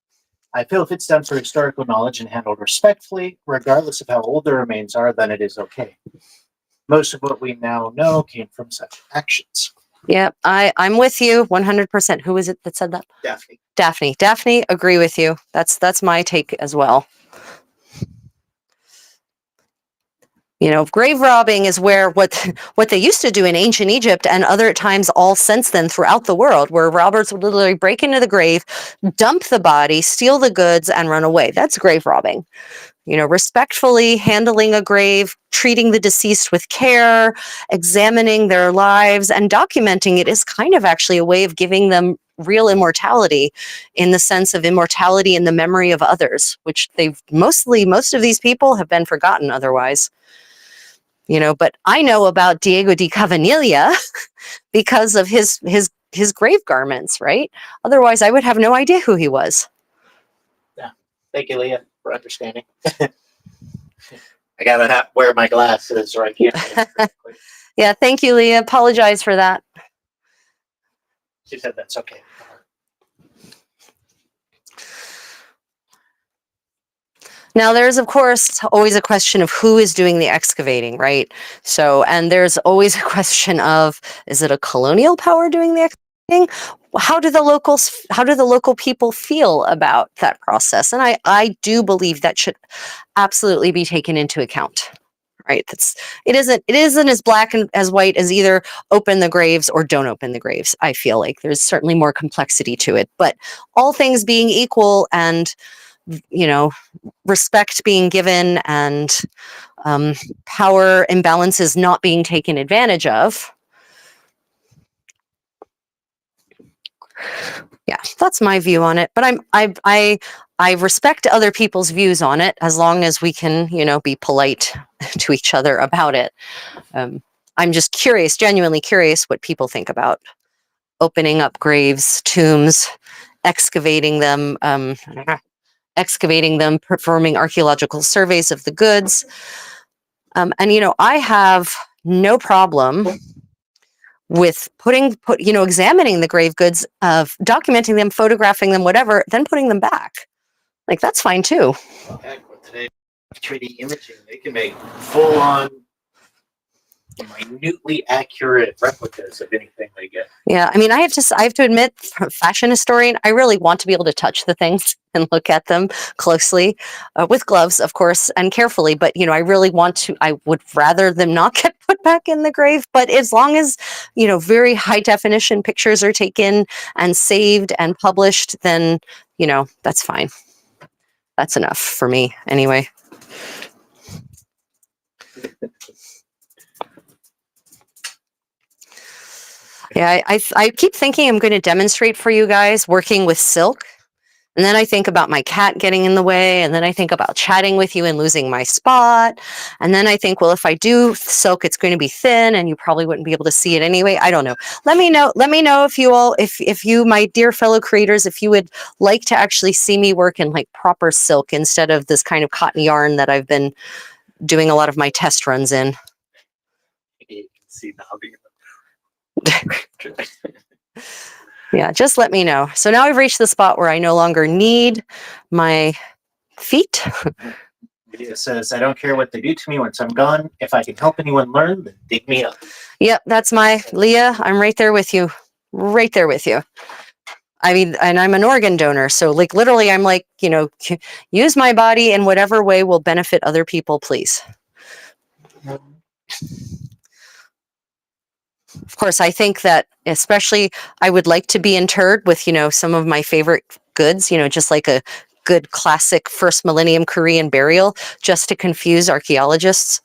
Speaker 3: I feel if it's done for historical knowledge and handled respectfully, regardless of how old the remains are, then it is okay. Most of what we now know came from such actions.
Speaker 4: Yeah, I'm with you 100%. Who is it that said that?
Speaker 3: Daphne.
Speaker 4: Daphne, agree with you. That's my take as well. Grave robbing is where what they used to do in ancient Egypt and other times all since then throughout the world, where robbers would literally break into the grave, dump the body, steal the goods, and run away. That's grave robbing. Respectfully handling a grave, treating the deceased with care, examining their lives, and documenting it is kind of actually a way of giving them real immortality, in the sense of immortality in the memory of others, which most of these people have been forgotten otherwise. But I know about Diego de Cavanilla because of his grave garments, right? Otherwise, I would have no idea who he was.
Speaker 3: Thank you, Leah, for understanding. I gotta wear my glasses or I can't.
Speaker 4: Yeah, thank you, Leah. Apologize for that.
Speaker 3: She said that's okay.
Speaker 4: Now, there's, of course, always a question of who is doing the excavating, right? So, and there's always a question of, is it a colonial power doing the excavating? How do the local people feel about that process? And I do believe that should absolutely be taken into account. Right. It isn't as black and as white as either open the graves or don't open the graves. I feel like there's certainly more complexity to it, but all things being equal and, respect being given and power imbalances not being taken advantage of. Yeah, that's my view on it. But I respect other people's views on it as long as we can, be polite to each other about it. I'm just curious, genuinely curious, what people think about opening up graves, tombs, excavating them, performing archaeological surveys of the goods. And I have no problem with examining the grave goods, of documenting them, photographing them, whatever, then putting them back. Like, that's fine too.
Speaker 3: Well, heck, with today's 3D imaging, they can make full-on, minutely accurate replicas of anything they get.
Speaker 4: Yeah, I mean, I have to admit, fashion historian, I really want to be able to touch the things and look at them closely, with gloves, of course, and carefully. But I really want to. I would rather them not get put back in the grave. But as long as very high definition pictures are taken and saved and published, then that's fine. That's enough for me, anyway. Yeah, I keep thinking I'm going to demonstrate for you guys working with silk. And then I think about my cat getting in the way. And then I think about chatting with you and losing my spot. And then I think, well, if I do silk, it's going to be thin and you probably wouldn't be able to see it anyway. I don't know. Let me know if you all, if you, my dear fellow creators, if you would like to actually see me work in like proper silk instead of this kind of cotton yarn that I've been doing a lot of my test runs in.
Speaker 3: You can see the hobby.
Speaker 4: Yeah, just let me know. So now I've reached the spot where I no longer need my feet.
Speaker 3: It says, I don't care what they do to me once I'm gone. If I can help anyone learn, then dig me up.
Speaker 4: Yep, that's my Leah. I'm right there with you. Right there with you. I mean, and I'm an organ donor. So like literally I'm like, use my body in whatever way will benefit other people, please. Of course, I think that especially I would like to be interred with, some of my favorite goods, just like a good classic first millennium Korean burial, just to confuse archaeologists.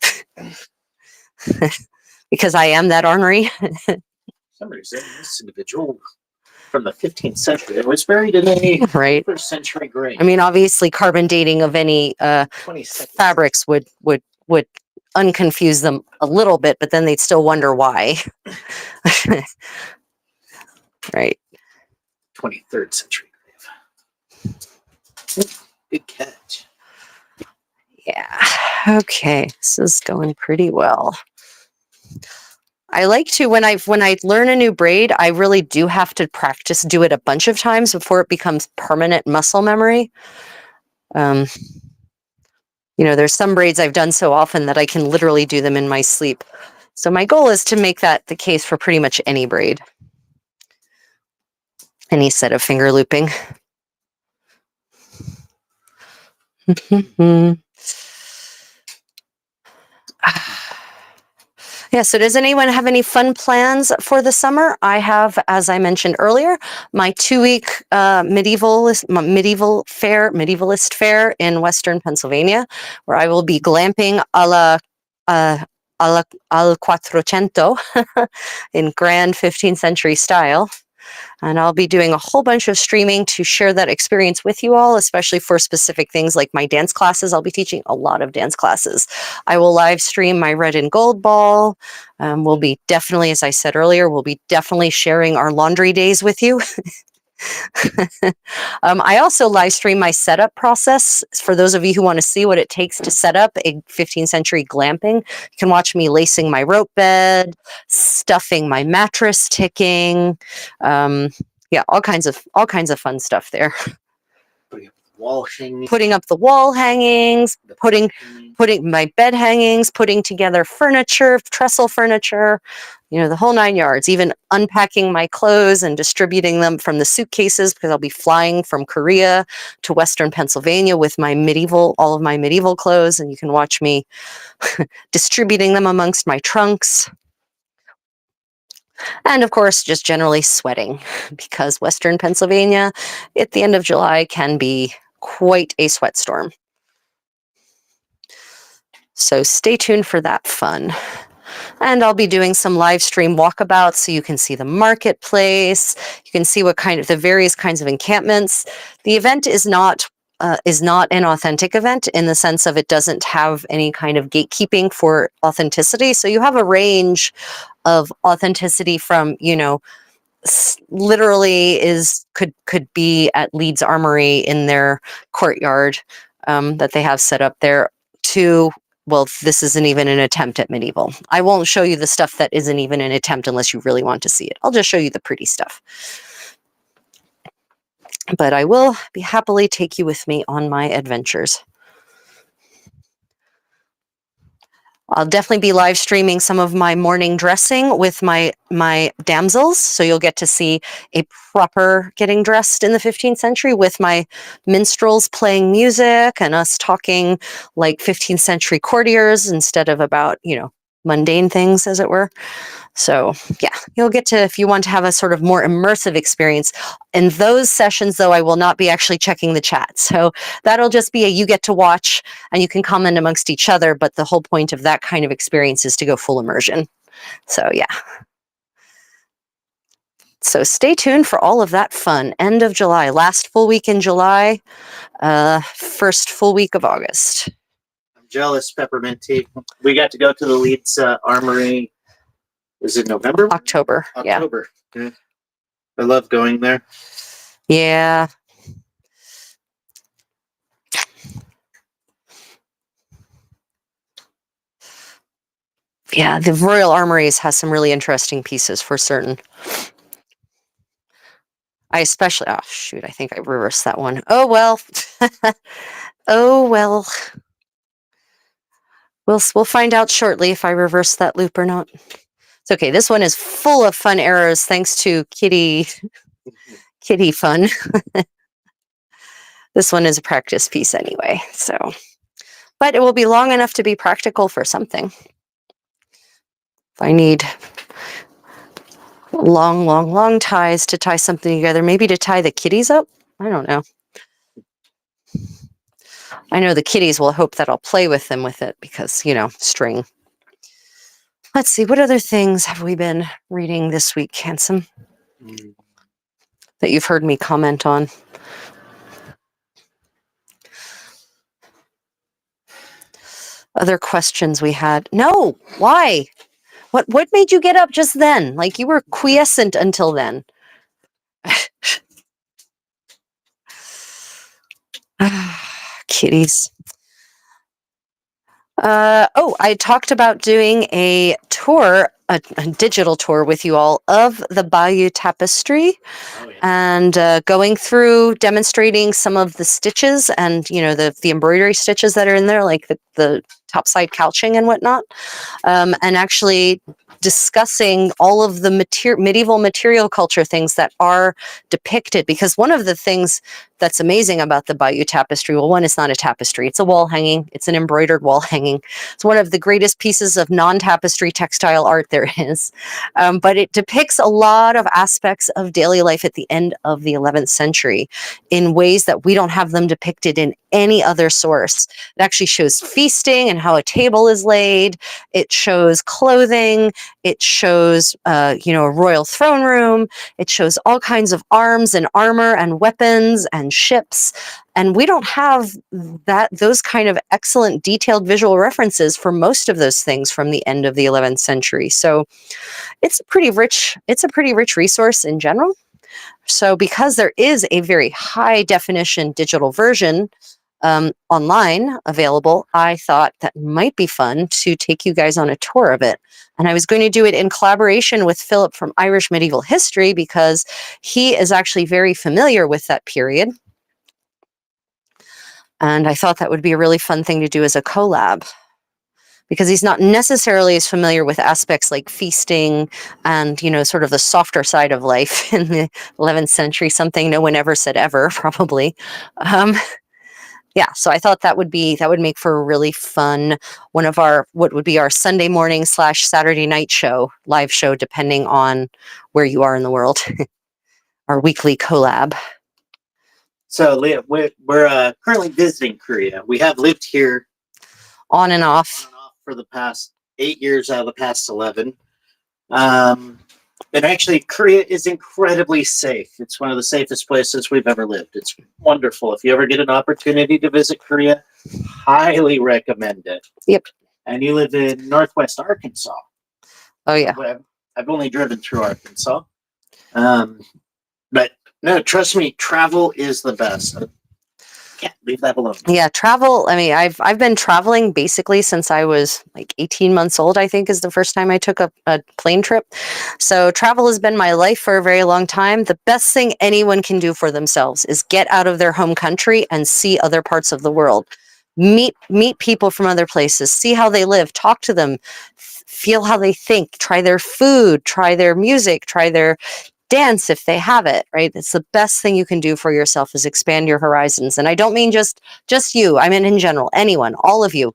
Speaker 4: Because I am that ornery.
Speaker 3: Somebody said this individual from the 15th century was buried in a
Speaker 4: right.
Speaker 3: first century grave.
Speaker 4: I mean, obviously carbon dating of any fabrics would unconfuse them a little bit, but then they'd still wonder why. Right.
Speaker 3: 23rd century grave. Good catch.
Speaker 4: Yeah. Okay. This is going pretty well. I like to, when I learn a new braid, I really do have to practice, do it a bunch of times before it becomes permanent muscle memory. There's some braids I've done so often that I can literally do them in my sleep. So my goal is to make that the case for pretty much any braid. Any set of finger looping. Yeah, so does anyone have any fun plans for the summer? I have, as I mentioned earlier, my 2-week medievalist fair in Western Pennsylvania, where I will be glamping al Quattrocento in grand 15th century style. And I'll be doing a whole bunch of streaming to share that experience with you all, especially for specific things like my dance classes. I'll be teaching a lot of dance classes. I will live stream my red and gold ball. We'll be definitely, as I said earlier, we'll be definitely sharing our laundry days with you. I also live stream my setup process. For those of you who want to see what it takes to set up a 15th century glamping, you can watch me lacing my rope bed, stuffing my mattress, ticking, yeah, all kinds of fun stuff there.
Speaker 3: Wall hanging.
Speaker 4: Putting up the wall hangings, putting my bed hangings, putting together furniture, trestle furniture, the whole 9 yards, even unpacking my clothes and distributing them from the suitcases, because I'll be flying from Korea to Western Pennsylvania with all of my medieval clothes, and you can watch me distributing them amongst my trunks. And of course, just generally sweating, because Western Pennsylvania at the end of July can be quite a sweat storm. So stay tuned for that fun. And I'll be doing some live stream walkabouts so you can see the marketplace. You can see what kind of the various kinds of encampments. The event is not an authentic event in the sense of it doesn't have any kind of gatekeeping for authenticity. So you have a range of authenticity from, literally could be at Leeds Armory in their courtyard that they have set up there, to, well, this isn't even an attempt at medieval. I won't show you the stuff that isn't even an attempt unless you really want to see it. I'll just show you the pretty stuff. But I will be happily take you with me on my adventures. I'll definitely be live streaming some of my morning dressing with my damsels, so you'll get to see a proper getting dressed in the 15th century with my minstrels playing music and us talking like 15th century courtiers instead of about, mundane things, as it were. So yeah, you'll get to, if you want to have a sort of more immersive experience. In those sessions, though, I will not be actually checking the chat. So that'll just be you get to watch and you can comment amongst each other. But the whole point of that kind of experience is to go full immersion. So yeah. So stay tuned for all of that fun. End of July, last full week in July, first full week of August.
Speaker 3: I'm jealous, Peppermint Tea. We got to go to the Leeds Armory. Was it November?
Speaker 4: October. Yeah.
Speaker 3: Yeah. I love going there.
Speaker 4: Yeah. Yeah, the Royal Armories has some really interesting pieces for certain. I especially, oh shoot, I think I reversed that one. Oh well. Oh well. We'll find out shortly if I reverse that loop or not. It's okay. This one is full of fun errors thanks to kitty fun. This one is a practice piece anyway, so. But it will be long enough to be practical for something. If I need long ties to tie something together, maybe to tie the kitties up? I don't know. I know the kitties will hope that I'll play with them with it because, string. Let's see, what other things have we been reading this week, Handsome, that you've heard me comment on? Other questions we had? No, why? What made you get up just then? Like you were quiescent until then. Kitties. I talked about doing a tour, a digital tour with you all of the Bayeux Tapestry, and going through demonstrating some of the stitches and the embroidery stitches that are in there, like the topside couching and whatnot, and actually discussing all of the medieval material culture things that are depicted. Because one of the things that's amazing about the Bayeux Tapestry, well, one, it's not a tapestry, it's a wall hanging, it's an embroidered wall hanging. It's one of the greatest pieces of non-tapestry textile art there is, but it depicts a lot of aspects of daily life at the end of the 11th century in ways that we don't have them depicted in any other source. It actually shows feasting and and how a table is laid. It shows clothing. It shows, a royal throne room. It shows all kinds of arms and armor and weapons and ships. And we don't have those kind of excellent detailed visual references for most of those things from the end of the 11th century. So it's a pretty rich resource in general. So because there is a very high definition digital version online available, I thought that might be fun to take you guys on a tour of it. And I was going to do it in collaboration with Philip from Irish Medieval History, because he is actually very familiar with that period. And I thought that would be a really fun thing to do as a collab, because he's not necessarily as familiar with aspects like feasting and, sort of the softer side of life in the 11th century, something no one ever said ever, probably. Yeah, so I thought that would make for a really fun, what would be our Sunday morning / Saturday night live show, depending on where you are in the world. Our weekly collab.
Speaker 3: So, Leah, we're currently visiting Korea. We have lived here
Speaker 4: on and off
Speaker 3: for the past 8 years out of the past 11. And actually, Korea is incredibly safe. It's one of the safest places we've ever lived. It's wonderful. If you ever get an opportunity to visit Korea, highly recommend it.
Speaker 4: Yep.
Speaker 3: And you live in Northwest Arkansas.
Speaker 4: Oh, yeah.
Speaker 3: I've only driven through Arkansas. But no, trust me, travel is the best. Can't leave that alone.
Speaker 4: Yeah, travel. I mean, I've been traveling basically since I was like 18 months old, I think is the first time I took a plane trip. So travel has been my life for a very long time. The best thing anyone can do for themselves is get out of their home country and see other parts of the world. Meet people from other places, see how they live, talk to them, feel how they think, try their food, try their music, try their dance if they have it, right? It's the best thing you can do for yourself, is expand your horizons. And I don't mean just you. I mean in general, anyone, all of you.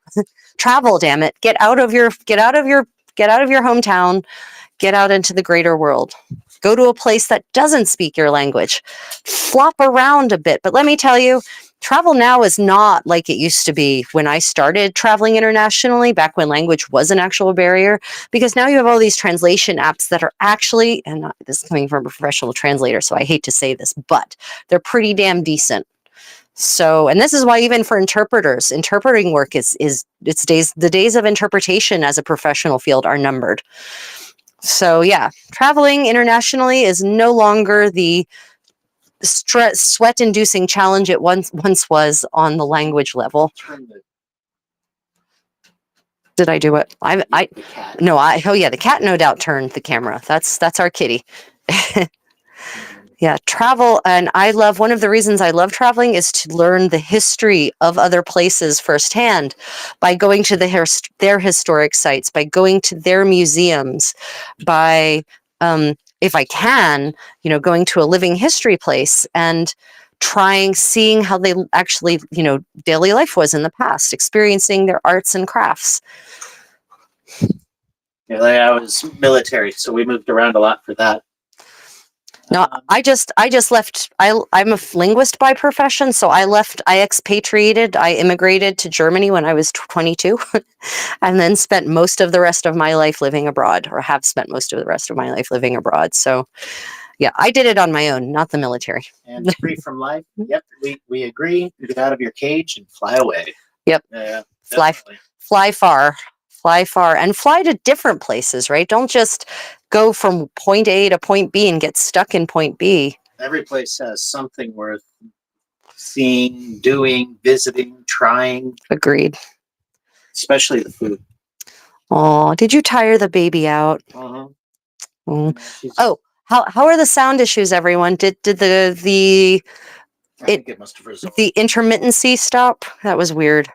Speaker 4: Travel, damn it. Get out of your hometown, get out into the greater world. Go to a place that doesn't speak your language. Flop around a bit. But let me tell you, travel now is not like it used to be when I started traveling internationally, back when language was an actual barrier, because now you have all these translation apps that are actually, and this is coming from a professional translator, so I hate to say this, but they're pretty damn decent. So, and this is why even for interpreters, interpreting work the days of interpretation as a professional field are numbered. So yeah, traveling internationally is no longer the sweat-inducing challenge it once was on the language level. Did I do it? The cat no doubt turned the camera. That's our kitty. Yeah, travel, and one of the reasons I love traveling is to learn the history of other places firsthand by going to their historic sites, by going to their museums, by, if I can, going to a living history place and seeing how they actually, daily life was in the past, experiencing their arts and crafts.
Speaker 3: Yeah, I was military, so we moved around a lot for that.
Speaker 4: No, I just left. I'm a linguist by profession, so I expatriated. I immigrated to Germany when I was 22, and then spent most of the rest of my life living abroad, or have spent most of the rest of my life living abroad. So, yeah, I did it on my own, not the military.
Speaker 3: And free from life. Yep, we agree. Get out of your cage and fly away.
Speaker 4: Yep.
Speaker 3: Yeah.
Speaker 4: Fly far. Fly far and fly to different places, right? Don't just go from point A to point B and get stuck in point B.
Speaker 3: Every place has something worth seeing, doing, visiting, trying.
Speaker 4: Agreed.
Speaker 3: Especially the food.
Speaker 4: Oh, did you tire the baby out?
Speaker 3: Uh-huh.
Speaker 4: Oh, how are the sound issues, everyone? Did the intermittency stop? That was weird.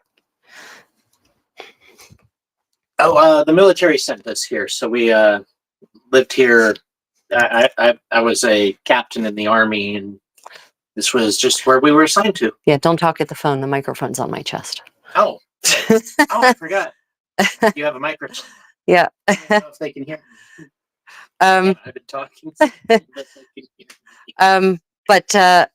Speaker 3: Oh, the military sent us here, so we lived here. I was a captain in the Army, and this was just where we were assigned to.
Speaker 4: Yeah, don't talk at the phone. The microphone's on my chest.
Speaker 3: Oh, I forgot. You have a microphone.
Speaker 4: Yeah.
Speaker 3: I don't know if they can hear me. I've been talking.
Speaker 4: But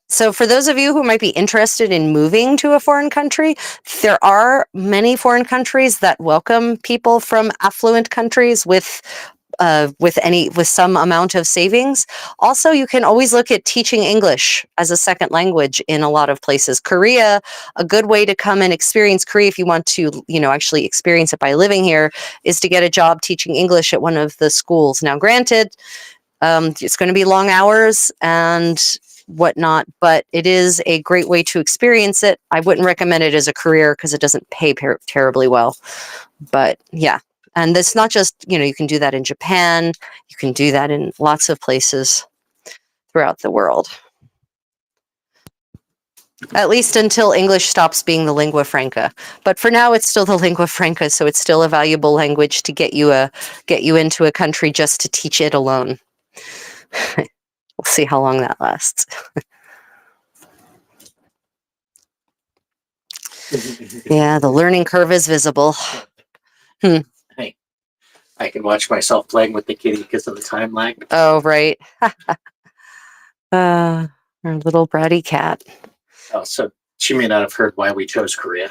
Speaker 4: so for those of you who might be interested in moving to a foreign country, there are many foreign countries that welcome people from affluent countries with some amount of savings. Also, you can always look at teaching English as a second language in a lot of places. Korea, a good way to come and experience Korea if you want to, actually experience it by living here, is to get a job teaching English at one of the schools. Now, granted, it's going to be long hours and whatnot, but it is a great way to experience it. I wouldn't recommend it as a career because it doesn't pay terribly well. But yeah, and it's not just, you can do that in Japan. You can do that in lots of places throughout the world. At least until English stops being the lingua franca. But for now, it's still the lingua franca, so it's still a valuable language to get you into a country just to teach it alone. We'll see how long that lasts. Yeah, the learning curve is visible.
Speaker 3: Hey, I can watch myself playing with the kitty because of the time lag.
Speaker 4: Oh, right. Our little bratty cat.
Speaker 3: Oh, so she may not have heard why we chose Korea.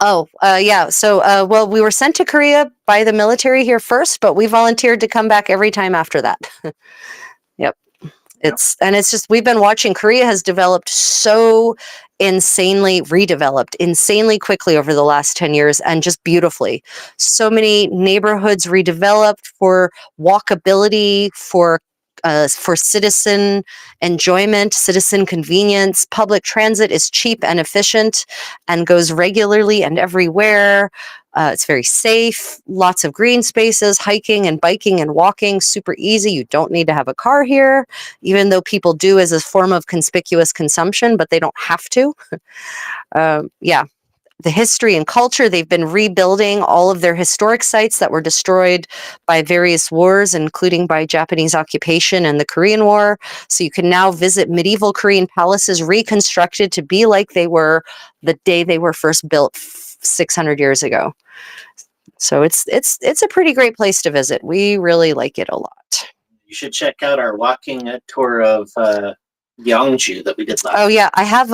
Speaker 4: Yeah. So, well, we were sent to Korea by the military here first, but we volunteered to come back every time after that. Yep. It's just, we've been watching. Korea has developed so redeveloped insanely quickly over the last 10 years, and just beautifully. So many neighborhoods redeveloped for walkability, for citizen enjoyment, citizen convenience. Public transit is cheap and efficient and goes regularly and everywhere. It's very safe, lots of green spaces, hiking and biking and walking, super easy. You don't need to have a car here, even though people do as a form of conspicuous consumption, but they don't have to. Yeah. The history and culture, they've been rebuilding all of their historic sites that were destroyed by various wars, including by Japanese occupation and the Korean War. So you can now visit medieval Korean palaces reconstructed to be like they were the day they were first built 600 years ago. So it's a pretty great place to visit. We really like it a lot.
Speaker 3: You should check out our walking tour of Gyeongju that we did last.
Speaker 4: Oh yeah, I have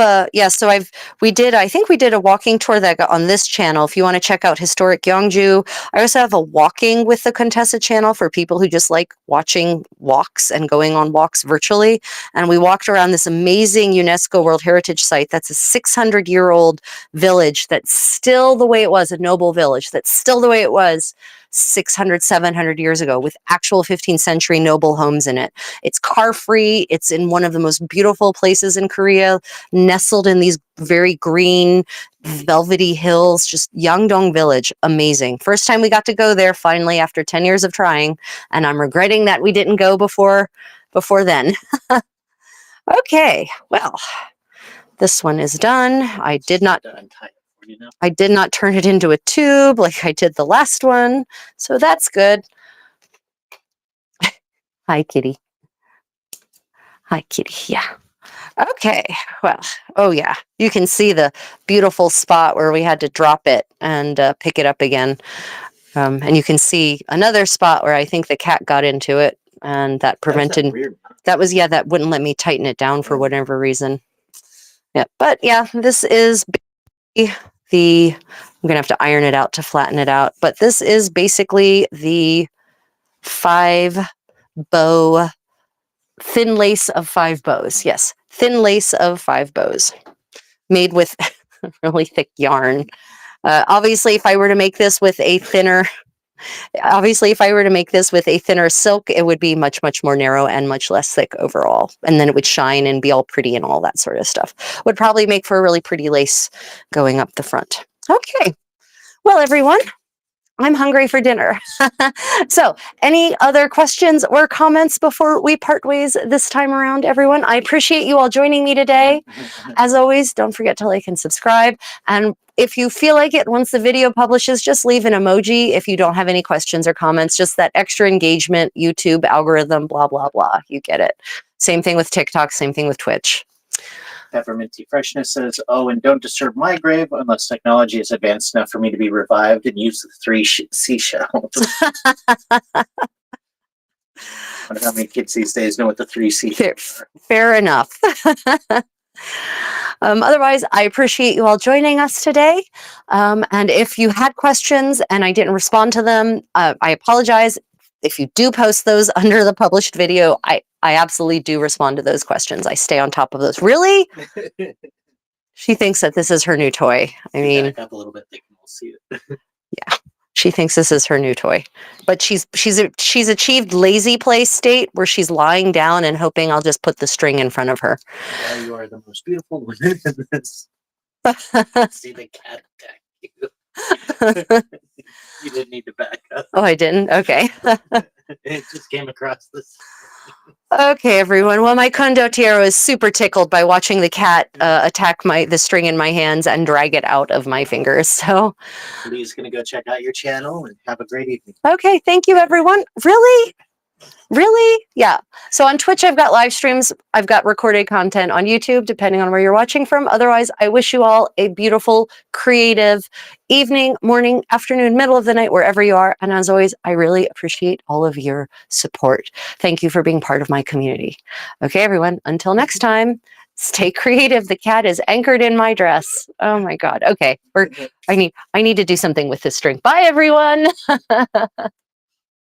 Speaker 4: so I think we did a walking tour that got on this channel. If you want to check out historic Gyeongju, I also have a walking with the Contessa channel for people who just like watching walks and going on walks virtually. And we walked around this amazing UNESCO World Heritage Site. That's a 600-year-old village that's still the way it was, a noble village that's still the way it was 600, 700 years ago, with actual 15th century noble homes in it. It's car free. It's in one of the most beautiful places in Korea, nestled in these very green, velvety hills, just Yangdong village. Amazing. First time we got to go there finally after 10 years of trying, and I'm regretting that we didn't go before then. Okay, well, this one is done. I did not turn it into a tube like I did the last one, so that's good. Hi, kitty. Hi, kitty. Yeah. Okay. Well, oh yeah. You can see the beautiful spot where we had to drop it and pick it up again. And you can see another spot where I think the cat got into it, and that prevented. That wouldn't let me tighten it down for whatever reason. Yeah. But yeah, this is I'm going to have to iron it out to flatten it out. But this is basically the 5-bow, thin lace of 5 bows. Yes, thin lace of 5 bows made with really thick yarn. Obviously, if I were to make this with a thinner silk, it would be much, much more narrow and much less thick overall. And then it would shine and be all pretty and all that sort of stuff. Would probably make for a really pretty lace going up the front. Okay. Well, everyone, I'm hungry for dinner. So, any other questions or comments before we part ways this time around, everyone? I appreciate you all joining me today. As always, don't forget to like and subscribe. And if you feel like it, once the video publishes, just leave an emoji if you don't have any questions or comments. Just that extra engagement, YouTube algorithm, blah, blah, blah. You get it. Same thing with TikTok, same thing with Twitch.
Speaker 3: Pepperminty Freshness says, "Oh, and don't disturb my grave unless technology is advanced enough for me to be revived and use the 3 seashells." Wonder how many kids these days know what the 3
Speaker 4: Fair,
Speaker 3: C's are.
Speaker 4: fair enough. Otherwise, I appreciate you all joining us today. And if you had questions and I didn't respond to them, I apologize. If you do post those under the published video, I absolutely do respond to those questions. I stay on top of those. Really? She thinks that this is her new toy. I mean,
Speaker 3: Back up a little bit, they can all see it.
Speaker 4: she thinks this is her new toy. But she's achieved lazy play state where she's lying down and hoping I'll just put the string in front of her.
Speaker 3: Now you are the most beautiful woman in this. See the cat attack you. You didn't need to back up.
Speaker 4: Oh, I didn't? Okay.
Speaker 3: It just came across this.
Speaker 4: Okay, everyone. Well, my condottiero is super tickled by watching the cat attack the string in my hands and drag it out of my fingers. So,
Speaker 3: Lee's gonna go check out your channel and have a great evening.
Speaker 4: okay. Thank you, everyone. Really? Really? Yeah. So on Twitch, I've got live streams. I've got recorded content on YouTube, depending on where you're watching from. Otherwise, I wish you all a beautiful, creative evening, morning, afternoon, middle of the night, wherever you are. And as always, I really appreciate all of your support. Thank you for being part of my community. Okay, everyone, until next time, stay creative. The cat is anchored in my dress. Oh my God. Okay. I need to do something with this string. Bye, everyone.